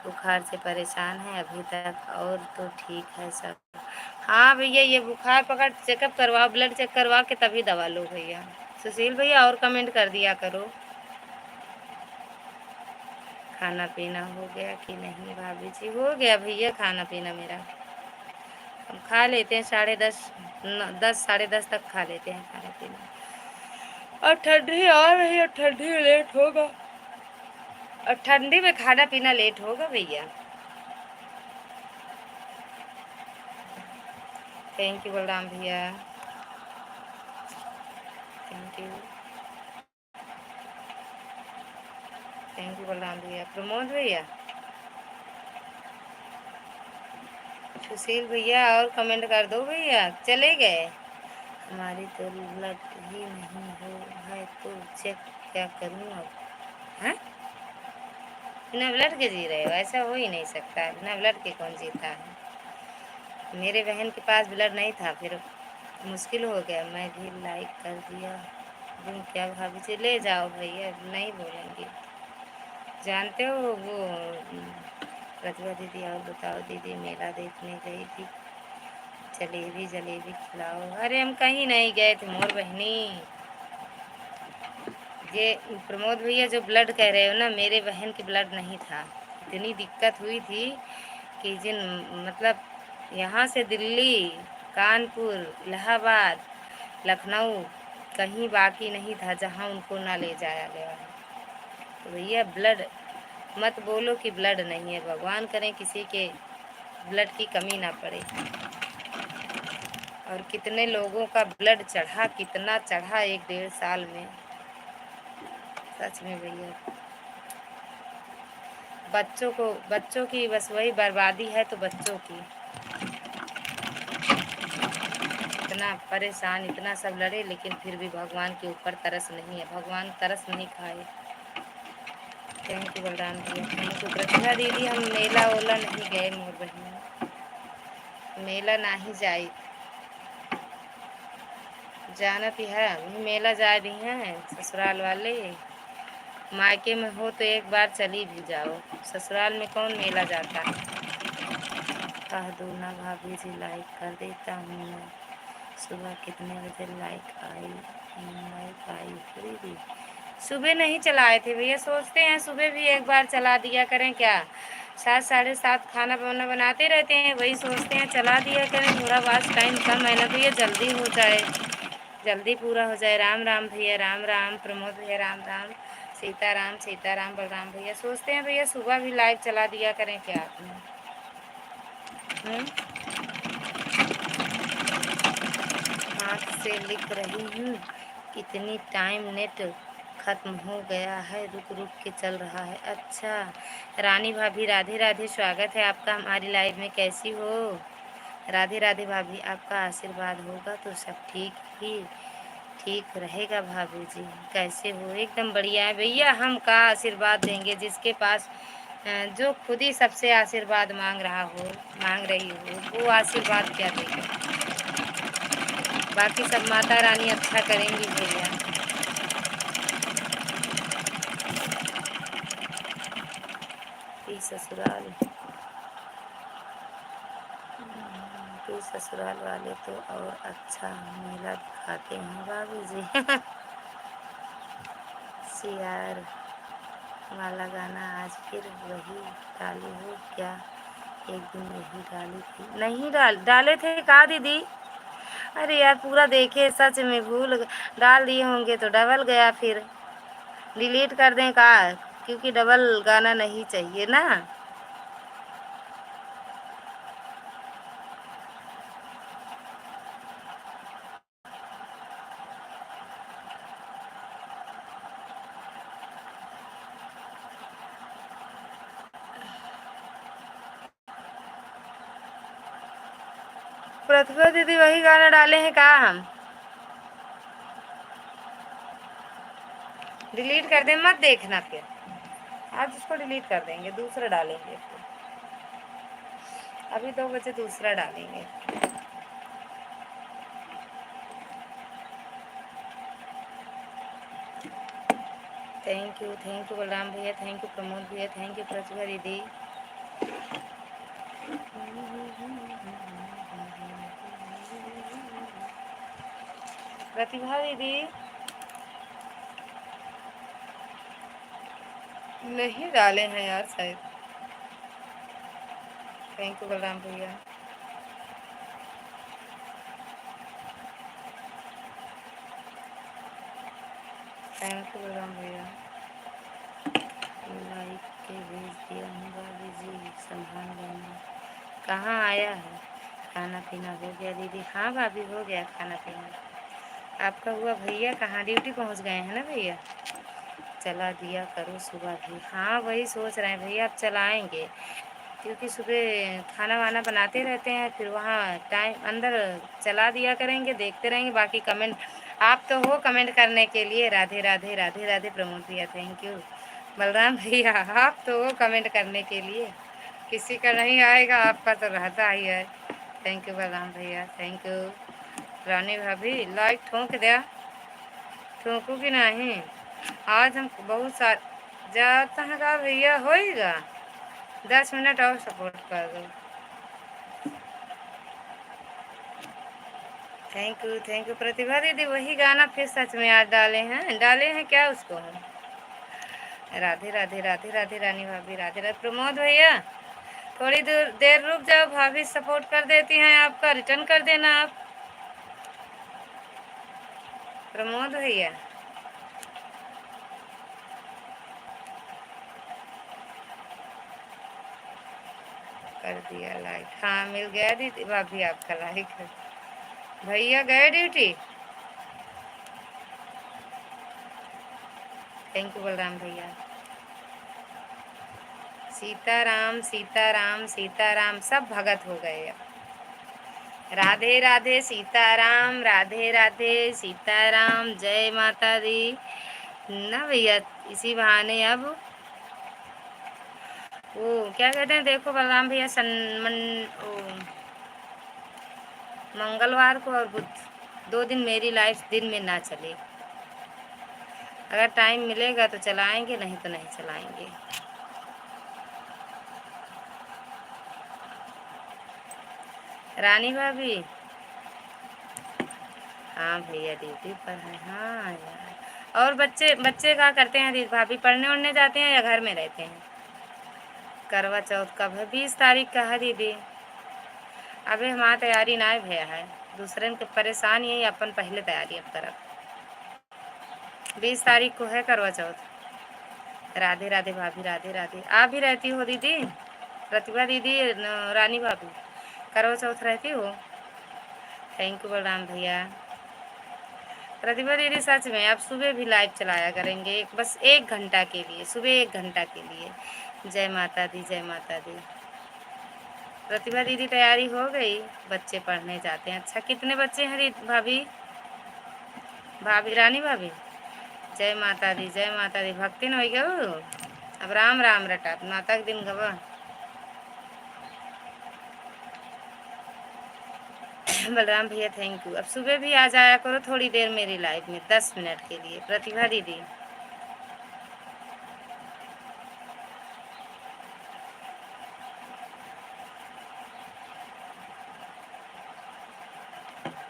बुखार से परेशान है अभी तक, और तो ठीक है सब। हाँ भैया, ये बुखार पकड़, चेकअप करवाओ, ब्लड चेक करवा के तभी दवा लो भैया। सुशील भैया और कमेंट कर दिया करो। खाना पीना हो गया कि नहीं भाभी जी? हो गया भैया खाना पीना मेरा, हम खा लेते हैं 10:30। 10 साढ़े 10 तक खा लेते हैं खाना पीना। और ठंडी आ रही है, ठंडी में लेट होगा, और ठंडी में खाना पीना लेट होगा भैया। थैंक यू बलराम भैया, thank you, thank you Balram भैया। प्रमोद भैया, सुशील भैया, और कमेंट कर दो भैया। चले गए। हमारी तो ब्लड ही नहीं हो है तो चेक क्या करूँ अब? हैं? बिना ब्लड के जी रहे हो? ऐसा हो ही नहीं सकता, बिना ब्लड के कौन जीता है। मेरे बहन के पास ब्लड नहीं था, फिर मुश्किल हो गया। मैं भी लाइक कर दिया दूँ क्या भाभी जी? ले जाओ भैया, नहीं बोलेंगे। जानते हो वो प्रतिभा दीदी, और बताओ दीदी, मेला देखने गई थी, जलेबी जलेबी खिलाओ। अरे हम कहीं नहीं गए थे मोर बहनी। ये प्रमोद भैया जो ब्लड कह रहे हो ना, मेरे बहन की ब्लड नहीं था। इतनी दिक्कत हुई थी कि जिन मतलब यहाँ से दिल्ली, कानपुर, इलाहाबाद, लखनऊ कहीं बाकी नहीं था जहाँ उनको ना ले जाया गया है। तो भैया ब्लड मत बोलो कि ब्लड नहीं है, भगवान करें किसी के ब्लड की कमी ना पड़े। और कितने लोगों का ब्लड चढ़ा, कितना चढ़ा 1-1.5 साल में, सच में भैया। बच्चों की बस वही बर्बादी है, तो बच्चों की इतना परेशान, इतना सब लड़े, लेकिन फिर भी भगवान के ऊपर तरस नहीं है, भगवान तरस नहीं खाए। थैंक यू बलराम भैया, थैंक यू प्रतिभा दीदी। हम मेला ओला नहीं गए मोर बहन, मेला नहीं जाई, जाना भी है। मेला जा दी हैं ससुराल वाले। मायके में हो तो एक बार चली भी जाओ, ससुराल में कौन मेला जाता है। कह दो ना भाभी जी, लाइक कर देता हूँ मैं। सुबह कितने बजे लाइक आई फिर भी? सुबह नहीं चलाए थे भैया, सोचते हैं सुबह भी एक बार चला दिया करें क्या। 7 साढ़े 7 खाना वाना बनाते रहते हैं, वही सोचते हैं चला दिया करें, थोड़ा बहुत टाइम कम है ना भैया, जल्दी हो जाए, जल्दी पूरा हो जाए। राम राम भैया, राम राम। प्रमोद भैया राम राम। सीताराम सीताराम। बलराम भैया सोचते हैं भैया सुबह भी लाइव चला दिया करें क्या आपने? हाथ से लिख रही हूँ, कितनी टाइम नेट खत्म हो गया है, रुक रुक के चल रहा है। अच्छा रानी भाभी, राधे राधे, स्वागत है आपका हमारी लाइव में। कैसी हो? राधे राधे भाभी, आपका आशीर्वाद होगा तो सब ठीक रहेगा भाभी जी। कैसे हो? एकदम बढ़िया है भैया। हम का आशीर्वाद देंगे जिसके पास जो खुद ही सबसे आशीर्वाद मांग रहा हो, मांग रही हो, वो आशीर्वाद क्या देगा। बाकी सब माता रानी अच्छा करेंगी भैया। फिर ससुराल फिर ससुराल वाले तो और अच्छा मेला दिखाते हैं भाभी जी। सियार वाला गाना आज फिर वही डाली हो क्या? एक दिन यही डाली थी, नहीं डाले थे कहा दीदी? अरे यार पूरा देखे, सच में डाल दिए होंगे तो डबल गया, फिर डिलीट कर दें का, क्योंकि डबल गाना नहीं चाहिए ना। प्रतिभा दीदी वही गाना डाले हैं का? हम डिलीट कर दें, मत देखना फिर, आज उसको डिलीट कर देंगे, दूसरा डालेंगे फिर। अभी 2 बजे दूसरा डालेंगे। थैंक यू बलराम भैया, थैंक यू प्रमोद भैया, थैंक यू प्रतिभा दीदी। प्रतिभा दीदी नहीं डाले हैं यार शायद। थैंक यू बलराम भैया। थैंक यू बलराम भैया, लाइक के भेज दिया हूँ भाभी जी, संभाल लेना। कहाँ आया है? खाना पीना हो गया दीदी? हाँ भाभी हो गया खाना पीना। आपका हुआ? भैया कहाँ ड्यूटी पहुँच गए हैं ना भैया? चला दिया करो सुबह भी। हाँ वही सोच रहे हैं भैया, अब चलाएँगे क्योंकि सुबह खाना वाना बनाते रहते हैं, फिर वहाँ टाइम अंदर चला दिया करेंगे, देखते रहेंगे। बाकी कमेंट आप तो हो कमेंट करने के लिए। राधे राधे राधे राधे प्रमोद भैया, थैंक यू। बलराम भैया आप तो हो कमेंट करने के लिए, किसी का नहीं आएगा, आपका तो रहता ही है। थैंक यू बलराम भैया, थैंक यू। रानी भाभी लाइक ठोंक दिया, ठोंकू कि नहीं? आज हम बहुत सार जाता है का भैया, होएगा 10 मिनट और सपोर्ट कर दो। थैंक यू प्रतिभा दीदी। वही गाना फिर सच में आज डाले हैं क्या उसको हम? राधे राधे राधे राधे रानी भाभी, राधे राधे प्रमोद भैया। थोड़ी देर देर रुक जाओ, भाभी सपोर्ट कर देती हैं आपका, रिटर्न कर देना आप प्रमोद भैया। कर दिया लाइक, हाँ मिल गया दीदी भाभी आपका लाइक। भैया गए ड्यूटी? थैंक यू बलराम भैया। सीताराम सीताराम सीताराम, सब भगत हो गए अब। राधे राधे सीताराम, राधे राधे सीताराम, जय माता दी ना भैया। इसी बहाने अब वो क्या कहते हैं, देखो बलराम भैया मंगलवार को और बुध 2 दिन मेरी लाइफ दिन में ना चले। अगर टाइम मिलेगा तो चलाएंगे, नहीं तो नहीं चलाएंगे। रानी भाभी हाँ भैया ड्यूटी पर है। हाँ यार, और बच्चे बच्चे क्या करते हैं दीदी भाभी? पढ़ने उड़ने जाते हैं या घर में रहते हैं? करवा चौथ कब है? 20 तारीख का है दीदी। अबे हमारा तैयारी ना भैया है, दूसरे के परेशान, यही अपन पहले तैयारी अब करब। 20 तारीख को है करवा चौथ। राधे राधे भाभी, राधे राधे। आप भी रहती हो दीदी? प्रतिभा दीदी रानी भाभी करवा चौथ रहती हो? थैंक यू बलराम भैया। प्रतिभा दीदी सच में अब सुबह भी लाइव चलाया करेंगे, बस 1 घंटा के लिए, सुबह 1 घंटा के लिए। जय माता दी, जय माता दी। प्रतिभा दीदी तैयारी हो गई, बच्चे पढ़ने जाते हैं। अच्छा कितने बच्चे हैं भाभी? भाभी रानी भाभी जय माता दी, जय माता दी। भक्ति न हो गयो अब, राम राम रटा माता के दिन गवा। बलराम भैया थैंक यू। अब सुबह भी आ जाया करो थोड़ी देर मेरी लाइफ में, 10 मिनट के लिए। प्रतिभा दीदी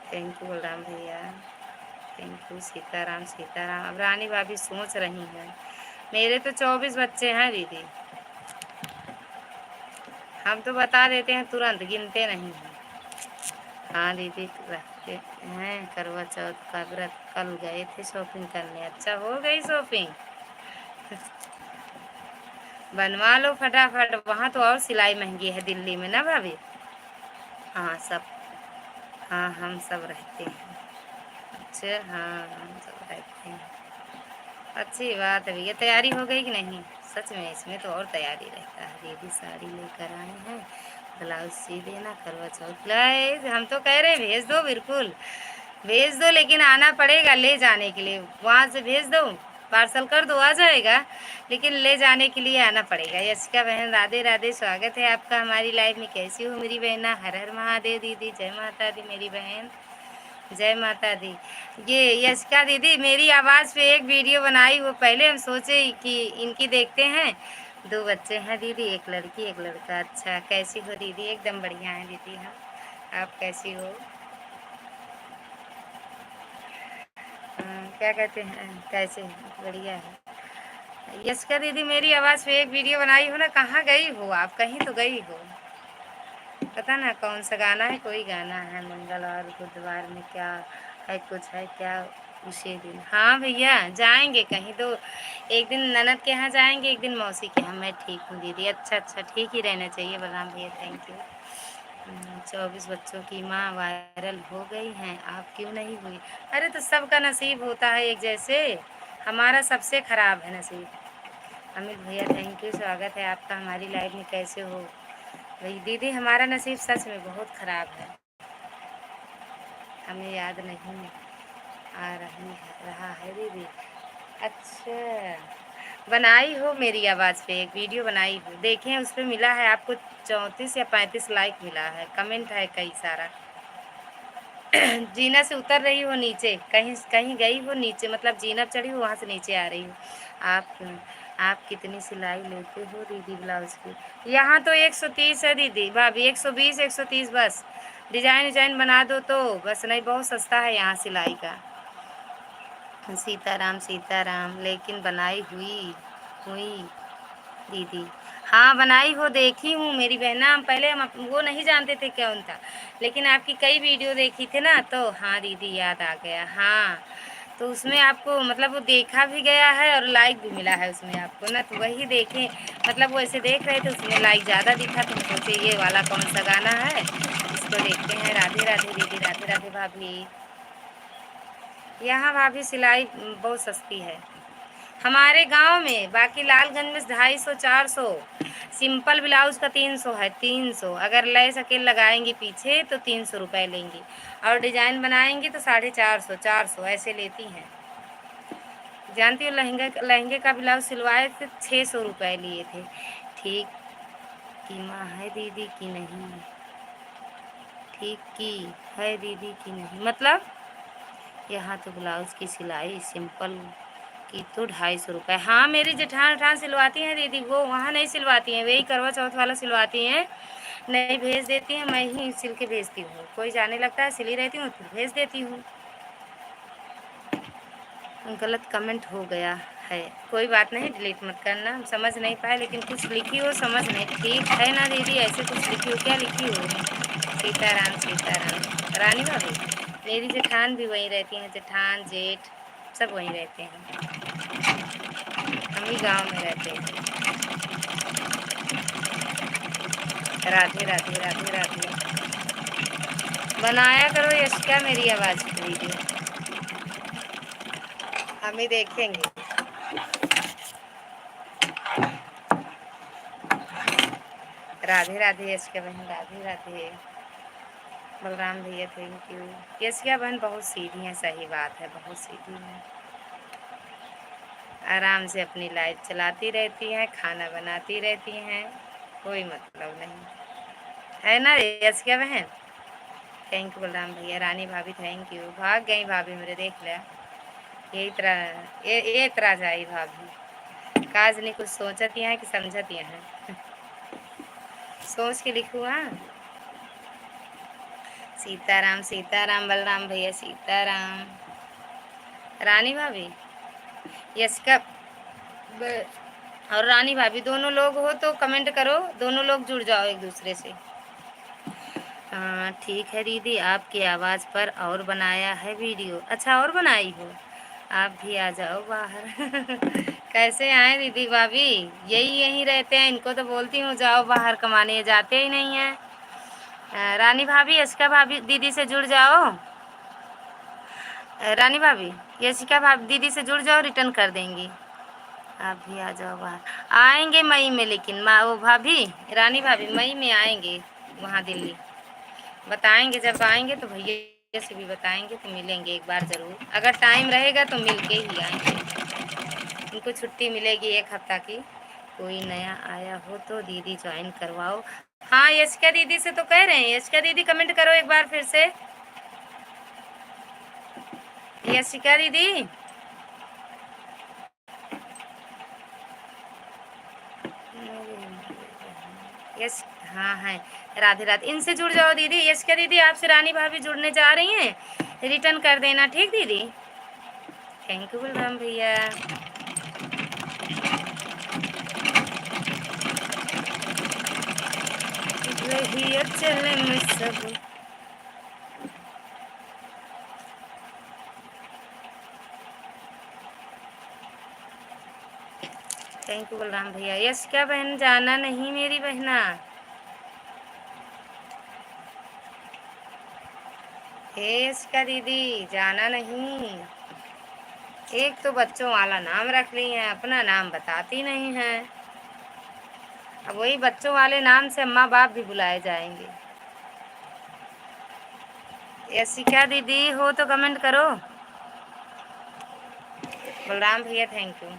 थैंक यू बलराम भैया, थैंक यू। सीताराम सीताराम। अब रानी भाभी सोच रही हैं, मेरे तो 24 बच्चे हैं दीदी। हम तो बता देते हैं तुरंत, गिनते नहीं हैं। हाँ दीदी रखते हैं करवा चौथ का व्रत, कल गए थे शॉपिंग करने। अच्छा हो गई शॉपिंग? बनवा लो फटाफट, वहाँ तो और सिलाई महंगी है दिल्ली में ना भाभी? हाँ सब, हाँ हम सब रहते हैं। अच्छा हाँ हम सब रहते हैं। अच्छी बात है भैया। तैयारी हो गई कि नहीं? सच में इसमें तो और तैयारी रहता है। दीदी साड़ी लेकर आए हैं, ब्लाउज सी देना करवा चौथ। लाए हम तो कह रहे हैं भेज दो, बिल्कुल भेज दो, लेकिन आना पड़ेगा ले जाने के लिए। वहाँ से भेज दो, पार्सल कर दो, आ जाएगा, लेकिन ले जाने के लिए आना पड़ेगा। यशिका बहन राधे राधे, स्वागत है आपका हमारी लाइव में। कैसी हो मेरी बहना? हर हर महादेव दीदी, जय माता दी मेरी बहन, जय माता दी। ये यशिका दीदी मेरी आवाज़ पे एक वीडियो बनाई, वो पहले हम सोचे कि इनकी देखते हैं। 2 बच्चे हैं दीदी, एक लड़की एक लड़का। अच्छा कैसी हो दीदी? एकदम बढ़िया है दीदी। हाँ आप कैसी हो? क्या कहते हैं, कैसे? बढ़िया है। यशिका दीदी मेरी आवाज़ पे एक वीडियो बनाई हो ना, कहाँ गई हो आप? कहीं तो गई हो, पता ना कौन सा गाना है, कोई गाना है मंगल और बुधवार में क्या है, कुछ है क्या, उसी दिन हाँ भैया जाएंगे कहीं तो, एक दिन ननद के यहाँ जाएंगे, एक दिन मौसी के यहाँ। मैं ठीक हूँ दीदी। अच्छा अच्छा, ठीक ही रहना चाहिए बलराम भैया, थैंक यू। 24 बच्चों की माँ वायरल हो गई हैं, आप क्यों नहीं हुई? अरे तो सबका नसीब होता है एक जैसे, हमारा सबसे खराब है नसीब। अमित भैया थैंक यू, स्वागत है आपका हमारी लाइफ में, कैसे हो भाई? दीदी हमारा नसीब सच में बहुत ख़राब है, हमें याद नहीं आ रहा है दीदी। अच्छा, बनाई हो मेरी आवाज़ पे एक वीडियो बनाई हो, देखें उस पर मिला है आपको 34 या 35 लाइक मिला है, कमेंट है कई सारा। जीना से उतर रही हो नीचे, कहीं कहीं गई हो नीचे, मतलब जीना चढ़ी हो वहाँ से नीचे आ रही हो। आप आप कितनी सिलाई लेते हो दीदी ब्लाउज की? यहाँ तो 130 है दीदी भाभी, 120 130 बस। डिजाइन डिजाइन बना दो तो बस, नहीं बहुत सस्ता है यहाँ सिलाई का। सीताराम सीताराम, लेकिन बनाई हुई हुई दीदी। हाँ बनाई हो, देखी हूँ मेरी बहना, हम पहले हम वो नहीं जानते थे कौन था, लेकिन आपकी कई वीडियो देखी थी ना, तो हाँ दीदी याद आ गया। हाँ तो उसमें आपको मतलब वो देखा भी गया है और लाइक भी मिला है उसमें आपको ना, तो वही देखें, मतलब वो ऐसे देख रहे थे, उसमें लाइक ज़्यादा दिखा तो हम सोचे ये वाला कौन सा गाना है, इसको देखते हैं। राधे राधे दीदी, राधे राधे भाभी। यहाँ भाभी सिलाई बहुत सस्ती है हमारे गांव में, बाकी लालगंज में 250 400। सिंपल ब्लाउज का 300 है, 300। अगर लेस अकेले लगाएंगे पीछे तो 300 रुपये लेंगी, और डिजाइन बनाएंगे तो 450 400 ऐसे लेती हैं। जानती हो लहंगा, लहंगे का ब्लाउज सिलवाए थे 600 रुपये लिए थे। ठीक की माँ है दीदी की नहीं? ठीक की है दीदी की नहीं मतलब? यहाँ तो ब्लाउज की सिलाई सिंपल की तो 250 रुपये। हाँ मेरी जेठान उठान सिलवाती हैं दीदी, वो वहाँ नहीं सिलवाती हैं, वही करवा चौथ वाला सिलवाती हैं, नहीं भेज देती हैं, मैं ही सिल के भेजती हूँ। कोई जाने लगता है, सिली रहती हूँ फिर भेज देती हूँ। गलत कमेंट हो गया है, कोई बात नहीं, डिलीट मत करना, हम समझ नहीं पाए, लेकिन कुछ लिखी हो समझ नहीं, ठीक है ना दीदी? ऐसे कुछ लिखी हो, क्या लिखी हो? सीताराम सीताराम। रानी भाभी मेरी जेठान भी वहीं रहती हैं, जेठान जेठ सब वहीं रहते हैं, हम ही गाँव में रहते हैं। राधे राधे राधे राधे। बनाया करो यशिका मेरी आवाज़ की वीडियो, हम ही देखेंगे। राधे राधे यशिका बहन, राधे राधे। बलराम भैया थैंक यू। यशिका बहन बहुत सीधी हैं, सही बात है, बहुत सीधी हैं, आराम से अपनी लाइफ चलाती रहती हैं, खाना बनाती रहती हैं, कोई मतलब नहीं है ना यशिका बहन? थैंक यू बलराम भैया। रानी भाभी थैंक यू। भाग गई भाभी मेरे, देख लिया यही तरह ये तरह जाई भाभी, काज नहीं कुछ सोचती हैं कि समझती हैं सोच के लिखू। हाँ सीताराम सीताराम बलराम भैया, सीताराम। रानी भाभी यशिका और रानी भाभी दोनों लोग हो तो कमेंट करो, दोनों लोग जुड़ जाओ एक दूसरे से। हाँ ठीक है दीदी, आपकी आवाज़ पर और बनाया है वीडियो। अच्छा और बनाई हो? आप भी आ जाओ बाहर कैसे आए दीदी भाभी? यही यहीं रहते हैं, इनको तो बोलती हूँ जाओ बाहर कमाने, जाते ही नहीं हैं। रानी भाभी यशिका भाभी दीदी से जुड़ जाओ। रानी भाभी यशिका भाभी दीदी से जुड़ जाओ, रिटर्न कर देंगी। आप भी आ जाओ बाहर, आएंगे मई में, लेकिन माँ वो भाभी रानी भाभी मई में आएंगे वहाँ दिल्ली, बताएंगे जब आएंगे तो भैया से भी बताएंगे, तो मिलेंगे एक बार ज़रूर, अगर टाइम रहेगा तो मिल के ही आएंगे। उनको छुट्टी मिलेगी 1 हफ्ता की। कोई नया आया हो तो दीदी ज्वाइन करवाओ। हाँ यशिका दीदी से तो कह रहे हैं, यशिका दीदी कमेंट करो एक बार फिर से। यशिका दीदी यस हाँ है। राधे राधे, इनसे जुड़ जाओ दीदी। यशिका दीदी आपसे रानी भाभी जुड़ने जा रही हैं, रिटर्न कर देना, ठीक दीदी? थैंक यू बलराम भैया। रही चले में सब थैंक यू बलराम भैया। यश क्या बहन जाना नहीं मेरी बहना। यश का दीदी जाना नहीं। एक तो बच्चों वाला नाम रख ली है, अपना नाम बताती नहीं है। अब वही बच्चों वाले नाम से अम्मा बाप भी बुलाए जाएंगे। ऐसी क्या दीदी हो तो कमेंट करो। बलराम भैया थैंक यू।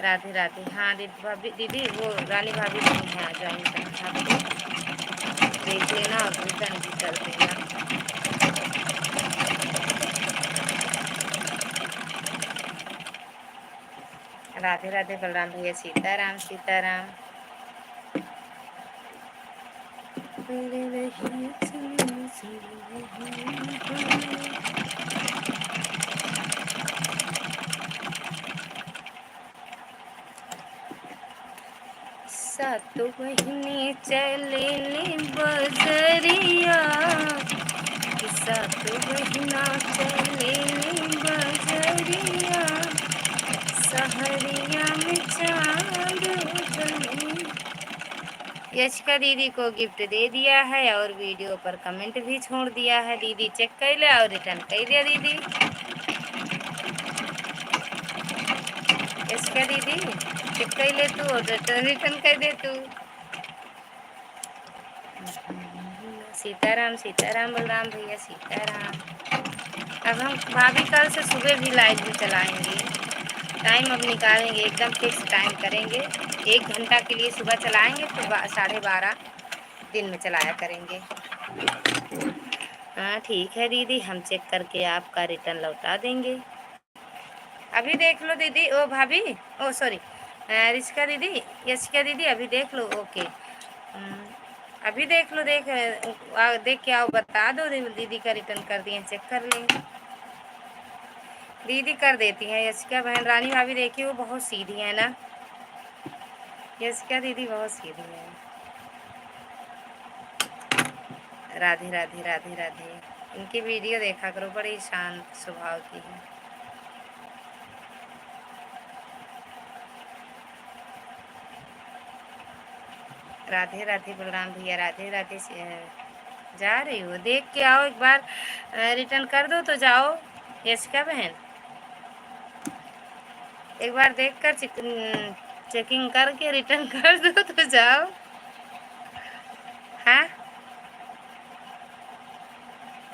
राधे राधे। हाँ दीदी भाभी, दीदी वो रानी भाभी नहीं है, ज्वाइन करना आपको देख लेना और रिटर्न भी कर देना। राधे राधे बलराम भैया। सीताराम सीताराम। सातों महीने चले बजरिया, सातों महीना चले बजरिया, सहरिया में चांद बने। यशिका दीदी को गिफ्ट दे दिया है और वीडियो पर कमेंट भी छोड़ दिया है। दीदी चेक कर ले और रिटर्न कर दिया दीदी। यशिका दीदी चेक कर ले तू और रिटर्न कर दे तू। सीताराम सीताराम बलराम भैया सीताराम। अब हम भाभी कल से सुबह भी लाइव भी चलाएंगे। टाइम अब निकालेंगे, एकदम फिक्स टाइम करेंगे। 1 घंटा के लिए सुबह चलाएंगे, फिर 12:30 दिन में चलाया करेंगे। हाँ ठीक है दीदी, हम चेक करके आपका रिटर्न लौटा देंगे। अभी देख लो दीदी, ओ भाभी, ओ सॉरी रिश्का दीदी, यशिका दीदी अभी देख लो। ओके अभी देख लो, देख के आओ, बता दो दीदी का रिटर्न कर दिए, चेक कर लेंगे। दीदी कर देती हैं यशिका बहन। रानी भाभी देखिए वो बहुत सीधी है ना, यशिका दीदी बहुत सीधी है। राधे राधे राधे राधे। इनकी वीडियो देखा करो, बड़ी शांत स्वभाव की है। राधे राधे बलराम भैया। राधे राधे। जा रही हो, देख के आओ एक बार, रिटर्न कर दो तो जाओ यशिका बहन। एक बार देख कर चेकिंग करके रिटर्न कर दो तो जाओ। हाँ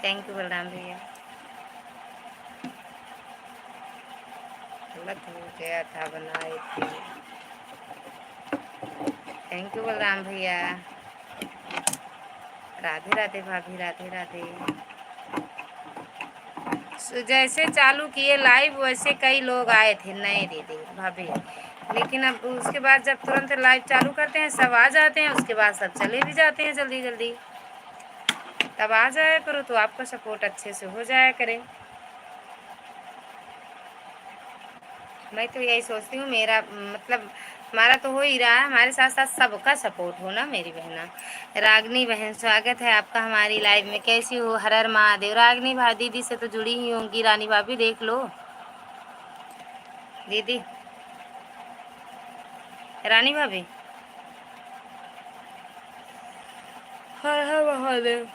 थैंक यू बलराम भैया। गलत हो गया था, बनाए थे। थैंक यू बलराम भैया। राधे राधे भाभी। राधे राधे। जैसे चालू किए लाइव वैसे कई लोग आए थे नए दीदी भाभी, लेकिन अब उसके बाद जब तुरंत लाइव चालू करते हैं सब आ जाते हैं, उसके बाद सब चले भी जाते हैं जल्दी जल्दी। तब आ जाया करो तो आपका सपोर्ट अच्छे से हो जाया करे। मैं तो यही सोचती हूँ, मेरा मतलब हमारा तो हो ही रहा है, हमारे साथ साथ सबका सपोर्ट हो ना मेरी बहना। रागनी बहन स्वागत है आपका हमारी लाइव में। कैसी हो? हर हर महादेव। रागनी भा दीदी से तो जुड़ी ही होंगी, रानी भाभी देख लो दीदी। रानी भाभी हर हर महादेव।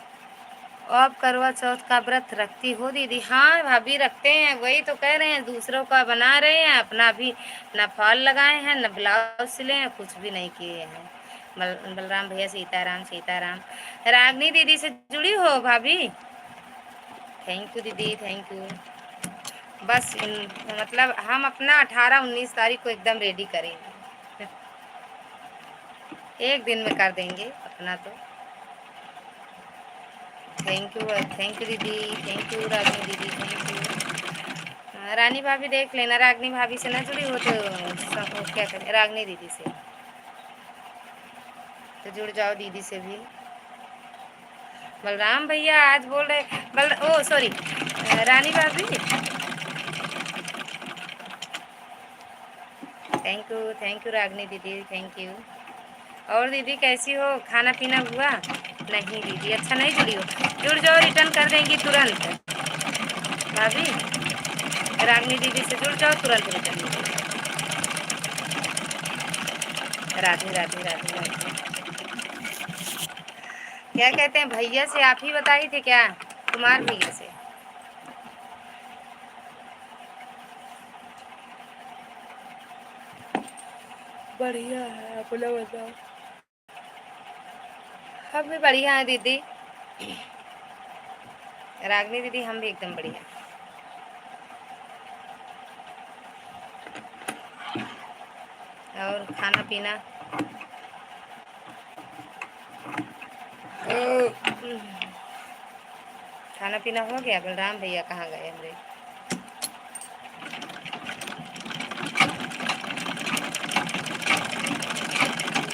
आप करवा चौथ का व्रत रखती हो दीदी? हाँ भाभी रखते हैं, वही तो कह रहे हैं, दूसरों का बना रहे हैं, अपना भी न फॉल लगाए हैं न ब्लाउज सिले हैं, कुछ भी नहीं किए हैं। बलराम भैया सीताराम सीताराम। रागनी दीदी से जुड़ी हो भाभी? थैंक यू दीदी थैंक यू। बस मतलब हम अपना 18-19 तारीख को एकदम रेडी करेंगे। एक दिन में कर देंगे अपना तो। थैंक यू दीदी, थैंक यू रागनी दीदी, थैंक यू। रानी भाभी देख लेना, रागनी भाभी से ना जुड़ी हो तो क्या करें, रागनी दीदी से तो जुड़ जाओ, दीदी से भी। बलराम भैया आज बोल रहे ओ सॉरी रानी भाभी थैंक यू रागनी दीदी, थैंक यू। और दीदी कैसी हो, खाना पीना हुआ? नहीं दीदी, अच्छा नहीं जुड़ी हो, जुड़ जाओ, रिटर्न कर देंगी तुरंत। भाभी रागनी दीदी से जुड़ जाओ, तुरंत रिटर्न। राधे राधे राधे राधे। क्या कहते हैं भैया से, आप ही बताई थे क्या, कुमार भैया से? बढ़िया है, अपना बताओ। हम भी बढ़िया है दीदी, रागनी दीदी हम भी एकदम बढ़िया। और खाना पीना खाना पीना हो गया? बलराम भैया कहाँ गए हमारे?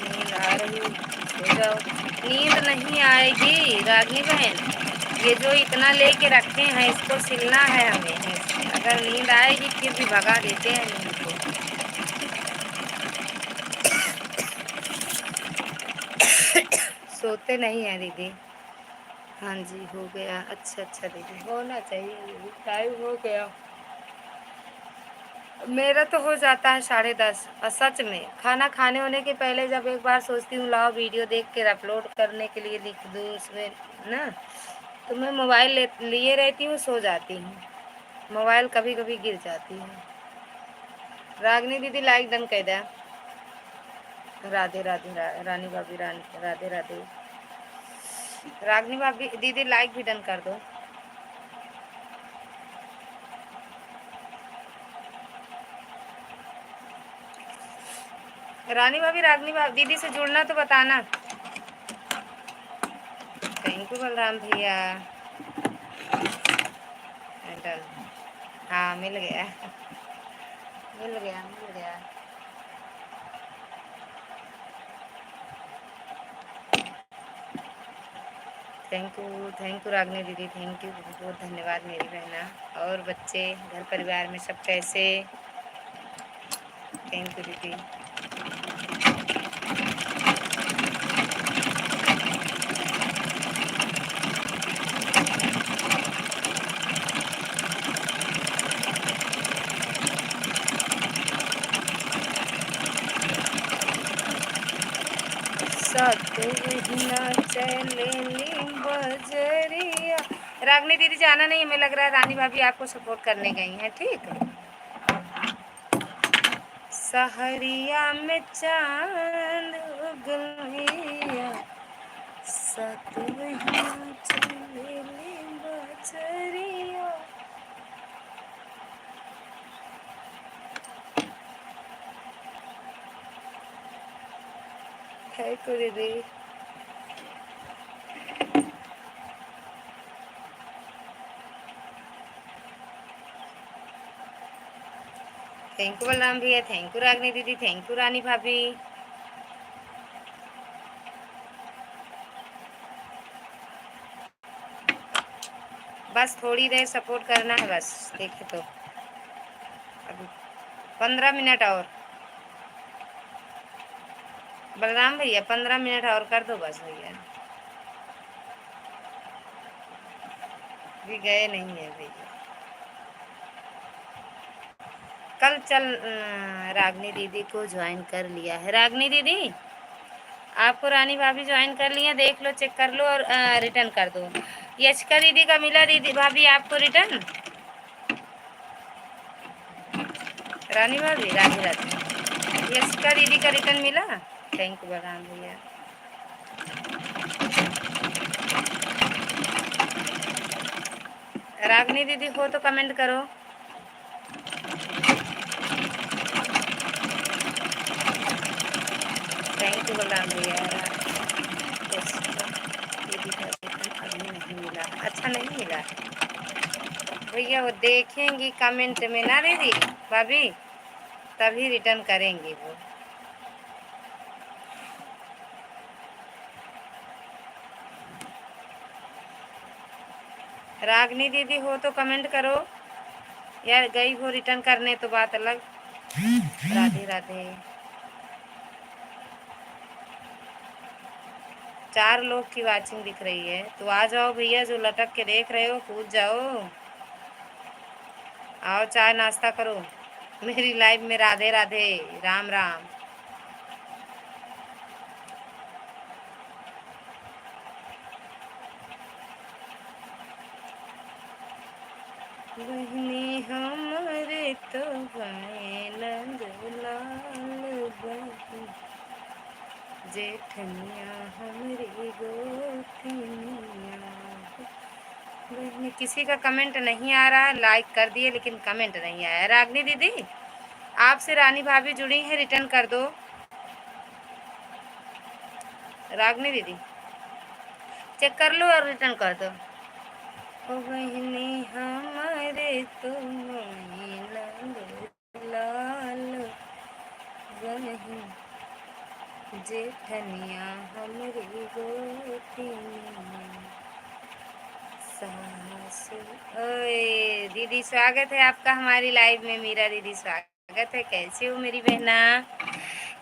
नींद आ रही, सो जाओ। नींद नहीं आएगी रागनी बहन, ये जो इतना लेके रखे हैं इसको सिलना है हमें, अगर नींद आएगी फिर भी भगा देते हैं नींद को। सोते नहीं हैं दीदी। हाँ जी हो गया, अच्छा अच्छा दीदी, होना चाहिए दीदी, टाइम हो गया। मेरा तो हो जाता है 10:30, और सच में खाना खाने होने के पहले जब एक बार सोचती हूँ लाओ वीडियो देख के अपलोड करने के लिए लिख दूँ उसमें ना, तो मैं मोबाइल लिए रहती हूँ, सो जाती हूँ, मोबाइल कभी कभी गिर जाती है। रागनी दीदी लाइक डन कह दे। राधे राधे रानी भाभी, राधे राधे। रागनी भाभी दीदी लाइक भी डन कर दो। रानी भाभी रागनी भाभी दीदी से जुड़ना तो बताना। थैंक यू बलराम भैया। डन, हाँ मिल गया, मिल गया मिल गया। थैंक यू रागनी दीदी, थैंक यू, बहुत बहुत धन्यवाद मेरी बहना। और बच्चे घर परिवार में सब कैसे? थैंक यू दीदी। बजरिया। रागनी दीदी जाना नहीं, हमें लग रहा है रानी भाभी आपको सपोर्ट करने गई हैं, ठीक। सहरिया में चांद उगलिया, सतुहिया चलेली बजरिया। है को दीदी। थैंक यू बलराम भैया, थैंक यू रागनी दीदी, थैंक यू रानी भाभी। बस थोड़ी देर सपोर्ट करना है बस, देखे तो अभी 15 मिनट और। बलराम भैया 15 मिनट और कर दो बस भैया, भी गए नहीं है भैया। कल चल रागनी दीदी को ज्वाइन कर लिया है। रागनी दीदी आपको रानी भाभी ज्वाइन कर लिया, देख लो, चेक कर लो और रिटर्न कर दो। यशका दीदी का मिला दीदी भाभी आपको रिटर्न? रानी भाभी राधे राधे। यशका दीदी का रिटर्न मिला? थैंक यू बलराम भैया। रागनी दीदी हो तो कमेंट करो। थैंक यू बलराम भैया। दीदी का रिटर्न अभी नहीं मिला, अच्छा नहीं मिला भैया, वो देखेंगी कमेंट में ना दीदी भाभी, तभी रिटर्न करेंगी वो। रागनी दीदी हो तो कमेंट करो, यार गई हो रिटर्न करने तो बात अलग। राधे राधे। 4 लोग की वाचिंग दिख रही है, तो आ जाओ भैया, जो लटक के देख रहे हो कूद जाओ, आओ चाय नाश्ता करो मेरी लाइफ में। राधे राधे, राम राम। बहनी हमारे तो गए नंद लाल बहन, जेठनिया हमारी गोतिनिया। बहनी किसी का कमेंट नहीं आ रहा है, लाइक कर दिए लेकिन कमेंट नहीं आया। रागनी दीदी आपसे रानी भाभी जुड़ी हैं, रिटर्न कर दो। रागनी दीदी चेक कर लो और रिटर्न कर दो। ओ बहनी हमारे तो लाल बहन, जेठनिया हमारी गोतिनिया। सासु ओए दीदी, स्वागत है आपका हमारी लाइव में। मीरा दीदी स्वागत है, कैसी हो मेरी बहना,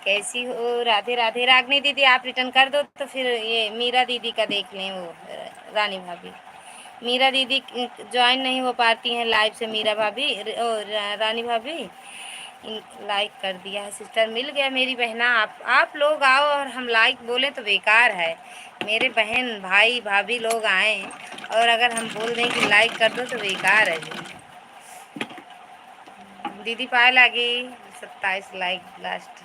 कैसी हो? राधे राधे। रागनी दीदी आप रिटर्न कर दो तो फिर ये मीरा दीदी का देख लें। वो रानी भाभी, मीरा दीदी ज्वाइन नहीं हो पाती हैं लाइव से। मीरा भाभी और रानी भाभी लाइक कर दिया है सिस्टर, मिल गया मेरी बहना। आप लोग आओ और हम लाइक बोले तो बेकार है। मेरे बहन भाई भाभी लोग आए और अगर हम बोल दें कि लाइक कर दो तो बेकार है जी। दीदी पाए लगी 27 लाइक लास्ट,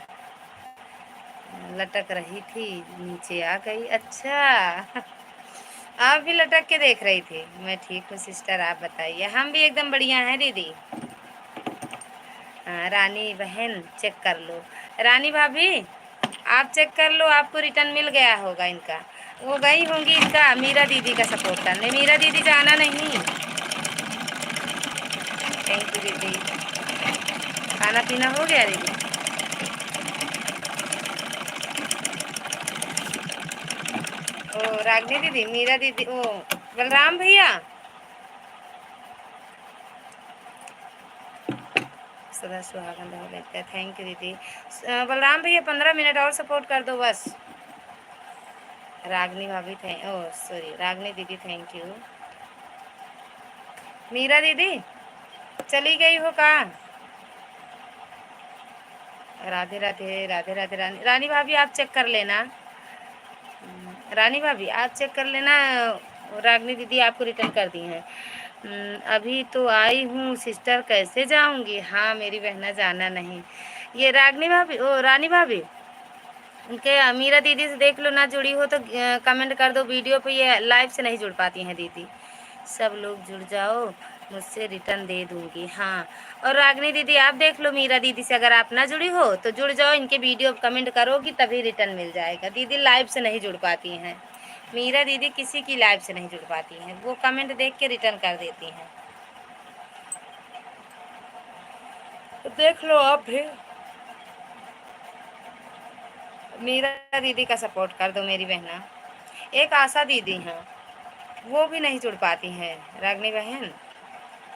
लटक रही थी नीचे आ गई। अच्छा आप भी लटक के देख रही थी। मैं ठीक हूँ सिस्टर, आप बताइए। हम भी एकदम बढ़िया हैं दीदी। हाँ, रानी बहन चेक कर लो। रानी भाभी आप चेक कर लो, आपको रिटर्न मिल गया होगा इनका। वो गई होंगी इनका मीरा दीदी का सपोर्ट करने। मीरा दीदी जाना नहीं। थैंक यू दीदी। खाना पीना हो गया दीदी? ओ रागनी दीदी, मीरा दीदी, ओ बलराम भैया, सदा सुहागन रहो बेटा। थैंक यू दीदी। बलराम भैया 15 मिनट और सपोर्ट कर दो बस। रागनी भाभी थैंक, ओ सॉरी रागनी दीदी थैंक यू। मीरा दीदी चली गई हो कहाँ? राधे राधे। राधे राधे। रानी भाभी आप चेक कर लेना। रानी भाभी आप चेक कर लेना, रागनी दीदी आपको रिटर्न कर दी हैं। अभी तो आई हूँ सिस्टर, कैसे जाऊँगी? हाँ मेरी बहना जाना नहीं। ये रागनी भाभी, ओ रानी भाभी, उनके मीरा दीदी से देख लो ना, जुड़ी हो तो कमेंट कर दो वीडियो पे। ये लाइव से नहीं जुड़ पाती हैं दीदी। सब लोग जुड़ जाओ, मुझसे रिटर्न दे दूंगी। हाँ, और रागनी दीदी आप देख लो मीरा दीदी से, अगर आप ना जुड़ी हो तो जुड़ जाओ, इनके वीडियो कमेंट करोगी तभी रिटर्न मिल जाएगा। दीदी लाइव से नहीं जुड़ पाती हैं। मीरा दीदी किसी की लाइव से नहीं जुड़ पाती हैं, वो कमेंट देख के रिटर्न कर देती हैं। तो देख लो आप भी, मीरा दीदी का सपोर्ट कर दो मेरी बहना। एक आशा दीदी हैं, वो भी नहीं जुड़ पाती हैं रागनी बहन।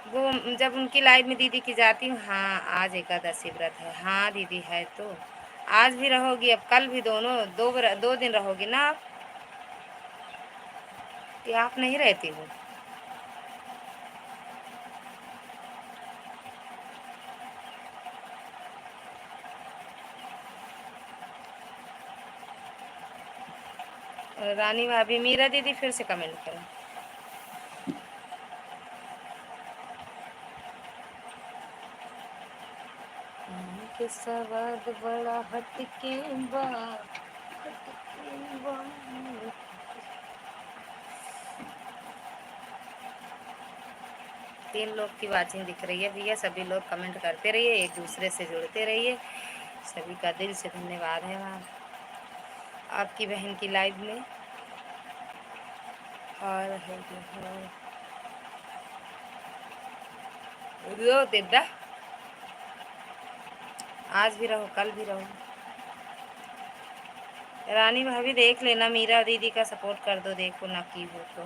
वो जब उनकी लाइव में दीदी की जाती हूँ। हाँ आज एकादशी व्रत है। हाँ दीदी है तो आज भी रहोगी, अब कल भी, दोनों 2 दिन रहोगी ना आप, कि आप नहीं रहती हो? रानी भाभी, मीरा दीदी फिर से कमेंट करो। के सवाद बड़ा हटके बा, हटके बा। 3 लोग की वाचिंग दिख रही है भैया, सभी लोग कमेंट करते रहिए, एक दूसरे से जुड़ते रहिए। सभी का दिल से धन्यवाद है वहाँ आपकी बहन की लाइव में। और रो देदा, आज भी रहो कल भी रहो। रानी भाभी देख लेना, मीरा दीदी का सपोर्ट कर दो, देखो ना की हो तो।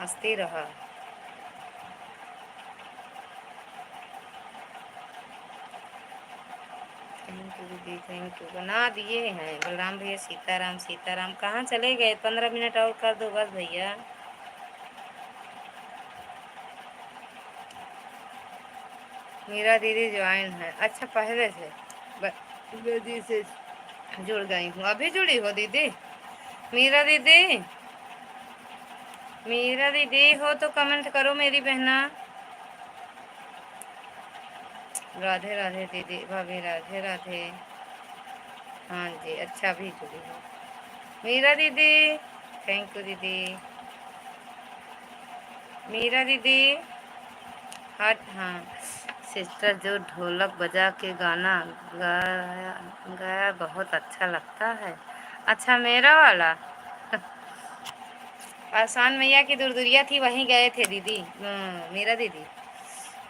हंसती रहो। थैंक यू दीदी, थैंक यू। बना दिए हैं बलराम भैया। सीताराम सीताराम कहाँ चले गए? 15 मिनट और कर दो बस भैया। मीरा दीदी ज्वाइन है। अच्छा, पहले से दीदी से जुड़ गई हूँ। अभी जुड़ी हो दीदी? मीरा दीदी, मीरा दीदी हो तो कमेंट करो मेरी बहना। राधे राधे दीदी भाभी, राधे राधे। हाँ जी, अच्छा भी जुड़ी हो मीरा दीदी। थैंक यू दीदी। मीरा दीदी हट। हाँ, सिस्टर जो ढोलक बजा के गाना गाया गाया बहुत अच्छा लगता है। अच्छा, मेरा वाला आसान मैया की दुरदुरिया थी, वहीं गए थे दीदी। मीरा दीदी।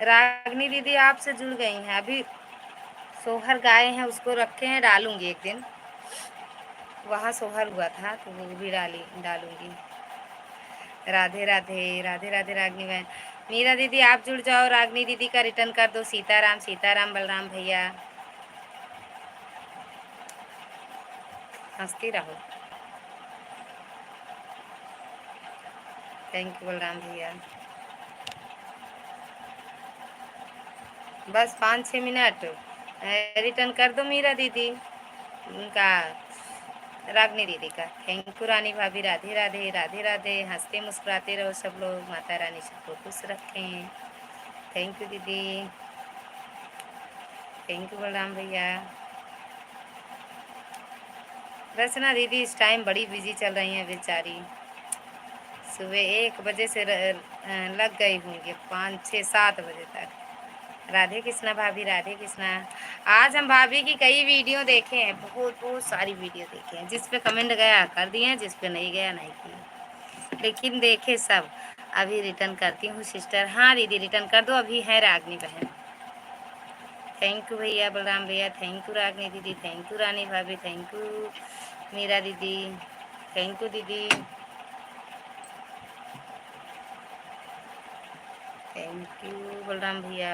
रागनी दीदी आपसे जुड़ गई हैं। अभी सोहर गाए हैं, उसको रखे हैं, डालूंगी एक दिन। वहाँ सोहर हुआ था तो वो भी डालूंगी। राधे राधे, राधे राधे रागनी बहन। मीरा दीदी आप जुड़ जाओ, रागनी दीदी का रिटर्न कर दो। सीताराम सीताराम बलराम भैया। हंसती रहो। थैंक यू बलराम भैया। बस 5-6 मिनट रिटर्न कर दो मीरा दीदी। उनका रागनी दीदी का। थैंक यू रानी भाभी। राधे राधे, राधे राधे। हंसते मुस्कुराते रहो सब लोग। माता रानी सबको खुश रखें। थैंक यू दीदी। थैंक यू बलराम भैया। रचना दीदी इस टाइम बड़ी बिजी चल रही हैं बेचारी। सुबह 1 बजे से लग गई होंगी 5, 6, 7 बजे तक। राधे कृष्णा भाभी, राधे कृष्णा। आज हम भाभी की कई वीडियो देखे हैं, बहुत बहुत सारी वीडियो देखे हैं। जिस पे कमेंट गया कर दिए हैं, जिस पे नहीं गया नहीं किए, लेकिन देखे सब। अभी रिटर्न करती हूँ सिस्टर। हाँ दीदी रिटर्न कर दो, अभी है रागनी बहन। थैंक यू भैया बलराम भैया। थैंक यू रागनी दीदी। थैंक यू रानी भाभी। थैंक यू मीरा दीदी। थैंक यू दीदी। थैंक यू बलराम भैया।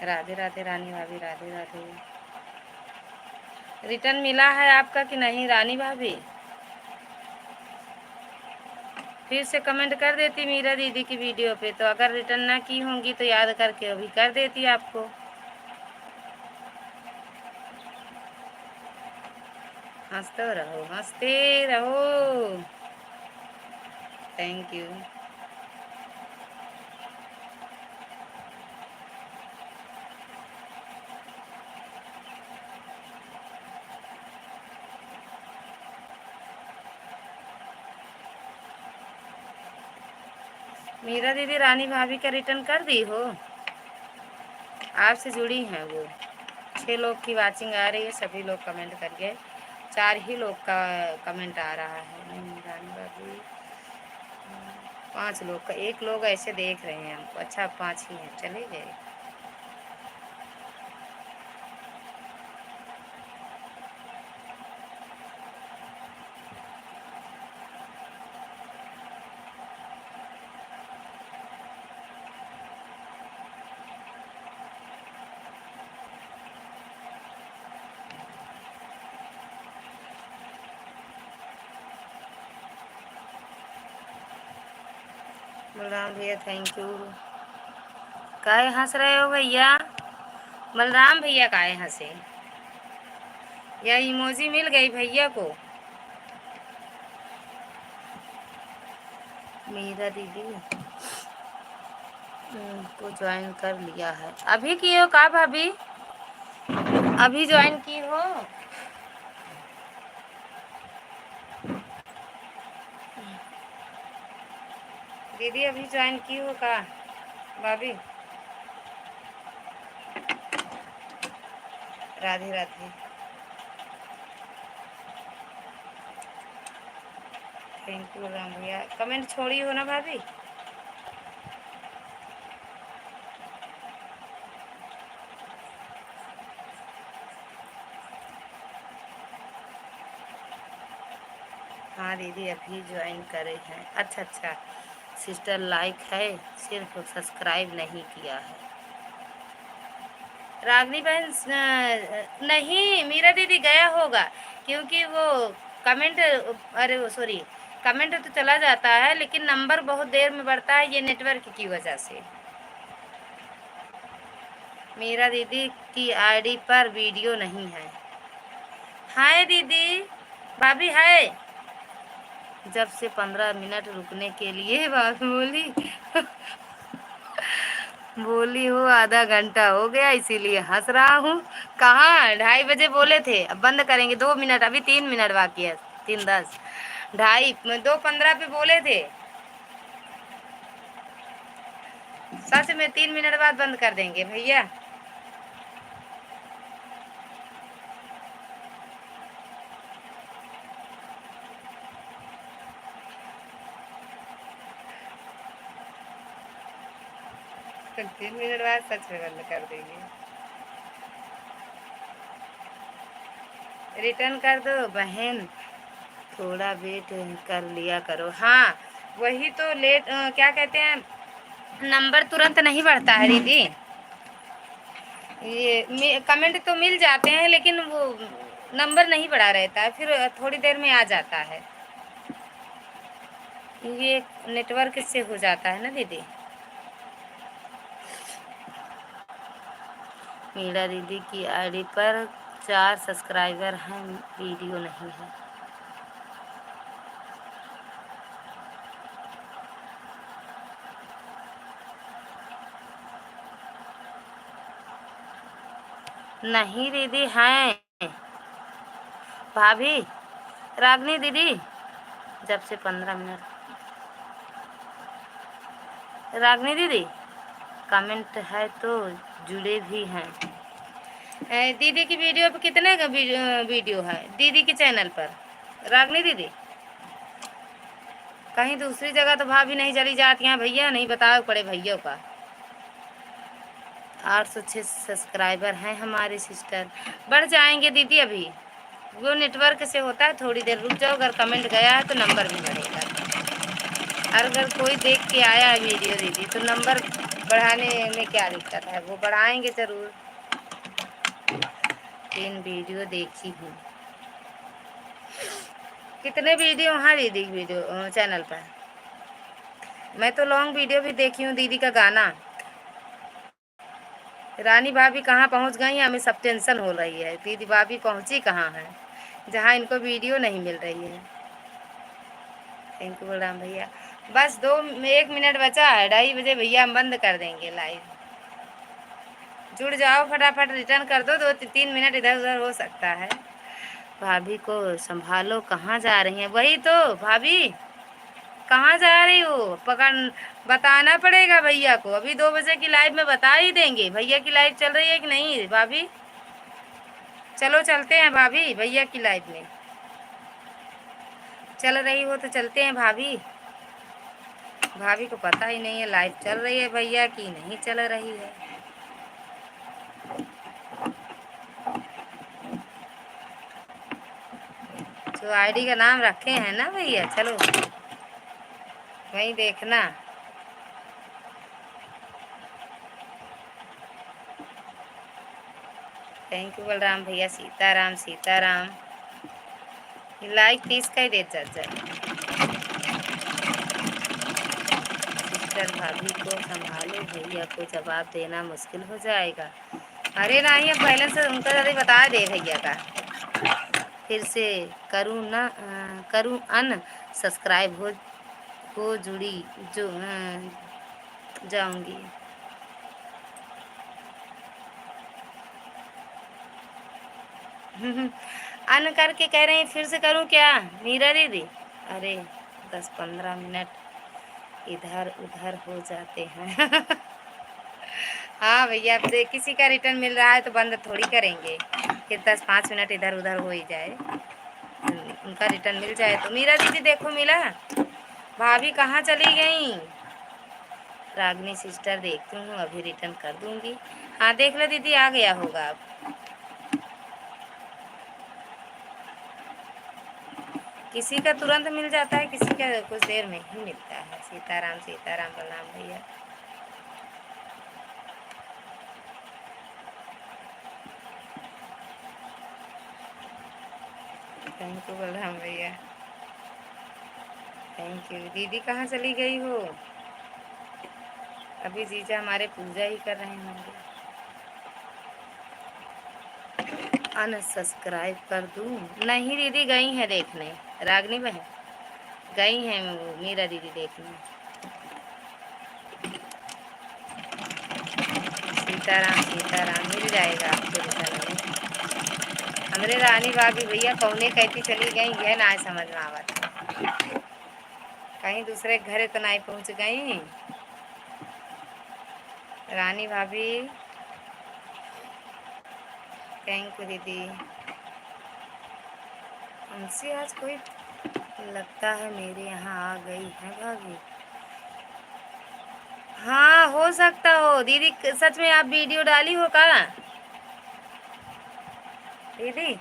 राधे राधे रानी भाभी, राधे राधे। रिटर्न मिला है आपका कि नहीं रानी भाभी? फिर से कमेंट कर देती मीरा दीदी की वीडियो पे, तो अगर रिटर्न ना की होंगी तो याद करके अभी कर देती आपको। हंसते रहो, हंसते रहो। Thank you. मीरा दीदी रानी भाभी का रिटर्न कर दी हो? आपसे जुड़ी हैं वो। 6 लोग की वाचिंग आ रही है, सभी लोग कमेंट करिए। 4 ही लोग का कमेंट आ रहा है। नहीं रानी भाभी 5 लोग का, 1 लोग ऐसे देख रहे हैं हमको। अच्छा 5 ही हैं, चले गए। बलराम भैया थैंक यू। काहे हंस रहे हो भैया? बलराम भैया काहे हंसे? या इमोजी मिल गई भैया को? मीरा दीदी को ज्वाइन कर लिया है। अभी की हो का भाभी? अभी ज्वाइन की हो? दीदी अभी ज्वाइन की हो का भाभी? राधे राधे। थैंक यू राम भैया। कमेंट छोड़ी हो ना भाभी? हाँ दीदी अभी ज्वाइन करे हैं। अच्छा अच्छा सिस्टर लाइक है, सिर्फ सब्सक्राइब नहीं किया है। रागनी बहन नहीं मीरा दीदी गया होगा, क्योंकि वो कमेंट, अरे वो सॉरी, कमेंट तो चला जाता है लेकिन नंबर बहुत देर में बढ़ता है, ये नेटवर्क की वजह से। मीरा दीदी की आईडी पर वीडियो नहीं है। हाय दीदी, भाभी है। जब से 15 मिनट रुकने के लिए भाभी बोली बोली हो आधा घंटा हो गया इसीलिए हंस रहा हूँ। कहाँ 2:30 बजे बोले थे, अब बंद करेंगे 2 मिनट, अभी 3 मिनट बाकी है, 3:10, 2:15 पे बोले थे। सच में 3 मिनट बाद बंद कर देंगे भैया। तो 3 मिनट बाद सच में बंद कर देंगे। रिटर्न कर दो बहन, थोड़ा वेट कर लिया करो। हाँ वही तो लेट, क्या कहते हैं, नंबर तुरंत नहीं बढ़ता है दीदी। ये कमेंट तो मिल जाते हैं लेकिन वो नंबर नहीं बढ़ा रहता है, फिर थोड़ी देर में आ जाता है। ये नेटवर्क से हो जाता है ना दीदी। मीरा दीदी की आईडी पर 4 सब्सक्राइबर हैं, वीडियो नहीं है। नहीं दीदी हैं भाभी, रागनी दीदी जब से 15 मिनट। रागनी दीदी कमेंट है तो जुड़े भी हैं। दीदी की वीडियो पे कितने का वीडियो है दीदी के चैनल पर? रागनी दीदी कहीं दूसरी जगह तो भाभी नहीं चली जाती हैं भैया, नहीं बताओ पड़े भैया का। 806 सब्सक्राइबर हैं हमारे सिस्टर, बढ़ जाएंगे दीदी अभी, वो नेटवर्क से होता है। थोड़ी देर रुक जाओ, अगर कमेंट गया है तो नंबर भी बढ़ेगा। और अगर कोई देख के आया है वीडियो दीदी तो नंबर बढ़ाने में क्या दिक्कत है, वो बढ़ाएंगे ज़रूर। 3 वीडियो देखी हूँ। कितने वीडियो हैं दीदी वीडियो चैनल पर? मैं तो लॉन्ग वीडियो भी देखी हूँ दीदी का गाना। रानी भाभी कहाँ पहुँच गई हैं, हमें सब टेंशन हो रही है। दीदी भाभी पहुँची कहाँ है जहाँ इनको वीडियो नहीं मिल रही है। थैंक यू बलराम भैया। बस 1 मिनट बचा है, 2:30 बजे भैया हम बंद कर देंगे लाइव। जुड़ जाओ फटाफट, रिटर्न कर दो, 2-3 मिनट इधर उधर हो सकता है। भाभी को संभालो, कहाँ जा रही हैं? वही तो भाभी कहाँ जा रही हो, पकड़ बताना पड़ेगा भैया को। अभी 2 बजे की लाइव में बता ही देंगे भैया की लाइव चल रही है कि नहीं। भाभी चलो चलते हैं भाभी, भैया की लाइव में चल रही हो तो चलते हैं भाभी। भाभी को पता ही नहीं है लाइव चल रही है भैया की नहीं चल रही है। जो आईडी का नाम रखे हैं ना भैया, चलो वही देखना। थैंक यू बलराम भैया, सीताराम सीताराम। लाइक 30 का ही दे चाचा। सिस्टर भाभी को संभालो, भैया को जवाब देना मुश्किल हो जाएगा। अरे नहीं, अब पहले से उनका ज़रा बता दे भैया का, फिर से करूँ ना करूँ अन सब्सक्राइब हो जुड़ी जो जाऊंगी। अन करके कह रहे हैं, फिर से करूं क्या मीरा दीदी? अरे 10-15 मिनट इधर उधर हो जाते हैं। हाँ भैया, अब किसी का रिटर्न मिल रहा है तो बंद थोड़ी करेंगे, फिर 10-5 मिनट इधर उधर हो ही जाए, उनका रिटर्न मिल जाए तो। मीरा दीदी देखो मिला, भाभी कहाँ चली गई? रागनी सिस्टर देखती हूँ, अभी रिटर्न कर दूंगी। हाँ देख लो दीदी, आ गया होगा अब। किसी का तुरंत मिल जाता है, किसी का कुछ देर में ही मिलता है। सीताराम बलराम भैया। थैंक यू बलराम भैया, थैंक यू। दीदी कहाँ चली गई हो? अभी जीजा हमारे पूजा ही कर रहे होंगे। अनसब्सक्राइब कर दूँ? नहीं दीदी, गई हैं देखने, रागनी बहन गई हैं मीरा दीदी देखने। सीताराम मिल जाएगा आपको रिटर्न में। हमरे रानी भाभी भैया कौने कहती चली गई, यह ना समझ में आवत। कहीं दूसरे घरे तो नहीं पहुंच गई रानी भाभी। थैंक यू दीदी। हमसे आज कोई लगता है मेरे यहाँ आ गई है भाभी। हाँ हो सकता हो दीदी, सच में आप वीडियो डाली हो का दीदी?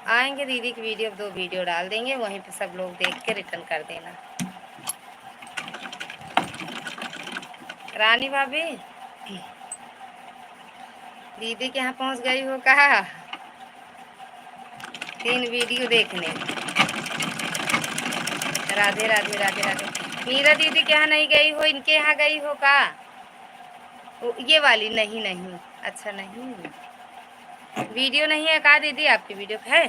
आएंगे दीदी की वीडियो, 2 वीडियो डाल देंगे, वहीं पे सब लोग देख के रिटर्न कर देना। रानी भाभी दीदी के यहाँ पहुँच गई हो कहा? 3 वीडियो देखने। राधे राधे राधे राधे। मीरा दीदी के यहाँ नहीं गई हो, इनके यहाँ गई हो का? ये वाली नहीं नहीं, अच्छा नहीं वीडियो नहीं है का दीदी? आपकी वीडियो है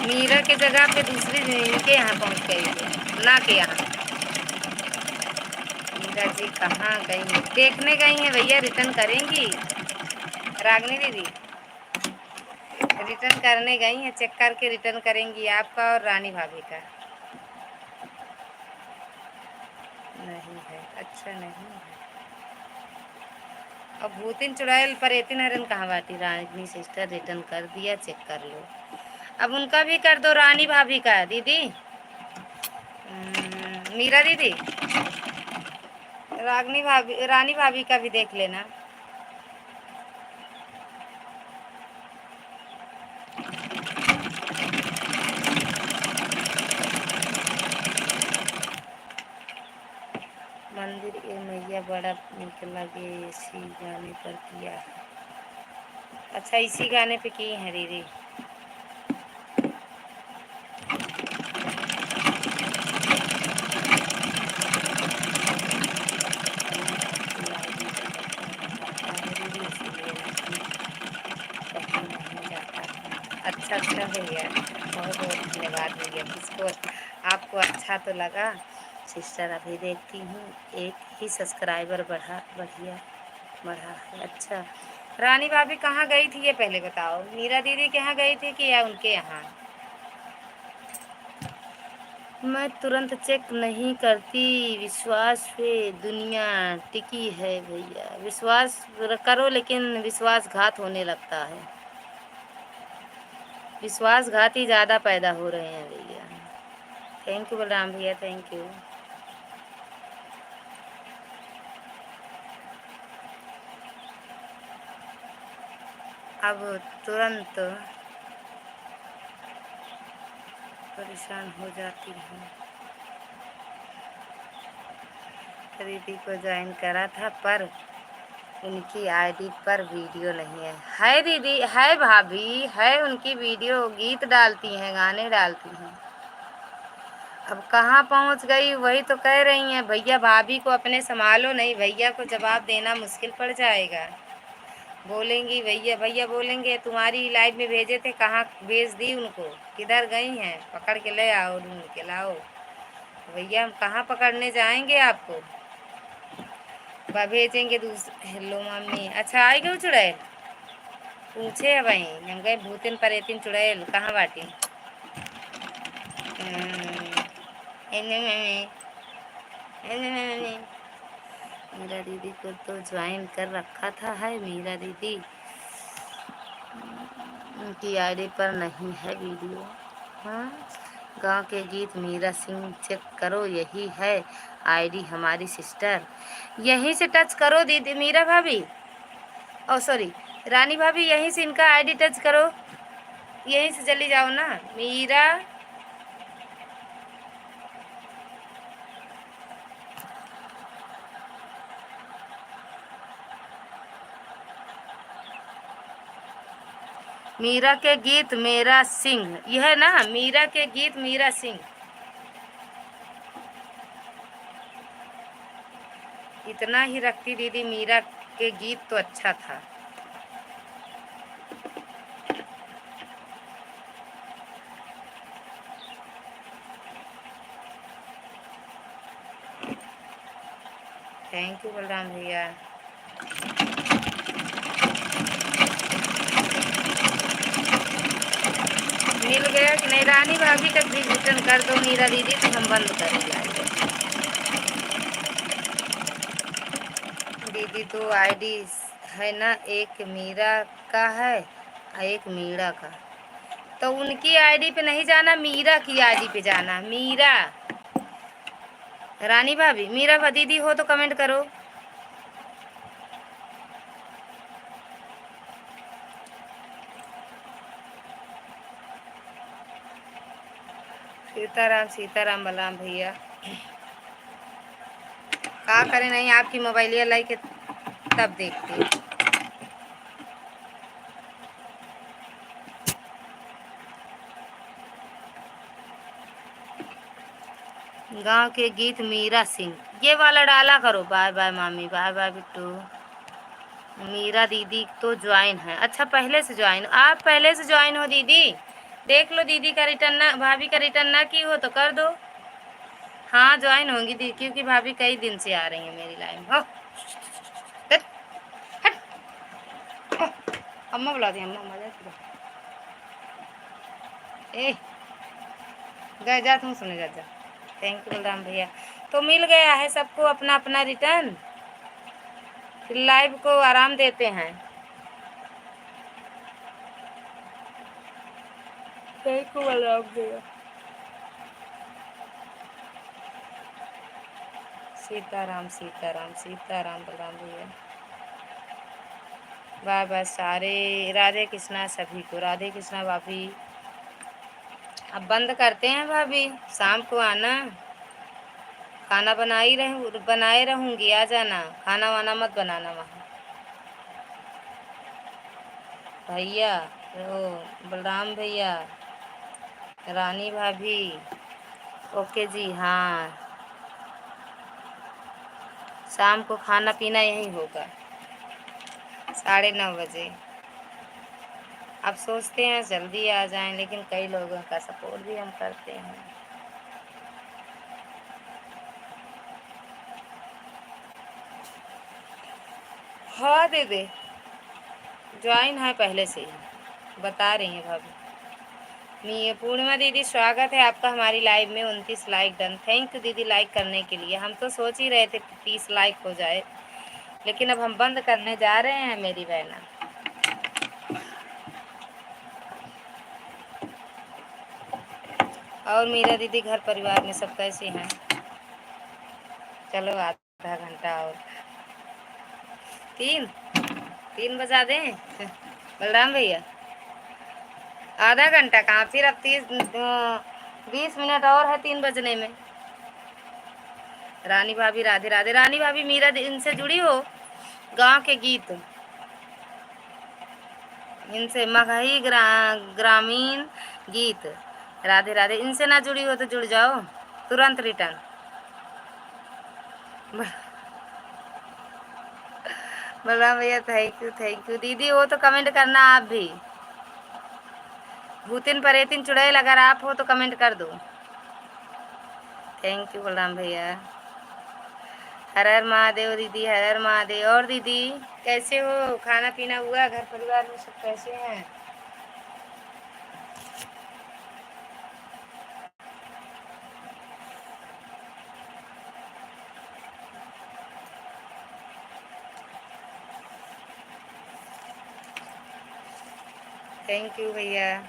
मीरा के जगह पे दूसरी इनके यहाँ पहुँच गई है ना के यहाँ। मीरा जी कहाँ गई? देखने गई हैं भैया, रिटर्न करेंगी रागनी दीदी, रिटर्न करने गई हैं, चेक करके रिटर्न करेंगी आपका और रानी भाभी का। नहीं है, अच्छा नहीं है। अब भूतिन चुड़ैल पर एतिन हरन कहाँ बाटी? रानी सिस्टर रिटर्न कर दिया, चेक कर लो। अब उनका भी कर दो, रानी भाभी का दीदी। मीरा दीदी, रानी भाभी का भी देख लेना। मंदिर ए मैया बड़ा निक लगे, इसी गाने पर किया है। अच्छा इसी गाने पे की है दीदी। अच्छा भैया, बहुत बहुत धन्यवाद भैया। किसको आपको अच्छा तो लगा सिस्टर? अभी देखती हूँ एक ही सब्सक्राइबर बढ़ा है। अच्छा रानी भाभी कहाँ गई थी ये पहले बताओ? मीरा दीदी के यहाँ गई थी कि या उनके यहाँ? मैं तुरंत चेक नहीं करती, विश्वास पे दुनिया टिकी है भैया। विश्वास करो लेकिन विश्वासघात होने लगता है, विश्वासघाती ज़्यादा पैदा हो रहे हैं भैया। थैंक यू बलराम भैया, थैंक यू। अब तुरंत परेशान हो जाती हूँ। दीदी को ज्वाइन करा था पर उनकी आईडी पर वीडियो नहीं है। है दीदी, है भाभी, है उनकी वीडियो, गीत डालती हैं, गाने डालती हैं। अब कहाँ पहुँच गई वही तो कह रही हैं। भैया भाभी को अपने संभालो, नहीं भैया को जवाब देना मुश्किल पड़ जाएगा। बोलेंगी भैया बोलेंगे तुम्हारी लाइव में भेजे थे, कहाँ भेज दी उनको, किधर गई हैं, पकड़ के ले आओ, ढूंढ के लाओ। भैया हम कहाँ पकड़ने जाएंगे आपको? भेजेंगे हेलो मम्मी। अच्छा आई गई चुड़ैल? पूछे है भाई हम गए भूतिन परेतिन चुड़ैल कहाँ बाटी? मीरा दीदी को तो ज्वाइन कर रखा था, है मीरा दीदी, उनकी आईडी पर नहीं है वीडियो। हाँ गांव के गीत मीरा सिंह चेक करो, यही है आईडी हमारी सिस्टर। यहीं से टच करो दीदी मीरा भाभी, ओ सॉरी रानी भाभी, यहीं से इनका आईडी टच करो। यहीं से जल्दी जाओ ना। मीरा, मीरा के गीत मेरा सिंह, यह ना मीरा के गीत मीरा सिंह। इतना ही रखती दीदी, मीरा के गीत तो अच्छा था। थैंक यू बलराम भैया। मिल गया कि नहीं? रानी भाभी का भी रिटर्न कर दो मीरा दीदी, तो हम बंद करेंगे। दीदी दो आईडी है ना, एक मीरा का है और एक मीरा का। तो उनकी आईडी पे नहीं जाना, मीरा की आईडी पे जाना। मीरा, रानी भाभी, मीरा दीदी हो तो कमेंट करो। सीताराम सीताराम बलराम भैया। का करें, नहीं आपकी मोबाइलिया लाई के तब देखते। गांव के गीत मीरा सिंह, ये वाला डाला करो। बाय बाय मामी, बाय बाय बिट्टू। मीरा दीदी तो ज्वाइन है। अच्छा, पहले से ज्वाइन, आप पहले से ज्वाइन हो दीदी। देख लो दीदी का रिटर्न ना, भाभी का रिटर्न ना की हो तो कर दो। हाँ ज्वाइन होंगी दीदी, क्योंकि भाभी कई दिन से आ रही है मेरी लाइन। हो हट, हट, अम्मा बुला दी, अम्मा मजा ए गए जा, तुम सुने जा जा। थैंक यू बलराम भैया। तो मिल गया है सबको अपना अपना रिटर्न, फिर लाइव को आराम देते हैं। थैंक यू बलराम भैया। सीताराम सीताराम सीताराम बलराम भैया। बाय बाय सारे, राधे कृष्णा सभी को, राधे कृष्णा भाभी। अब बंद करते हैं भाभी, शाम को आना, खाना बनाए रहूंगी, आ जाना। खाना वाना मत बनाना वहाँ। भैया, ओ बलराम भैया, रानी भाभी, ओके जी। हाँ, शाम को खाना पीना यही होगा 9:30 बजे। अब सोचते हैं जल्दी आ जाएं, लेकिन कई लोगों का सपोर्ट भी हम करते हैं। हाँ दीदी ज्वाइन है पहले से ही, बता रही हैं भाभी। पूर्णिमा दीदी स्वागत है आपका हमारी लाइव में। 29 लाइक डन, थैंक यू दीदी लाइक करने के लिए। हम तो सोच ही रहे थे 30 लाइक हो जाए, लेकिन अब हम बंद करने जा रहे हैं मेरी बहना। और मीरा दीदी, घर परिवार में सब कैसे हैं? चलो आधा घंटा और, 3 बजा दें बलराम भैया? आधा घंटा कहाँ, फिर अब 20 मिनट और है 3 बजने में। रानी भाभी राधे राधे। रानी भाभी मीरा इनसे जुड़ी हो? गांव के गीत इनसे, मगही ग्रामीण गीत, राधे राधे। इनसे ना जुड़ी हो तो जुड़ जाओ, तुरंत रिटर्न। बलराम भैया थैंक यू दीदी, हो तो कमेंट करना आप भी। भूतिन परेतिन चुड़ैल, अगर आप हो तो कमेंट कर दो। थैंक यू बलराम भैया। हर हर महादेव दीदी, हर हर महादेव। और दीदी कैसे हो? खाना पीना हुआ? घर परिवार में सब कैसे हैं? थैंक यू भैया।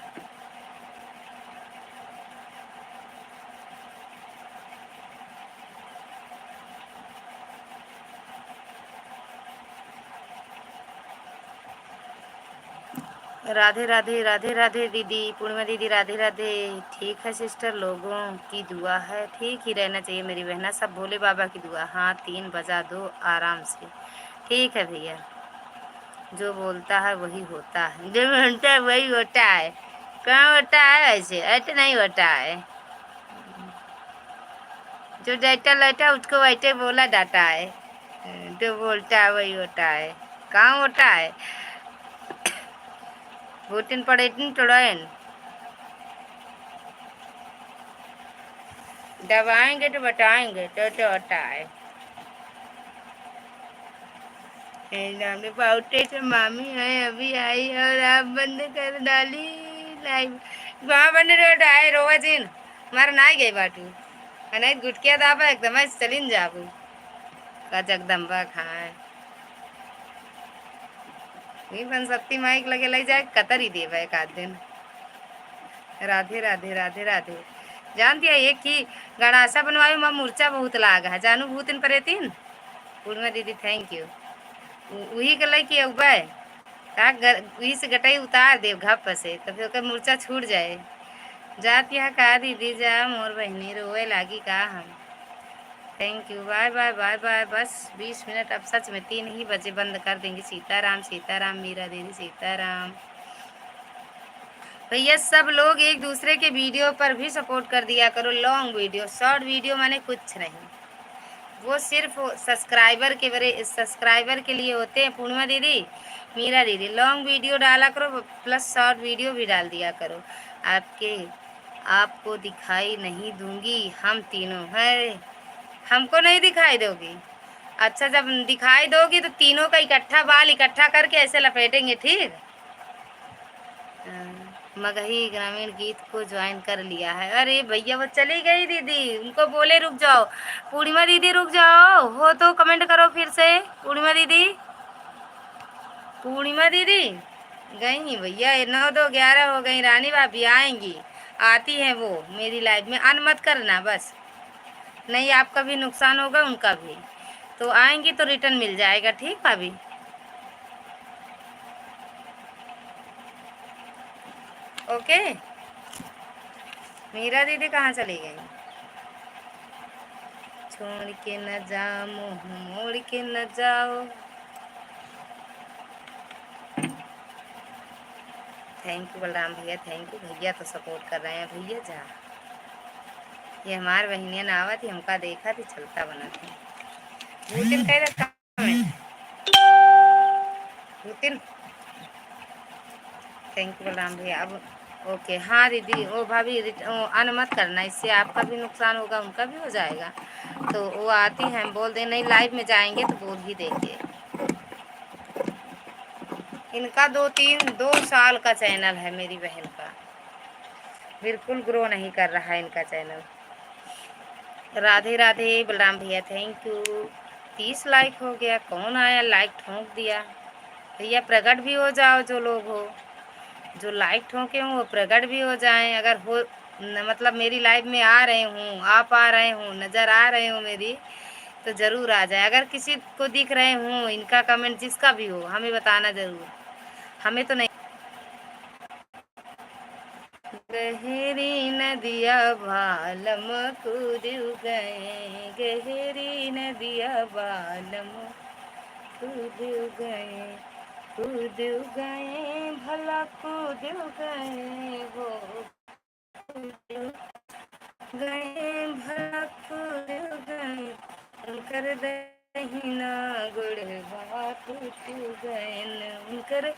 राधे राधे राधे राधे दीदी, पूर्णिमा दीदी राधे राधे। ठीक है सिस्टर, लोगों की दुआ है, ठीक ही रहना चाहिए मेरी बहना, सब भोले बाबा की दुआ। हाँ 3 बजा दो आराम से। ठीक है भैया, जो बोलता है वही होता है, जो बोलता है वही होता है। कहाँ होता है ऐसे, ऐसे नहीं होता है। जो डाटा लेटा उसको वैसे बोला जाता है, जो बोलता है वही होता है। कहाँ होता है। वोटिन पड़ेटिन टोड़न दबाएंगे तो बताएंगे तो होता है। सामने पाउटे से मामी है, अभी आई और आप बंद कर डाली लाइव। वहाँ बंद आए रोवा जिन मारा ना गई बाटू नहीं गुटकिया दाबा एकदम चलिन जाबू का जगदम्बा खाए नहीं बन सकती माइक लगे लग जाए कतर ही देवा एक आध दिन। राधे राधे राधे राधे। जानती है एक ही गड़ासा बनवायु माँ मूर्छा बहुत लाग है जानू भूतिन परेतीन। पूर्णिमा दीदी थैंक यू। वही के लई कि उबाय का वही से गटाई उतार दे घप से तो फिर मूर्छा छूट जाए। जाती है का दीदी जा मोर बहनी रोए लागी का हम। Thank you bye bye bye bye. बस 20 मिनट अब सच में 3 ही बजे बंद कर देंगे। सीताराम सीताराम मीरा दीदी सीताराम। भैया सब लोग एक दूसरे के वीडियो पर भी सपोर्ट कर दिया करो। लॉन्ग वीडियो शॉर्ट वीडियो माने कुछ नहीं, वो सिर्फ सब्सक्राइबर के लिए होते हैं। पूर्णिमा दीदी मीरा दीदी लॉन्ग वीडियो डाला करो प्लस शॉर्ट वीडियो भी डाल दिया करो। आपके आपको दिखाई नहीं दूंगी, हम तीनों है। हमको नहीं दिखाई दोगी। अच्छा जब दिखाई दोगी तो तीनों का इकट्ठा बाल इकट्ठा करके ऐसे लपेटेंगे ठीक। मगही ग्रामीण गीत को ज्वाइन कर लिया है। अरे भैया वो चली गई दीदी, उनको बोले रुक जाओ। पूर्णिमा दीदी रुक जाओ, हो तो कमेंट करो फिर से। पूर्णिमा दीदी पूर्णिमा दीदी गई भैया 9 2 11 हो गई। रानी भाभी आएंगी, आती हैं वो मेरी लाइफ में। अन मत करना बस, नहीं आपका भी नुकसान होगा उनका भी। तो आएंगी तो रिटर्न मिल जाएगा ठीक भाभी। ओके। मीरा दीदी कहाँ चली गई। छोड़ के न जाओ मुँह मोड़ के न जाओ। थैंक यू बलराम भैया थैंक यू। भैया तो सपोर्ट कर रहे हैं भैया जा। ये हमारे बहनिया ना आवा थी हमका देखा थी चलता बना थी। भूतिन कह रहा भूतिन। थैंक यू बलराम भैया। अब ओके हाँ दीदी ओ भाभी अन मत करना, इससे आपका भी नुकसान होगा उनका भी हो जाएगा। तो वो आती हैं बोल दे नहीं लाइव में जाएंगे तो बोल ही देंगे। इनका 2 साल का चैनल है मेरी बहन का, बिल्कुल ग्रो नहीं कर रहा है इनका चैनल। राधे राधे बलराम भैया थैंक यू। 30 लाइक हो गया, कौन आया लाइक ठोंक दिया। भैया प्रकट भी हो जाओ, जो लोग हो जो लाइक ठोके हों वो प्रकट भी हो जाएं। अगर हो मतलब मेरी लाइफ में आ रहे हूँ, आप आ रहे हूँ, नज़र आ रहे हो मेरी, तो ज़रूर आ जाए। अगर किसी को दिख रहे हूँ इनका कमेंट जिसका भी हो हमें बताना ज़रूर, हमें तो नहीं। गहरी नदिया बालम कूद गए, गहरी नदिया बालम कूद गए, कूद गए भला कूद गए वो गए भला कूद गए उनकर दहीना गुड़ टूट गए उनकर